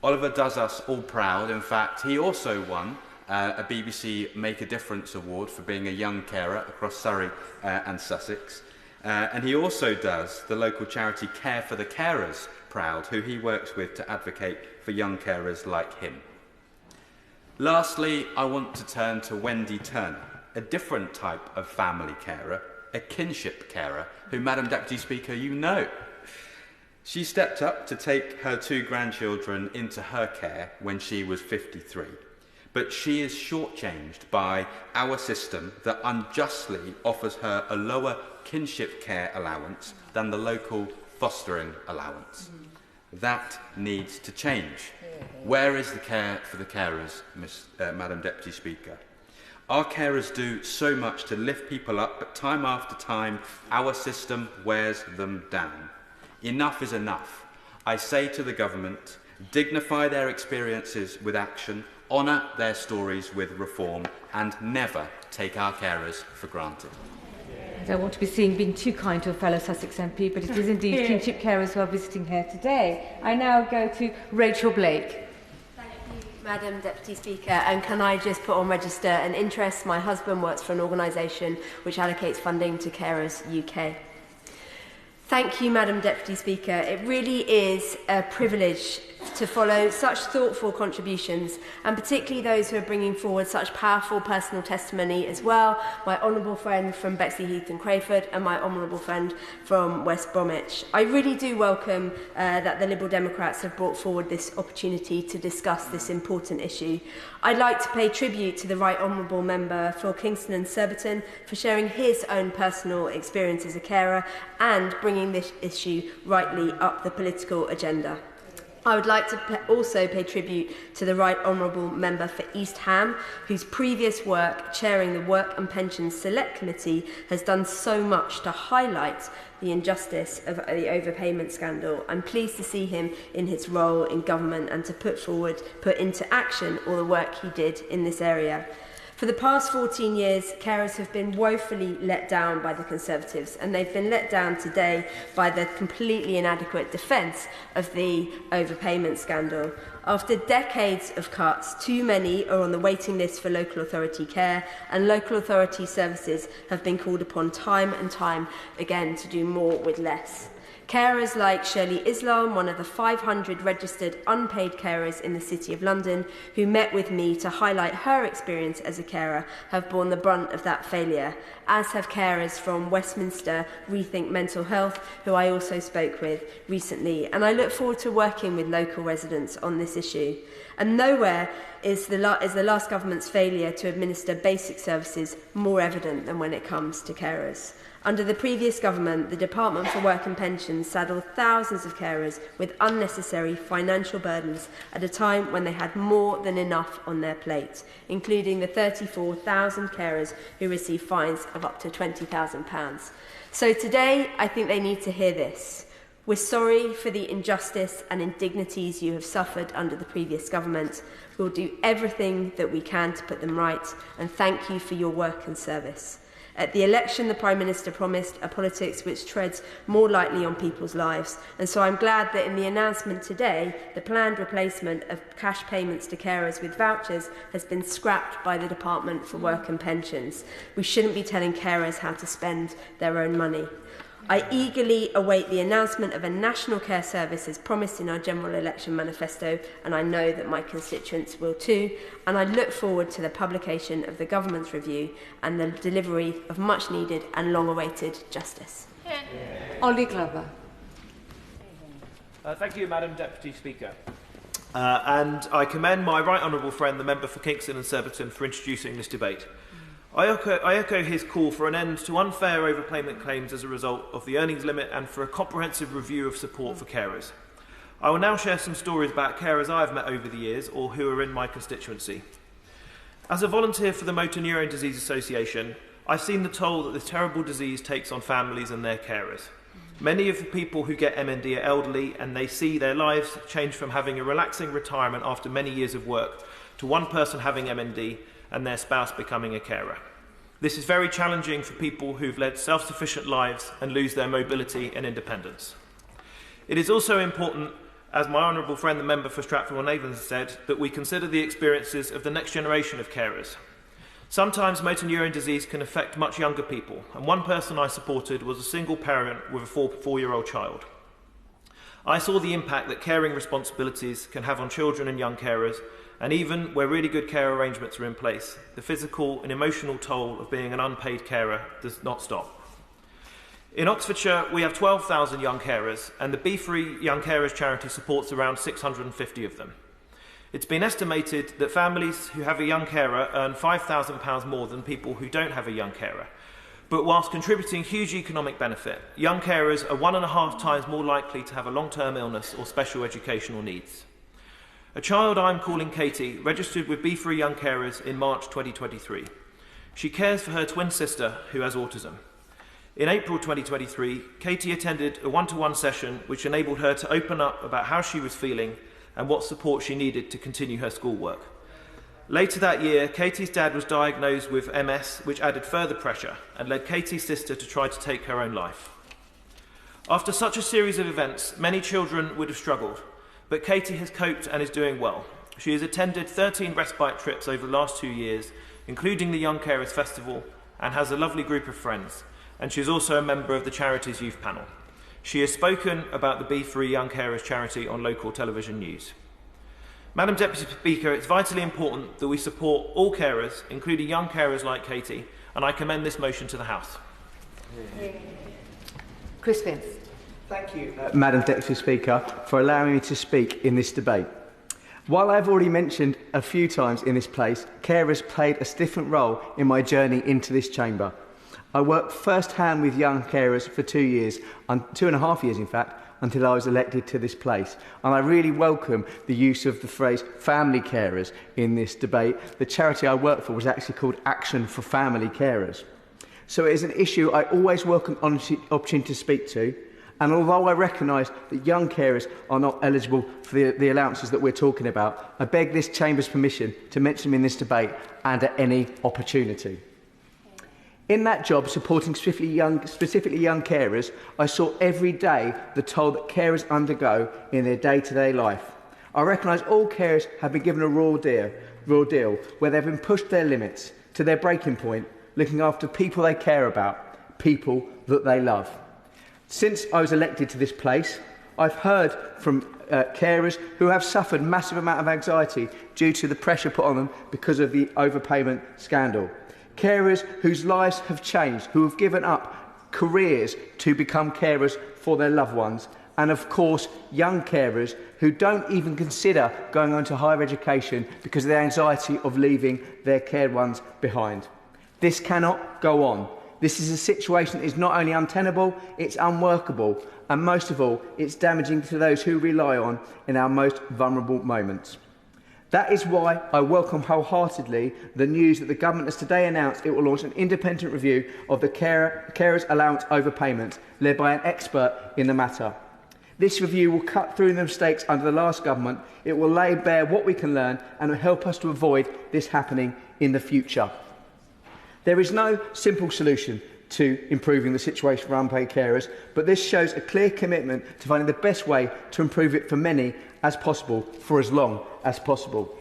Oliver does us all proud. In fact, he also won a BBC Make a Difference award for being a young carer across Surrey and Sussex. And he also does the local charity Care for the Carers proud, who he works with to advocate for young carers like him. Lastly, I want to turn to Wendy Turner, a different type of family carer, a kinship carer, who, Madam Deputy Speaker, you know. She stepped up to take her 2 grandchildren into her care when she was 53. But she is shortchanged by our system that unjustly offers her a lower kinship care allowance than the local fostering allowance. That needs to change. Where is the care for the carers, Madam Deputy Speaker? Our carers do so much to lift people up, but time after time, our system wears them down. Enough is enough. I say to the government, dignify their experiences with action, honour their stories with reform, and never take our carers for granted. I don't want to be seen being too kind to a fellow Sussex MP, but it is indeed kinship carers who are visiting here today. I now go to Rachel Blake. Thank you, Madam Deputy Speaker. And can I just put on register an interest? My husband works for an organisation which allocates funding to Carers UK. Thank you, Madam Deputy Speaker. It really is a privilege to follow such thoughtful contributions, and particularly those who are bringing forward such powerful personal testimony as well. My honourable friend from Bexley-Heath and Crayford, and my honourable friend from West Bromwich. I really do welcome that the Liberal Democrats have brought forward this opportunity to discuss this important issue. I'd like to pay tribute to the Right Honourable Member for Kingston and Surbiton for sharing his own personal experience as a carer and bringing this issue rightly up the political agenda. I would like to also pay tribute to the Right Honourable Member for East Ham, whose previous work chairing the Work and Pensions Select Committee has done so much to highlight the injustice of the overpayment scandal. I'm pleased to see him in his role in government and to put into action all the work he did in this area. For the past 14 years, carers have been woefully let down by the Conservatives, and they've been let down today by the completely inadequate defence of the overpayment scandal. After decades of cuts, too many are on the waiting list for local authority care, and local authority services have been called upon time and time again to do more with less. Carers like Shirley Islam, one of the 500 registered unpaid carers in the City of London, who met with me to highlight her experience as a carer, have borne the brunt of that failure, as have carers from Westminster Rethink Mental Health, who I also spoke with recently. And I look forward to working with local residents on this issue. And nowhere is the last government's failure to administer basic services more evident than when it comes to carers. Under the previous government, the Department for Work and Pensions saddled thousands of carers with unnecessary financial burdens at a time when they had more than enough on their plate, including the 34,000 carers who receive fines of up to £20,000. So today, I think they need to hear this. We're sorry for the injustice and indignities you have suffered under the previous government. We'll do everything that we can to put them right, and thank you for your work and service. At the election, the Prime Minister promised a politics which treads more lightly on people's lives, and so I'm glad that in the announcement today, the planned replacement of cash payments to carers with vouchers has been scrapped by the Department for Work and Pensions. We shouldn't be telling carers how to spend their own money. I eagerly await the announcement of a national care service as promised in our general election manifesto, and I know that my constituents will too, and I look forward to the publication of the government's review and the delivery of much needed and long awaited justice. Ollie Glover. Thank you, Madam Deputy Speaker. And I commend my right honourable friend, the member for Kingston and Surbiton, for introducing this debate. I echo his call for an end to unfair overpayment claims as a result of the earnings limit and for a comprehensive review of support for carers. I will now share some stories about carers I have met over the years or who are in my constituency. As a volunteer for the Motor Neurone Disease Association, I've seen the toll that this terrible disease takes on families and their carers. Many of the people who get MND are elderly, and they see their lives change from having a relaxing retirement after many years of work to one person having MND and their spouse becoming a carer. This is very challenging for people who've led self-sufficient lives and lose their mobility and independence. It is also important, as my honourable friend the member for Stratford-on-Avon said, that we consider the experiences of the next generation of carers. Sometimes motor neurone disease can affect much younger people, and one person I supported was a single parent with a four-year-old child. I saw the impact that caring responsibilities can have on children and young carers, and even where really good care arrangements are in place, the physical and emotional toll of being an unpaid carer does not stop. In Oxfordshire, we have 12,000 young carers, and the Be Free Young Carers charity supports around 650 of them. It's been estimated that families who have a young carer earn £5,000 more than people who don't have a young carer. But whilst contributing huge economic benefit, young carers are 1.5 times more likely to have a long-term illness or special educational needs. A child I'm calling Katie registered with Be Free Young Carers in March 2023. She cares for her twin sister who has autism. In April 2023, Katie attended a one-to-one session which enabled her to open up about how she was feeling and what support she needed to continue her schoolwork. Later that year, Katie's dad was diagnosed with MS, which added further pressure and led Katie's sister to try to take her own life. After such a series of events, many children would have struggled, but Katie has coped and is doing well. She has attended 13 respite trips over the last 2 years, including the Young Carers Festival, and has a lovely group of friends. And she is also a member of the charity's youth panel. She has spoken about the Be Free Young Carers charity on local television news. Madam Deputy Speaker, it's vitally important that we support all carers, including young carers like Katie, and I commend this motion to the House. Chris Vince. Thank you, Madam Deputy Speaker, for allowing me to speak in this debate. While I've already mentioned a few times in this place, carers played a different role in my journey into this chamber. I worked first-hand with young carers for 2 years, 2.5 years in fact, until I was elected to this place. And I really welcome the use of the phrase family carers in this debate. The charity I work for was actually called Action for Family Carers. So it is an issue I always welcome an opportunity to speak to. And although I recognise that young carers are not eligible for the allowances that we're talking about, I beg this Chamber's permission to mention them in this debate and at any opportunity. In that job, supporting specifically young carers, I saw every day the toll that carers undergo in their day-to-day life. I recognise all carers have been given a raw deal where they've been pushed their limits to their breaking point, looking after people they care about, people that they love. Since I was elected to this place, I've heard from carers who have suffered massive amount of anxiety due to the pressure put on them because of the overpayment scandal. Carers whose lives have changed, who have given up careers to become carers for their loved ones. And of course, young carers who don't even consider going on to higher education because of the anxiety of leaving their cared ones behind. This cannot go on. This is a situation that is not only untenable, it's unworkable, and most of all, it's damaging to those who rely on in our most vulnerable moments. That is why I welcome wholeheartedly the news that the government has today announced it will launch an independent review of the carers' allowance overpayments, led by an expert in the matter. This review will cut through the mistakes under the last government. It will lay bare what we can learn and will help us to avoid this happening in the future. There is no simple solution to improving the situation for unpaid carers, but this shows a clear commitment to finding the best way to improve it for many as possible for as long as possible.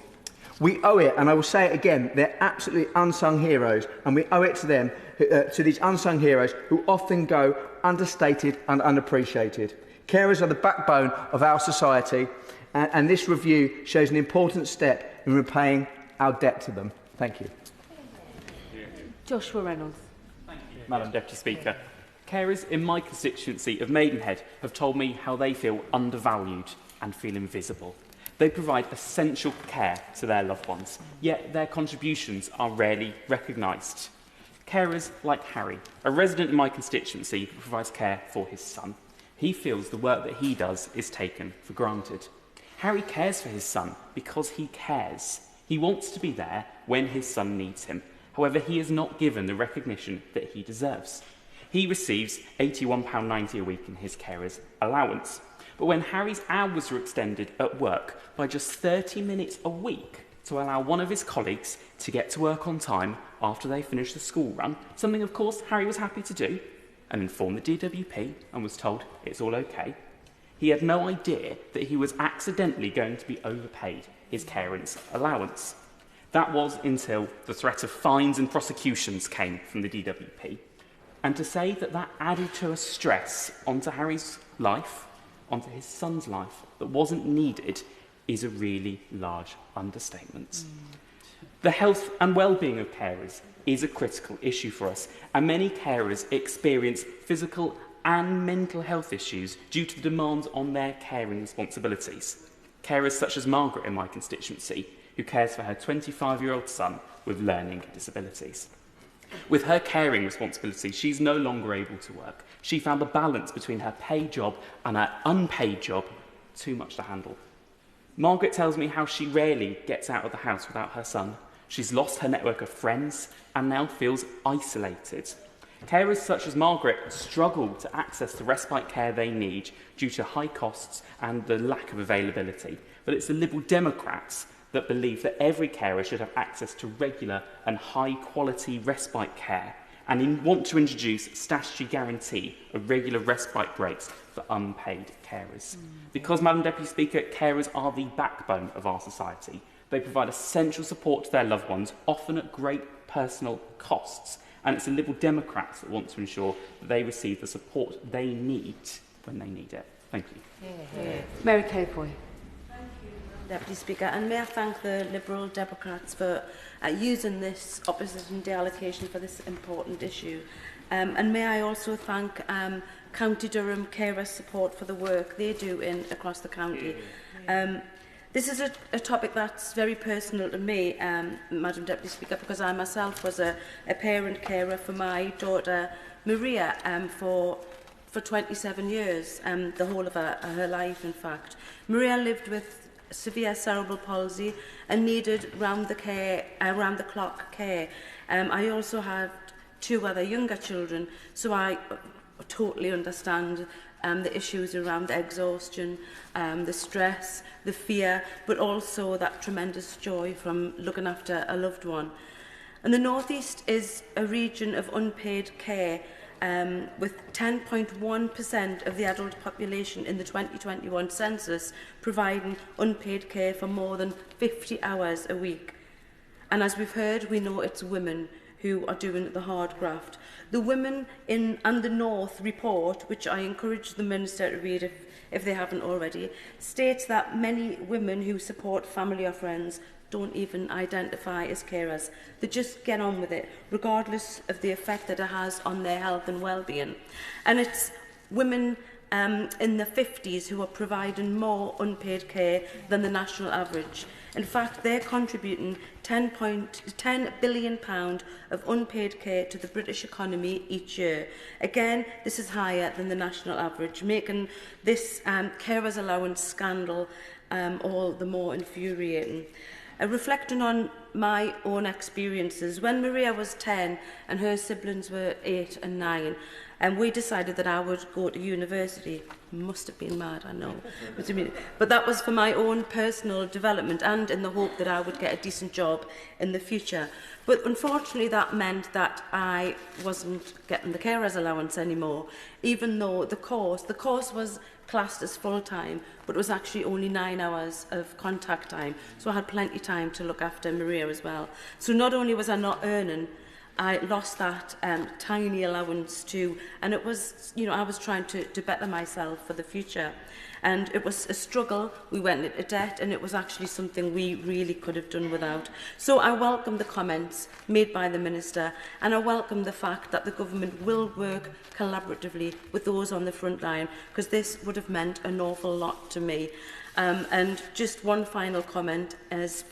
We owe it, and I will say it again, they're absolutely unsung heroes, and we owe it to them, to these unsung heroes who often go understated and unappreciated. Carers are the backbone of our society, and this review shows an important step in repaying our debt to them. Thank you. Joshua Reynolds. Madam Deputy Speaker. Carers in my constituency of Maidenhead have told me how they feel undervalued and feel invisible. They provide essential care to their loved ones, yet their contributions are rarely recognised. Carers like Harry, a resident in my constituency who provides care for his son. He feels the work that he does is taken for granted. Harry cares for his son because he cares. He wants to be there when his son needs him. However, he is not given the recognition that he deserves. He receives £81.90 a week in his carer's allowance. But when Harry's hours were extended at work by just 30 minutes a week to allow one of his colleagues to get to work on time after they finished the school run, something of course Harry was happy to do, and informed the DWP and was told it's all okay, he had no idea that he was accidentally going to be overpaid his carer's allowance. That was until the threat of fines and prosecutions came from the DWP. And to say that that added to a stress onto Harry's life, onto his son's life, that wasn't needed is a really large understatement. The health and well-being of carers is a critical issue for us, and many carers experience physical and mental health issues due to the demands on their caring responsibilities. Carers such as Margaret in my constituency, who cares for her 25-year-old son with learning disabilities. With her caring responsibilities, she's no longer able to work. She found the balance between her paid job and her unpaid job too much to handle. Margaret tells me how she rarely gets out of the house without her son. She's lost her network of friends and now feels isolated. Carers such as Margaret struggle to access the respite care they need due to high costs and the lack of availability. But it's the Liberal Democrats that believe that every carer should have access to regular and high-quality respite care, and want to introduce a statutory guarantee of regular respite breaks for unpaid carers. Because, Madam Deputy Speaker, carers are the backbone of our society. They provide essential support to their loved ones, often at great personal costs, and it's the Liberal Democrats that want to ensure that they receive the support they need when they need it. Thank you. Mary Claypoy. Deputy Speaker, and may I thank the Liberal Democrats for using this opposition deallocation for this important issue. And may I also thank County Durham Carers Support for the work they do across the county. This is a topic that's very personal to me, Madam Deputy Speaker, because I myself was a parent carer for my daughter Maria for 27 years, the whole of her life, in fact. Maria lived with severe cerebral palsy and needed round-the-clock care. I also had 2 other younger children, so I totally understand the issues around exhaustion, the stress, the fear, but also that tremendous joy from looking after a loved one. And the North East is a region of unpaid care, with 10.1% of the adult population in the 2021 census providing unpaid care for more than 50 hours a week. And as we've heard, we know it's women who are doing the hard graft. The Women in and the North report, which I encourage the Minister to read if they haven't already, states that many women who support family or friends don't even identify as carers. They just get on with it, regardless of the effect that it has on their health and well-being. And it's women in their 50s who are providing more unpaid care than the national average. In fact, they're contributing £10 billion of unpaid care to the British economy each year. Again, this is higher than the national average, making this carers allowance scandal all the more infuriating. Reflecting on my own experiences. When Maria was 10 and her siblings were 8 and 9, and we decided that I would go to university. Must have been mad, I know. But that was for my own personal development and in the hope that I would get a decent job in the future. But unfortunately that meant that I wasn't getting the carers allowance anymore, even though the course was classed as full-time, but it was actually only 9 hours of contact time. So I had plenty of time to look after Maria as well. So not only was I not earning, I lost that tiny allowance too, and it was, I was trying to better myself for the future. And it was a struggle. We went into debt, and it was actually something we really could have done without. So I welcome the comments made by the Minister, and I welcome the fact that the government will work collaboratively with those on the front line, because this would have meant an awful lot to me. And just one final comment is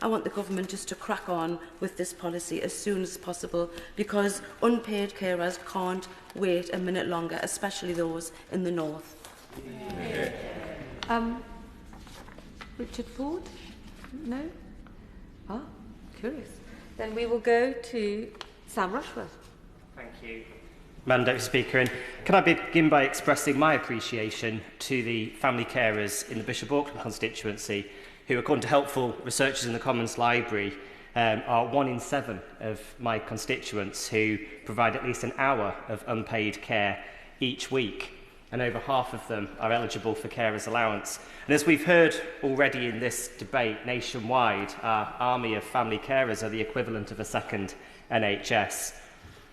I want the government just to crack on with this policy as soon as possible, because unpaid carers can't wait a minute longer, especially those in the north. Richard Ford? No? Ah, curious. Then we will go to Sam Rushworth. Thank you, Madam Deputy Speaker. And can I begin by expressing my appreciation to the family carers in the Bishop Auckland constituency, who, according to helpful researchers in the Commons Library, are 1 in 7 of my constituents who provide at least an hour of unpaid care each week. And over half of them are eligible for carers allowance. And as we've heard already in this debate, nationwide, our army of family carers are the equivalent of a second NHS.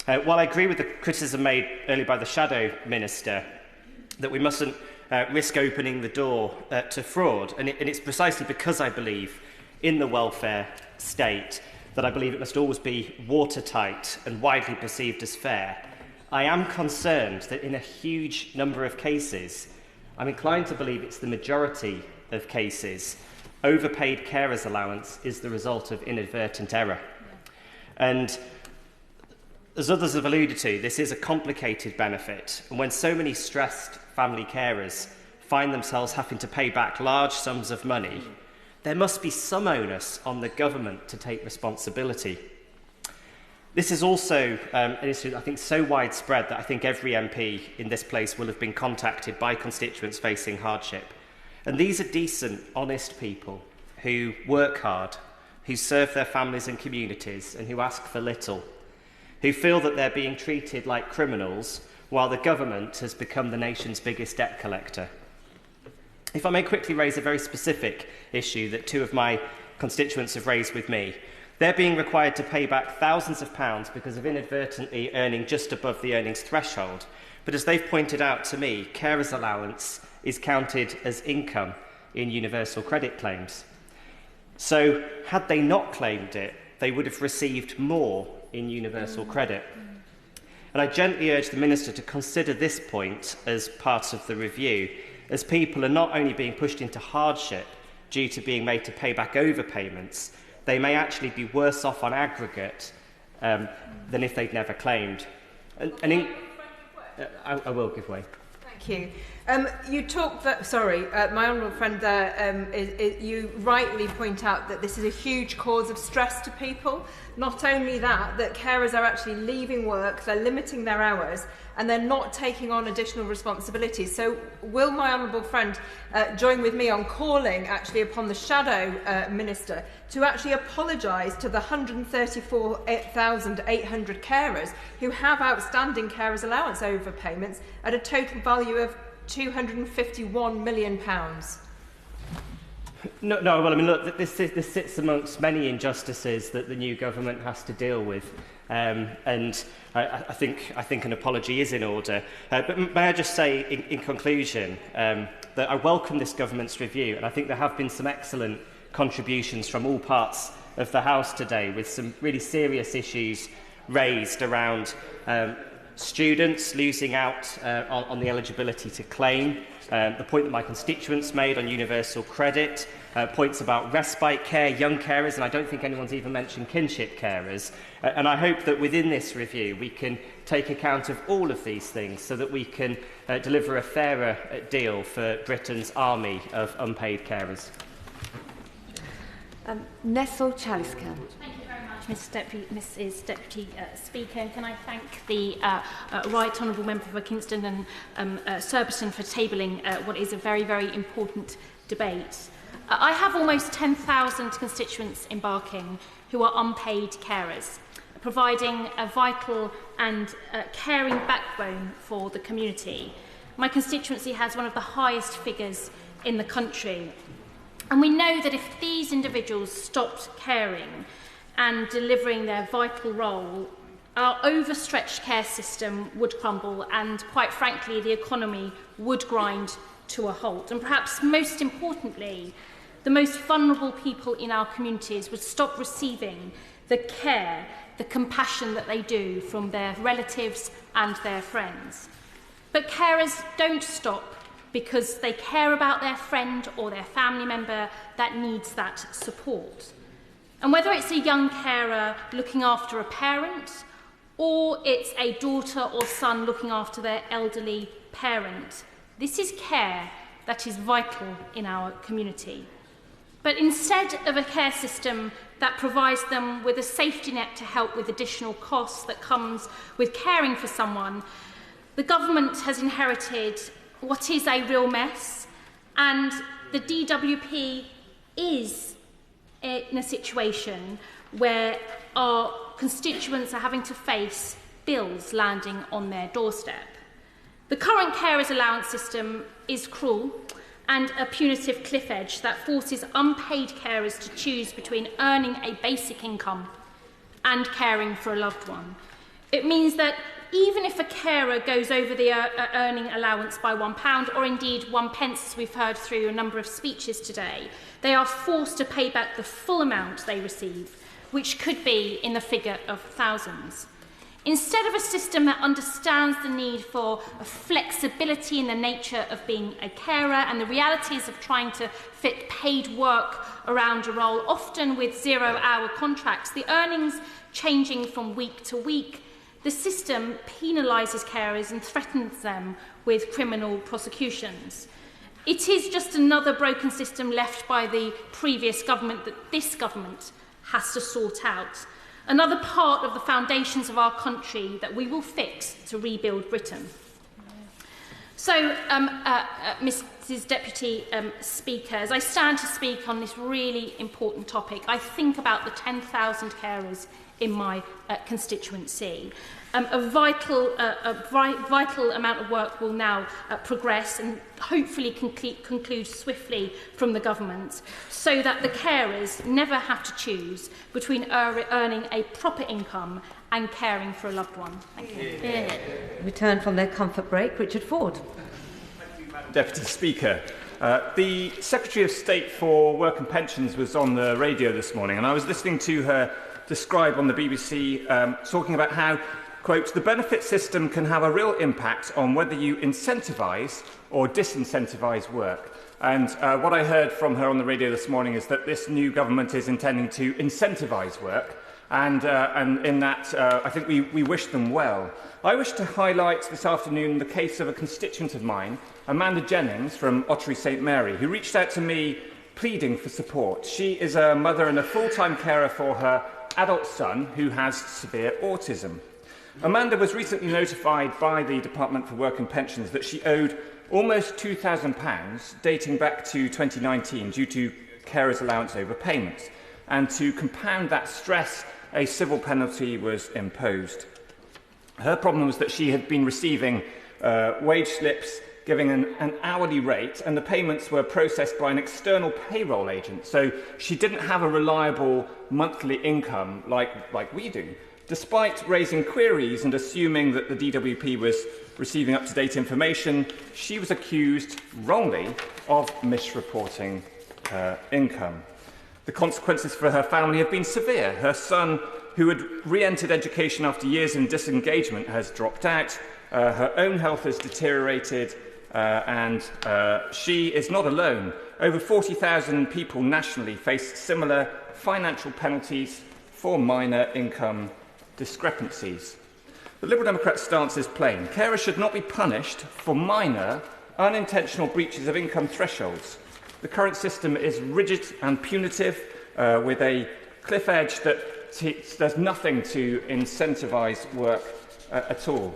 While I agree with the criticism made earlier by the Shadow Minister that we mustn't risk opening the door to fraud, and it's precisely because I believe in the welfare state that I believe it must always be watertight and widely perceived as fair, I am concerned that in a huge number of cases, I'm inclined to believe it's the majority of cases, overpaid carers allowance is the result of inadvertent error. And as others have alluded to, this is a complicated benefit, and when so many stressed family carers find themselves having to pay back large sums of money, there must be some onus on the government to take responsibility. This is also an issue, I think, so widespread that I think every MP in this place will have been contacted by constituents facing hardship. And these are decent, honest people who work hard, who serve their families and communities, and who ask for little, who feel that they're being treated like criminals while the government has become the nation's biggest debt collector. If I may quickly raise a very specific issue that 2 of my constituents have raised with me. They're being required to pay back thousands of pounds because of inadvertently earning just above the earnings threshold. But as they've pointed out to me, carers allowance is counted as income in universal credit claims. So had they not claimed it, they would have received more in universal credit. And I gently urge the Minister to consider this point as part of the review, as people are not only being pushed into hardship due to being made to pay back overpayments, they may actually be worse off on aggregate than if they'd never claimed. I will give way. Thank you. You talked that, my honourable friend there, you rightly point out that this is a huge cause of stress to people. Not only that carers are actually leaving work, they're limiting their hours, and they're not taking on additional responsibilities. So will my honourable friend join with me on calling actually upon the Shadow Minister to actually apologise to the 134,800 carers who have outstanding carers allowance overpayments at a total value of £251 million? No, well, I mean, look, this sits amongst many injustices that the new government has to deal with, and I think an apology is in order. But may I just say, in conclusion, that I welcome this government's review, and I think there have been some excellent contributions from all parts of the House today, with some really serious issues raised around students losing out on the eligibility to claim, the point that my constituents made on universal credit, points about respite care, young carers, and I don't think anyone's even mentioned kinship carers. And I hope that within this review we can take account of all of these things so that we can deliver a fairer deal for Britain's army of unpaid carers. Nessel Chaliscan. Thank you very much, Mrs Deputy Speaker. And can I thank the Right Honourable Member for Kingston and Surbiton for tabling what is a very, very important debate. I have almost 10,000 constituents in Barking who are unpaid carers, providing a vital and caring backbone for the community. My constituency has one of the highest figures in the country. And we know that if these individuals stopped caring and delivering their vital role, our overstretched care system would crumble and, quite frankly, the economy would grind to a halt. And perhaps most importantly, the most vulnerable people in our communities would stop receiving the care, the compassion that they do from their relatives and their friends. But carers don't stop because they care about their friend or their family member that needs that support. And whether it's a young carer looking after a parent, or it's a daughter or son looking after their elderly parent, this is care that is vital in our community. But instead of a care system that provides them with a safety net to help with additional costs that comes with caring for someone, the government has inherited what is a real mess, and the DWP is in a situation where our constituents are having to face bills landing on their doorstep. The current carers allowance system is cruel and a punitive cliff edge that forces unpaid carers to choose between earning a basic income and caring for a loved one. It means that even if a carer goes over the earning allowance by £1, or indeed 1 pence, as we've heard through a number of speeches today, they are forced to pay back the full amount they receive, which could be in the figure of thousands. Instead of a system that understands the need for a flexibility in the nature of being a carer and the realities of trying to fit paid work around a role, often with 0-hour contracts, the earnings changing from week to week, the system penalises carers and threatens them with criminal prosecutions. It is just another broken system left by the previous government that this government has to sort out. Another part of the foundations of our country that we will fix to rebuild Britain. So, Mrs Deputy Speaker, as I stand to speak on this really important topic, I think about the 10,000 carers in my constituency. A vital amount of work will now progress and hopefully conclude swiftly from the government, so that the carers never have to choose between earning a proper income and caring for a loved one. Thank you. Yeah. Return from their comfort break, Richard Ford. Thank you, Madam Deputy Speaker. The Secretary of State for Work and Pensions was on the radio this morning, and I was listening to her describe on the BBC talking about how, quote, the benefit system can have a real impact on whether you incentivise or disincentivise work. And what I heard from her on the radio this morning is that this new government is intending to incentivise work, and in that I think we wish them well. I wish to highlight this afternoon the case of a constituent of mine, Amanda Jennings from Ottery St Mary, who reached out to me pleading for support. She is a mother and a full-time carer for her adult son who has severe autism. Amanda was recently notified by the Department for Work and Pensions that she owed almost £2,000 dating back to 2019 due to carers' allowance overpayments. And to compound that stress, a civil penalty was imposed. Her problem was that she had been receiving wage slips giving an hourly rate, and the payments were processed by an external payroll agent. So she didn't have a reliable monthly income like we do. Despite raising queries and assuming that the DWP was receiving up-to-date information, she was accused, wrongly, of misreporting her income. The consequences for her family have been severe. Her son, who had re-entered education after years in disengagement, has dropped out. Her own health has deteriorated, and she is not alone. Over 40,000 people nationally face similar financial penalties for minor income discrepancies. The Liberal Democrat stance is plain. Carers should not be punished for minor, unintentional breaches of income thresholds. The current system is rigid and punitive, with a cliff edge that does nothing to incentivise work at all.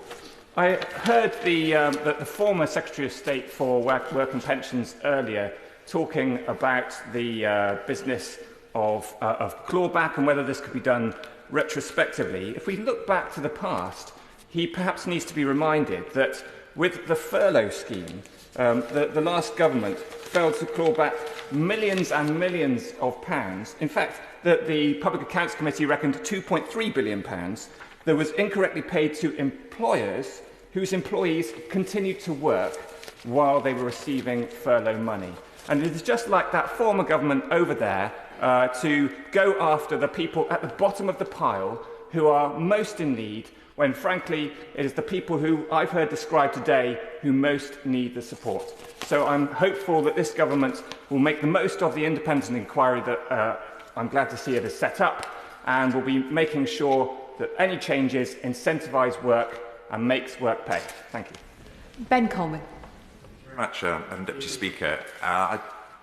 I heard the former Secretary of State for Work and Pensions earlier talking about the business of clawback and whether this could be done retrospectively. If we look back to the past, he perhaps needs to be reminded that with the furlough scheme, the last government failed to claw back millions and millions of pounds. In fact, the Public Accounts Committee reckoned £2.3 billion that was incorrectly paid to employers whose employees continued to work while they were receiving furlough money. And it is just like that former government over there to go after the people at the bottom of the pile who are most in need, when frankly it is the people who I've heard described today who most need the support. So I'm hopeful that this government will make the most of the independent inquiry that I'm glad to see it has set up, and will be making sure that any changes incentivise work and makes work pay. Thank you. Ben Coleman. Very much, Madam Deputy Speaker.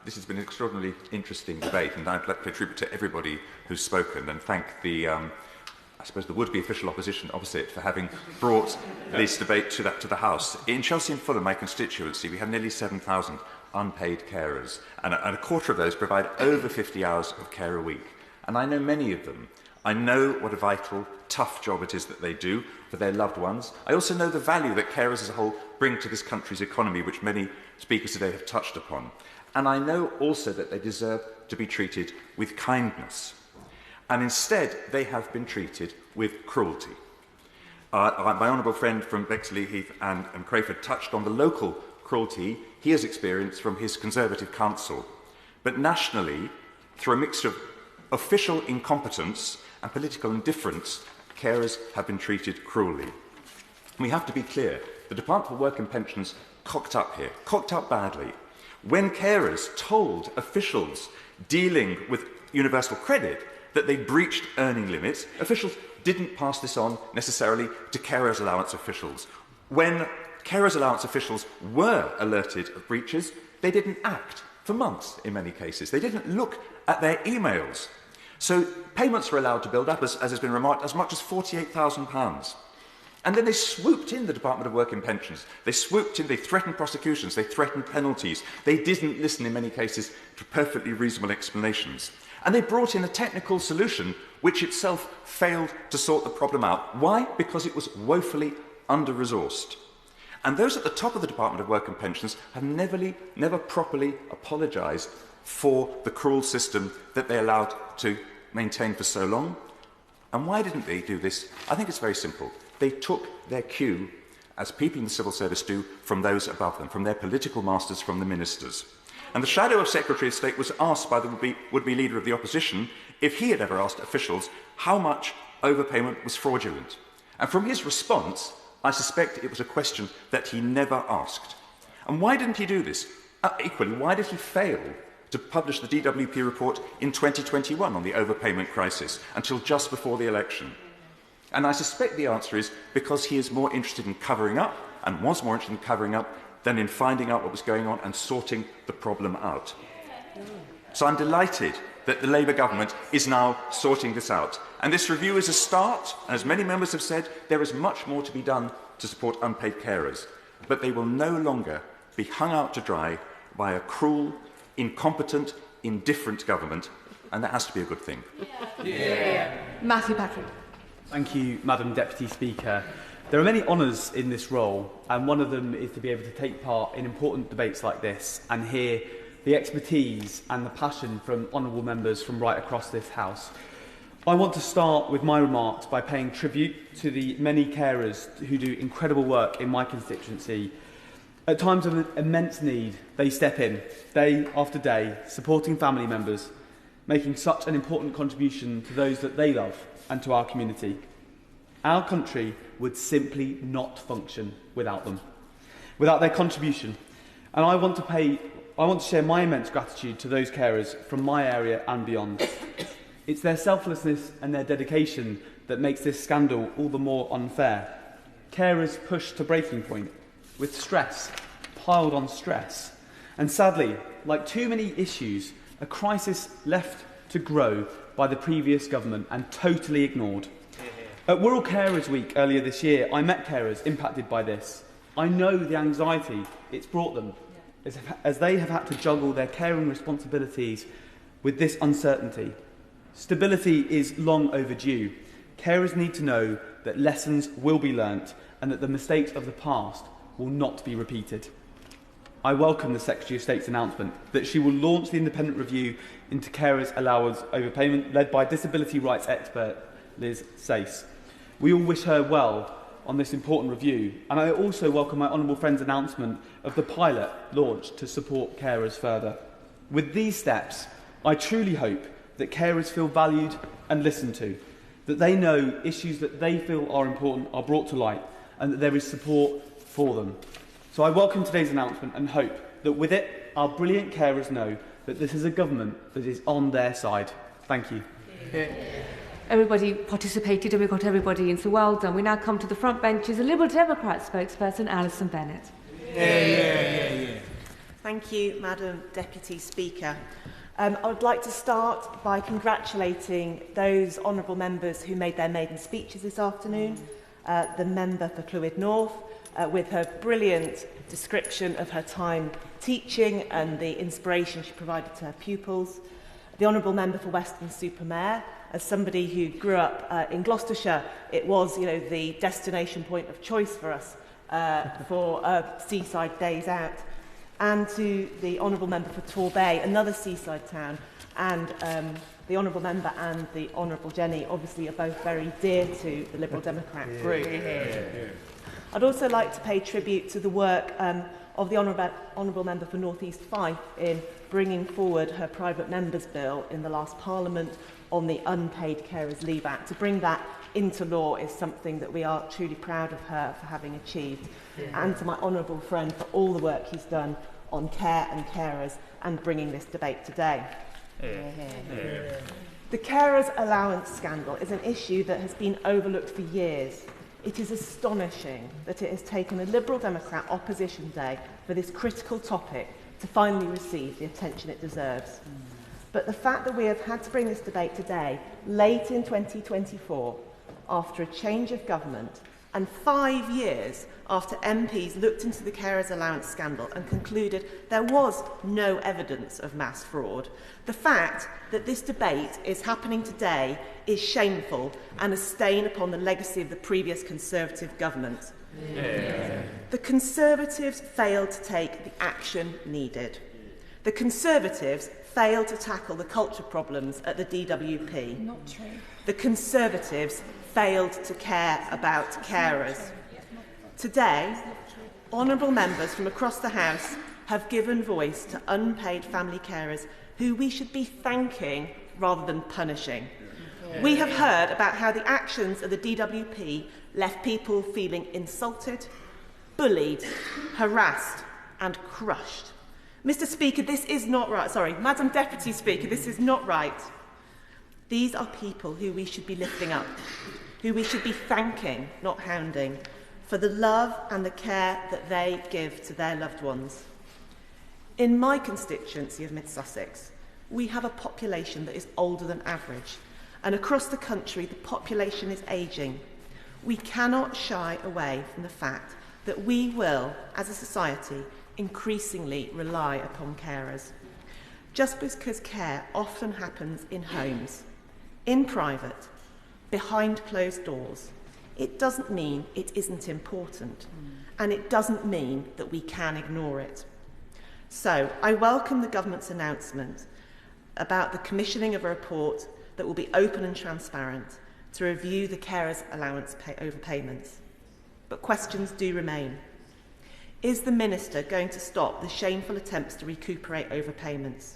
This has been an extraordinarily interesting debate, and I'd like to pay tribute to everybody who's spoken and thank the, I suppose, the would-be official opposition opposite for having brought this debate to the House. In Chelsea and Fulham, my constituency, we have nearly 7,000 unpaid carers, and a quarter of those provide over 50 hours of care a week. And I know many of them. I know what a vital, tough job it is that they do for their loved ones. I also know the value that carers as a whole bring to this country's economy, which many speakers today have touched upon. And I know also that they deserve to be treated with kindness. And instead, they have been treated with cruelty. My honourable friend from Bexley Heath and Crayford touched on the local cruelty he has experienced from his Conservative council. But nationally, through a mixture of official incompetence and political indifference, carers have been treated cruelly. We have to be clear, the Department for Work and Pensions cocked up here, cocked up badly. When carers told officials dealing with universal credit that they breached earning limits, officials didn't pass this on necessarily to carers allowance officials. When carers allowance officials were alerted of breaches, they didn't act for months in many cases. They didn't look at their emails. So payments were allowed to build up, as has been remarked, as much as £48,000. And then they swooped in, the Department of Work and Pensions. They swooped in, they threatened prosecutions, they threatened penalties. They didn't listen in many cases to perfectly reasonable explanations. And they brought in a technical solution which itself failed to sort the problem out. Why? Because it was woefully under-resourced. And those at the top of the Department of Work and Pensions have never properly apologised for the cruel system that they allowed to maintain for so long. And why didn't they do this? I think it's very simple. They took their cue, as people in the civil service do, from those above them, from their political masters, from the ministers. And the Shadow of Secretary of State was asked by the would-be leader of the opposition if he had ever asked officials how much overpayment was fraudulent. And from his response, I suspect it was a question that he never asked. And why didn't he do this? Equally, why did he fail to publish the DWP report in 2021 on the overpayment crisis until just before the election? And I suspect the answer is because he is more interested in covering up, and was more interested in covering up, than in finding out what was going on and sorting the problem out. So I'm delighted that the Labour government is now sorting this out. And this review is a start, and as many members have said, there is much more to be done to support unpaid carers. But they will no longer be hung out to dry by a cruel, incompetent, indifferent government, and that has to be a good thing. Yeah. Matthew Patrick. Thank you, Madam Deputy Speaker. There are many honours in this role, and one of them is to be able to take part in important debates like this and hear the expertise and the passion from honourable members from right across this House. I want to start with my remarks by paying tribute to the many carers who do incredible work in my constituency. At times of immense need, they step in, day after day, supporting family members, making such an important contribution to those that they love and to our community. Our country would simply not function without them, without their contribution. And I want to share my immense gratitude to those carers from my area and beyond. It's their selflessness and their dedication that makes this scandal all the more unfair. Carers pushed to breaking point, with stress piled on stress. And sadly, like too many issues, a crisis left to grow by the previous government and totally ignored. At World Carers Week earlier this year, I met carers impacted by this. I know the anxiety it's brought them as they have had to juggle their caring responsibilities with this uncertainty. Stability is long overdue. Carers need to know that lessons will be learnt and that the mistakes of the past will not be repeated. I welcome the Secretary of State's announcement that she will launch the independent review into carers' allowance overpayment led by disability rights expert Liz Sace. We all wish her well on this important review, and I also welcome my honourable friend's announcement of the pilot launched to support carers further. With these steps, I truly hope that carers feel valued and listened to, that they know issues that they feel are important are brought to light, and that there is support for them. So I welcome today's announcement and hope that with it, our brilliant carers know that this is a government that is on their side. Thank you. Everybody participated and we got everybody in, so well done. We now come to the front benches. The Liberal Democrat spokesperson, Alison Bennett. Thank you, Madam Deputy Speaker. I would like to start by congratulating those honourable members who made their maiden speeches this afternoon. The member for Clwyd North, with her brilliant description of her time teaching and the inspiration she provided to her pupils. The honourable member for Weston-super-Mare, as somebody who grew up in Gloucestershire, it was, the destination point of choice for us for seaside days out. And to the honourable member for Torbay, another seaside town, and the honourable member and the honourable Jenny obviously are both very dear to the Liberal Democrat group. I'd also like to pay tribute to the work of the honourable member for North East Fife in bringing forward her private member's bill in the last Parliament on the Unpaid Carers Leave Act. To bring that into law is something that we are truly proud of her for having achieved. And to my honourable friend for all the work he's done on care and carers and bringing this debate today. The carers allowance scandal is an issue that has been overlooked for years. It is astonishing that it has taken a Liberal Democrat opposition day for this critical topic to finally receive the attention it deserves. But the fact that we have had to bring this debate today, late in 2024, after a change of government, and 5 years after MPs looked into the carers allowance scandal and concluded there was no evidence of mass fraud, the fact that this debate is happening today is shameful and a stain upon the legacy of the previous Conservative government. The Conservatives failed to take the action needed. The Conservatives failed to tackle the culture problems at the DWP. Not true. The Conservatives failed to care about carers. Today, honourable members from across the House have given voice to unpaid family carers who we should be thanking rather than punishing. We have heard about how the actions of the DWP left people feeling insulted, bullied, harassed and crushed. Mr. Speaker, this is not right. Sorry, Madam Deputy Speaker, this is not right. These are people who we should be lifting up, who we should be thanking, not hounding, for the love and the care that they give to their loved ones. In my constituency of Mid Sussex, we have a population that is older than average, and across the country the population is ageing. We cannot shy away from the fact that we will, as a society, increasingly rely upon carers. Just because care often happens in homes, in private, behind closed doors, it doesn't mean it isn't important, and it doesn't mean that we can ignore it. So, I welcome the government's announcement about the commissioning of a report that will be open and transparent to review the carers' allowance overpayments. But questions do remain. Is the Minister going to stop the shameful attempts to recuperate overpayments?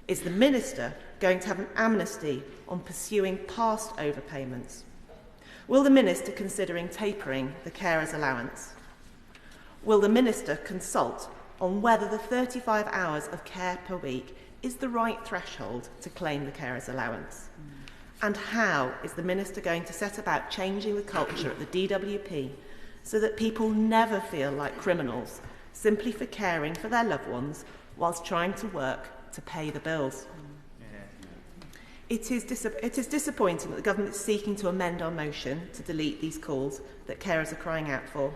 Is the Minister going to have an amnesty on pursuing past overpayments? Will the Minister considering tapering the carers' allowance? Will the Minister consult on whether the 35 hours of care per week is the right threshold to claim the carers' allowance? And how is the Minister going to set about changing the culture at the DWP so that people never feel like criminals simply for caring for their loved ones whilst trying to work to pay the bills? It is disappointing that the government is seeking to amend our motion to delete these calls that carers are crying out for.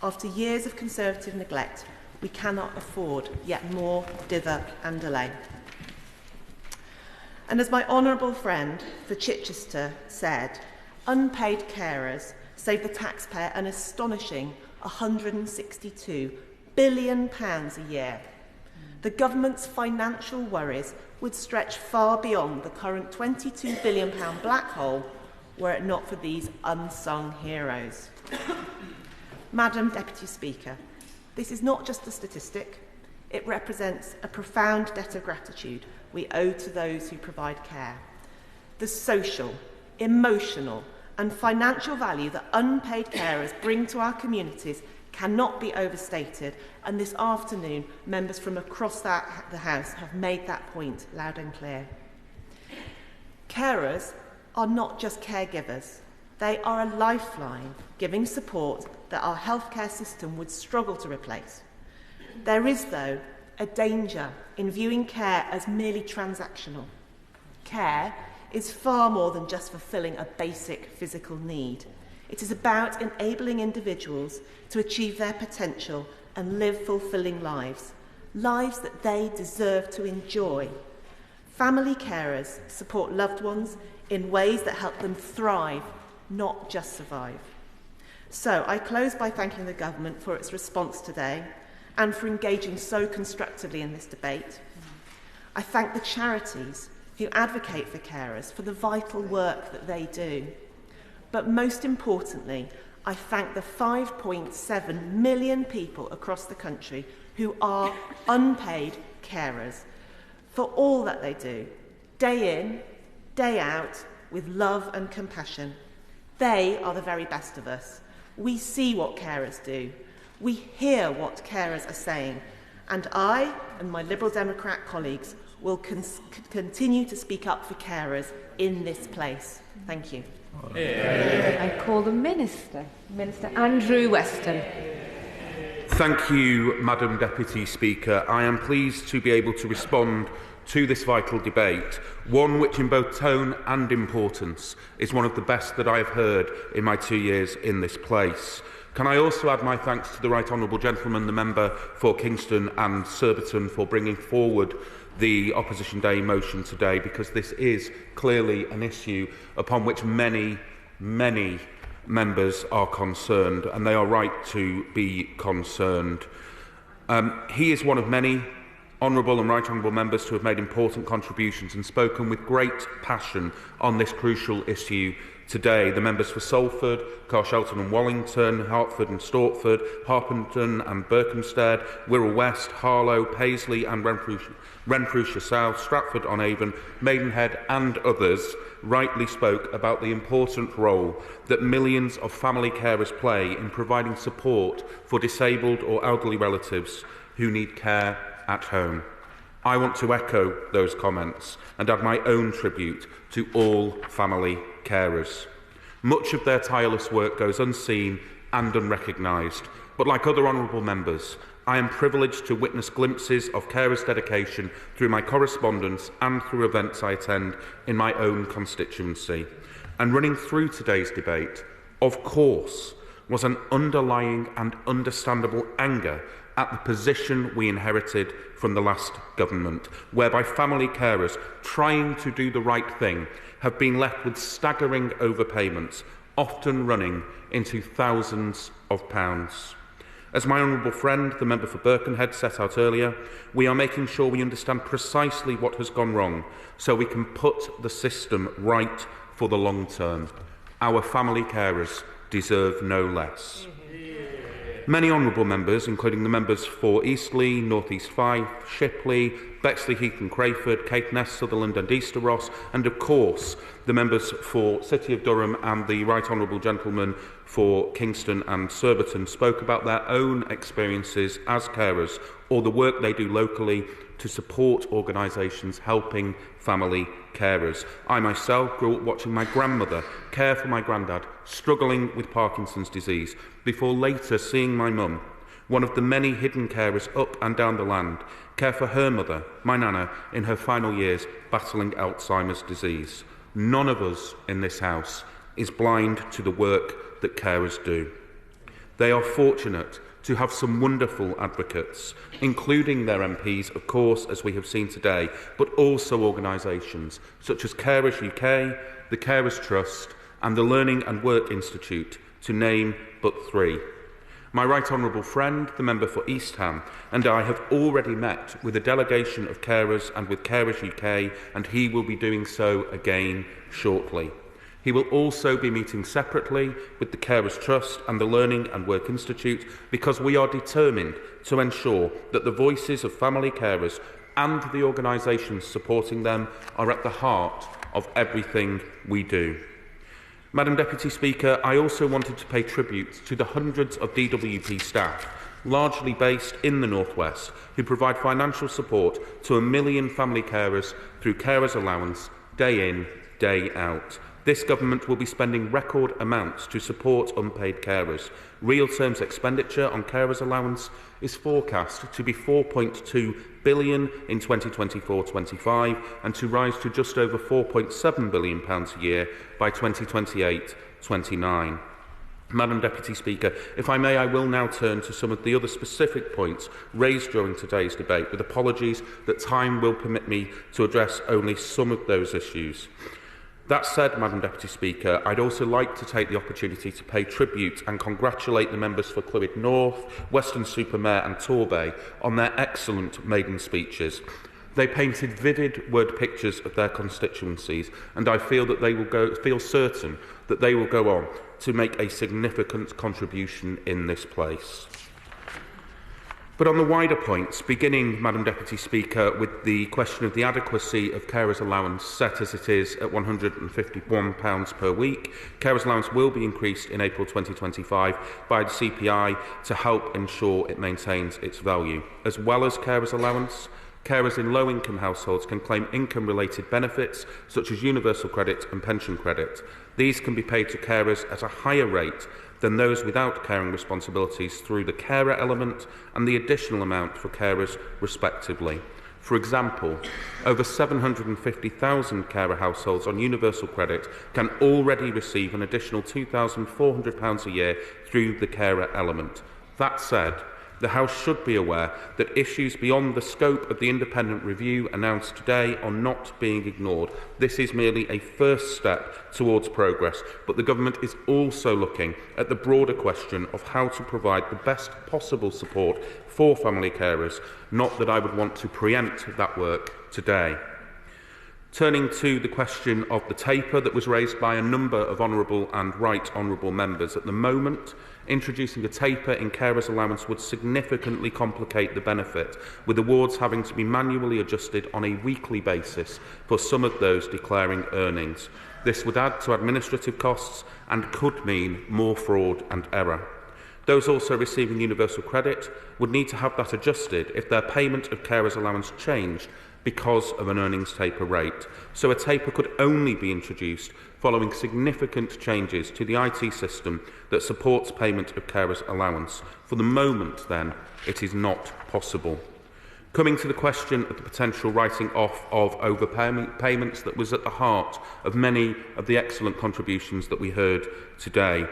After years of Conservative neglect, we cannot afford yet more dither and delay. And as my honourable friend for Chichester said, unpaid carers save the taxpayer an astonishing £162 billion a year. The government's financial worries would stretch far beyond the current £22 billion black hole were it not for these unsung heroes. Madam Deputy Speaker, this is not just a statistic. It represents a profound debt of gratitude we owe to those who provide care. The social, emotional and financial value that unpaid carers bring to our communities cannot be overstated, and this afternoon members from across the House have made that point loud and clear. Carers are not just caregivers. They are a lifeline, giving support that our healthcare system would struggle to replace. There is, though, a danger in viewing care as merely transactional. Care is far more than just fulfilling a basic physical need. It is about enabling individuals to achieve their potential and live fulfilling lives, lives that they deserve to enjoy. Family carers support loved ones in ways that help them thrive, not just survive. So I close by thanking the government for its response today and for engaging so constructively in this debate. I thank the charities who advocate for carers for the vital work that they do. But most importantly, I thank the 5.7 million people across the country who are unpaid carers for all that they do, day in, day out, with love and compassion. They are the very best of us. We see what carers do. We hear what carers are saying. And I and my Liberal Democrat colleagues will continue to speak up for carers in this place. Thank you. I call the Minister, Minister Andrew Weston. Thank you, Madam Deputy Speaker. I am pleased to be able to respond to this vital debate, one which in both tone and importance is one of the best that I have heard in my 2 years in this place. Can I also add my thanks to the Right Honourable Gentleman, the Member for Kingston and Surbiton, for bringing forward the Opposition Day motion today, because this is clearly an issue upon which many members are concerned, and they are right to be concerned. He is one of many honourable and right honourable members who have made important contributions and spoken with great passion on this crucial issue today. The members for Salford, Carshalton and Wallington, Hertford and Stortford, Harpenden and Berkhamsted, Wirral West, Harlow, Paisley and Renfrewshire South, Stratford-on-Avon, Maidenhead and others rightly spoke about the important role that millions of family carers play in providing support for disabled or elderly relatives who need care at home. I want to echo those comments and add my own tribute to all family carers. Much of their tireless work goes unseen and unrecognised, but like other honourable members, I am privileged to witness glimpses of carers' dedication through my correspondence and through events I attend in my own constituency. And running through today's debate, of course, was an underlying and understandable anger at the position we inherited from the last government, whereby family carers trying to do the right thing have been left with staggering overpayments, often running into thousands of pounds. As my honourable friend, the member for Birkenhead, set out earlier, we are making sure we understand precisely what has gone wrong so we can put the system right for the long term. Our family carers deserve no less. Many honourable members, including the members for Eastleigh, North East Fife, Shipley, Bexley Heath and Crayford, Caithness, Sutherland and Easter Ross, and of course the members for City of Durham and the Right Honourable Gentleman for Kingston and Surbiton, spoke about their own experiences as carers or the work they do locally to support organisations helping family carers. I myself grew up watching my grandmother care for my granddad struggling with Parkinson's disease, before later seeing my mum one of the many hidden carers up and down the land, care for her mother, my nana, in her final years battling Alzheimer's disease. None of us in this house is blind to the work that carers do. They are fortunate to have some wonderful advocates, including their MPs, of course, as we have seen today, but also organisations such as Carers UK, the Carers Trust and the Learning and Work Institute, to name but three. My right honourable friend, the member for East Ham, and I have already met with a delegation of carers and with Carers UK, and he will be doing so again shortly. He will also be meeting separately with the Carers Trust and the Learning and Work Institute, because we are determined to ensure that the voices of family carers and the organisations supporting them are at the heart of everything we do. Madam Deputy Speaker, I also wanted to pay tribute to the hundreds of DWP staff, largely based in the North West, who provide financial support to 1 million family carers through Carers Allowance, day in, day out. This government will be spending record amounts to support unpaid carers. Real terms expenditure on Carers Allowance is forecast to be £4.2 billion in 2024-25 and to rise to just over £4.7 billion a year by 2028-29. Madam Deputy Speaker, if I may, I will now turn to some of the other specific points raised during today's debate, with apologies that time will permit me to address only some of those issues. That said, Madam Deputy Speaker, I'd also like to take the opportunity to pay tribute and congratulate the members for Clwyd North, Weston-super-Mare and Torbay on their excellent maiden speeches. They painted vivid word pictures of their constituencies, and I feel that feel certain that they will go on to make a significant contribution in this place. But on the wider points, beginning, Madam Deputy Speaker, with the question of the adequacy of Carers Allowance set as it is at £151 per week, Carers Allowance will be increased in April 2025 by the CPI to help ensure it maintains its value. As well as Carers Allowance, carers in low-income households can claim income-related benefits such as universal credit and pension credit. These can be paid to carers at a higher rate than those without caring responsibilities through the carer element and the additional amount for carers respectively. For example, over 750,000 carer households on universal credit can already receive an additional £2,400 a year through the carer element. That said, the House should be aware that issues beyond the scope of the independent review announced today are not being ignored. This is merely a first step towards progress, but the Government is also looking at the broader question of how to provide the best possible support for family carers, not that I would want to preempt that work today. Turning to the question of the taper that was raised by a number of honourable and right honourable members, at the moment, introducing a taper in Carers Allowance would significantly complicate the benefit, with awards having to be manually adjusted on a weekly basis for some of those declaring earnings. This would add to administrative costs and could mean more fraud and error. Those also receiving universal credit would need to have that adjusted if their payment of Carers Allowance changed because of an earnings taper rate. So a taper could only be introduced following significant changes to the IT system that supports payment of Carers Allowance. For the moment, then, it is not possible. Coming to the question of the potential writing off of overpayments that was at the heart of many of the excellent contributions that we heard today.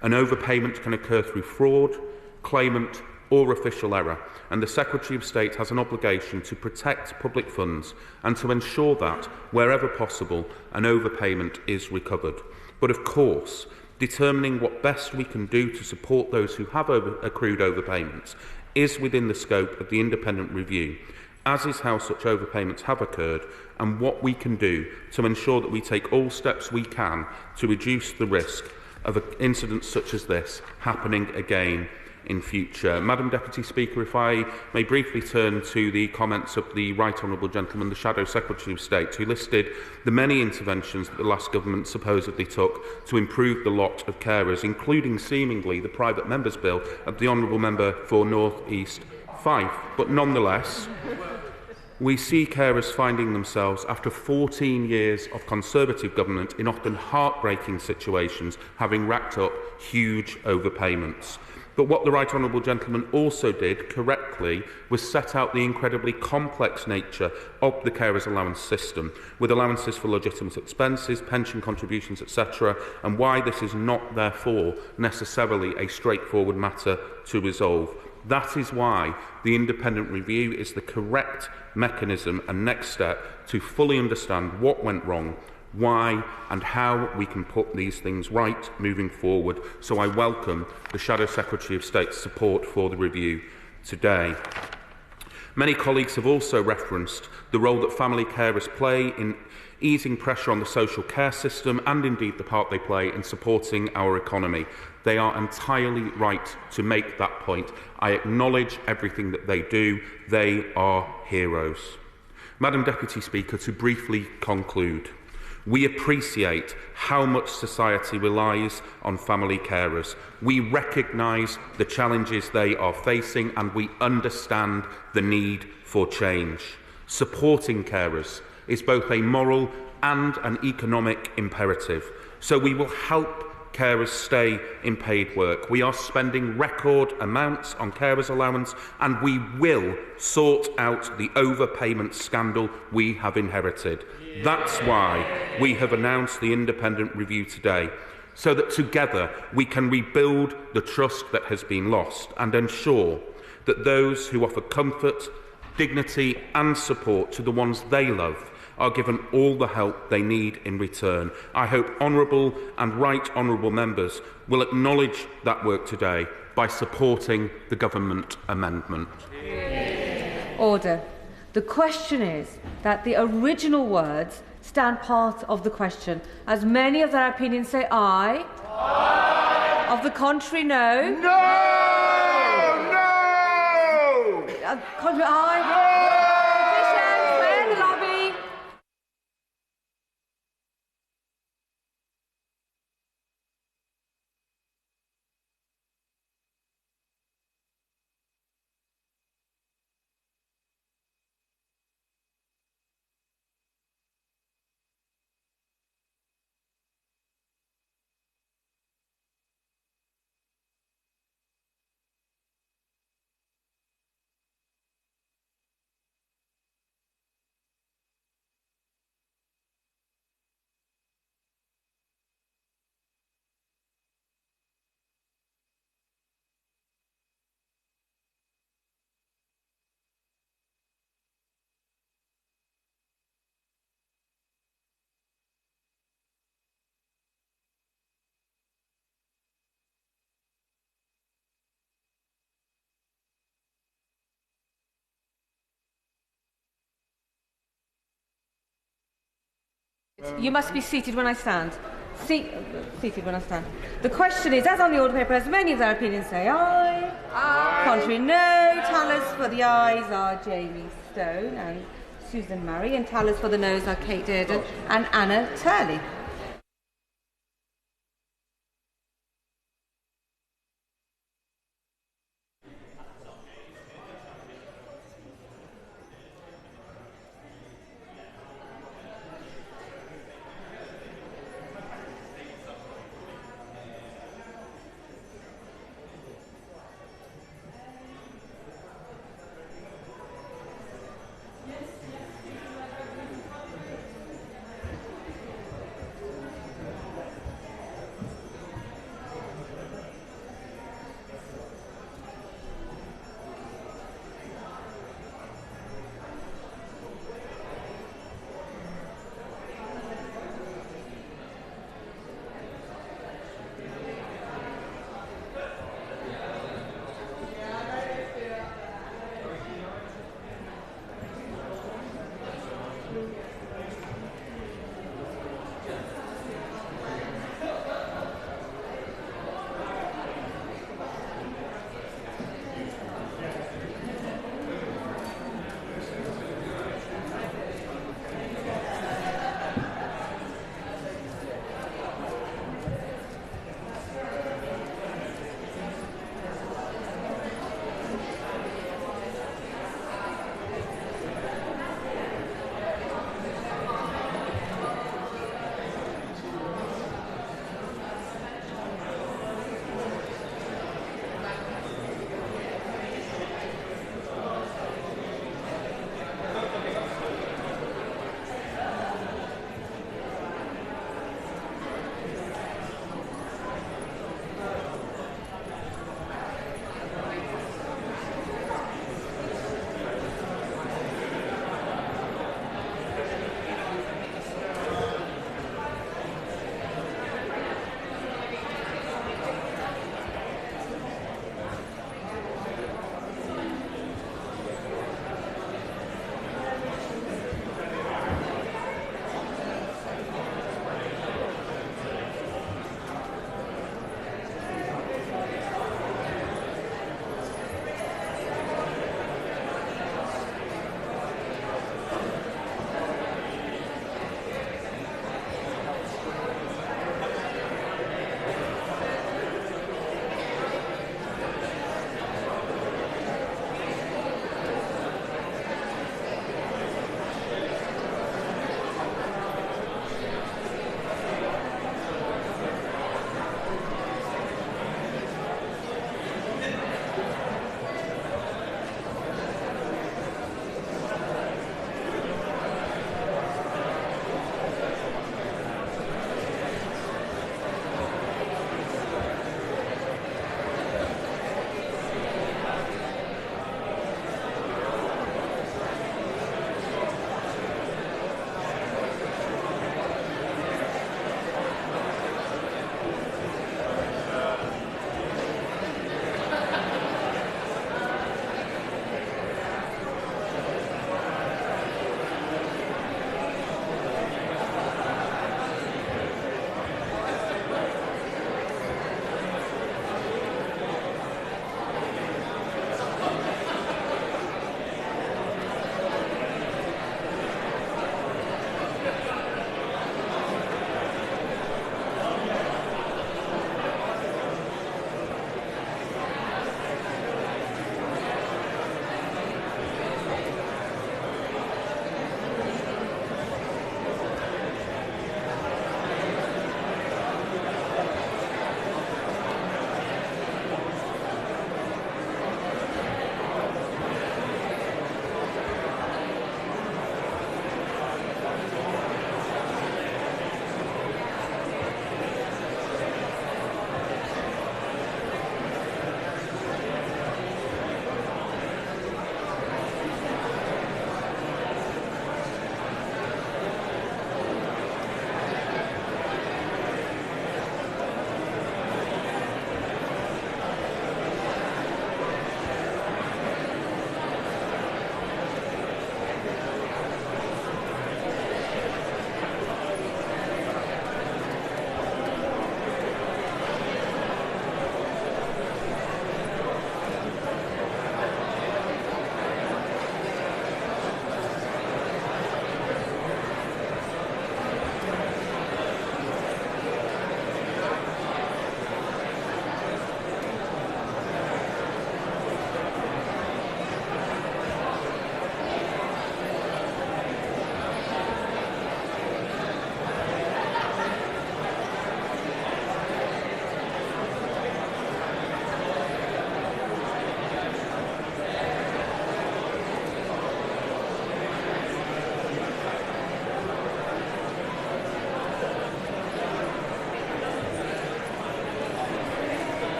An overpayment can occur through fraud, claimant, or official error, and the Secretary of State has an obligation to protect public funds and to ensure that, wherever possible, an overpayment is recovered. But of course, determining what best we can do to support those who have accrued overpayments is within the scope of the independent review, as is how such overpayments have occurred and what we can do to ensure that we take all steps we can to reduce the risk of incidents such as this happening again in future. Madam Deputy Speaker, if I may briefly turn to the comments of the Right Honourable Gentleman, the Shadow Secretary of State, who listed the many interventions that the last government supposedly took to improve the lot of carers, including seemingly the private member's bill of the Honourable Member for North East Fife. But nonetheless, we see carers finding themselves, after 14 years of Conservative government, in often heartbreaking situations, having racked up huge overpayments. But what the Right Honourable Gentleman also did, correctly, was set out the incredibly complex nature of the carers allowance system, with allowances for legitimate expenses, pension contributions, etc., and why this is not, therefore, necessarily a straightforward matter to resolve. That is why the independent review is the correct mechanism and next step to fully understand what went wrong, why and how we can put these things right moving forward. So I welcome the Shadow Secretary of State's support for the review today. Many colleagues have also referenced the role that family carers play in easing pressure on the social care system and indeed the part they play in supporting our economy. They are entirely right to make that point. I acknowledge everything that they do. They are heroes. Madam Deputy Speaker, to briefly conclude, we appreciate how much society relies on family carers. We recognise the challenges they are facing and we understand the need for change. Supporting carers is both a moral and an economic imperative. So we will help carers stay in paid work. We are spending record amounts on carers allowance and we will sort out the overpayment scandal we have inherited. That's why we have announced the independent review today, so that together we can rebuild the trust that has been lost and ensure that those who offer comfort, dignity and support to the ones they love are given all the help they need in return. I hope honourable and right honourable members will acknowledge that work today by supporting the government amendment. Order. The question is that the original words stand part of the question. As many of their opinions say aye. Aye. Of the contrary, no. No! No! Contrary, aye. No! Sufficient. Clear the lobby. You must be seated when I stand. Seated when I stand. The question is, as on the order paper, as many of their opinions say aye. Aye. Contrary, no. Tellers for the ayes are Jamie Stone and Susan Murray, and tellers for the noes are Kate Dearden and Anna Turley.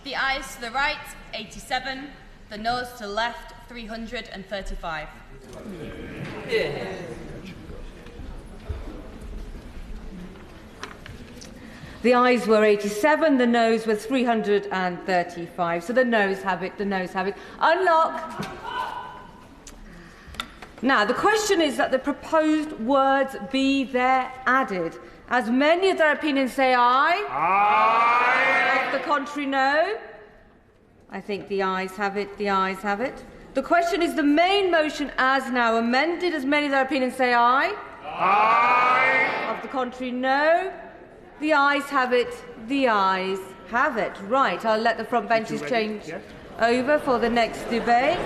The ayes to the right, 87. The noes to the left, 335. The ayes were 87, the noes were 335. So the noes have it, the noes have it. Unlock. Now, the question is that the proposed words be there added. As many of their opinions say aye. Aye. Of the contrary, no. I think the ayes have it, the ayes have it. The question is the main motion as now amended. As many of their opinions say aye. Aye. Of the contrary, no. The ayes have it, the ayes have it. Right, I'll let the front benches change over for the next debate.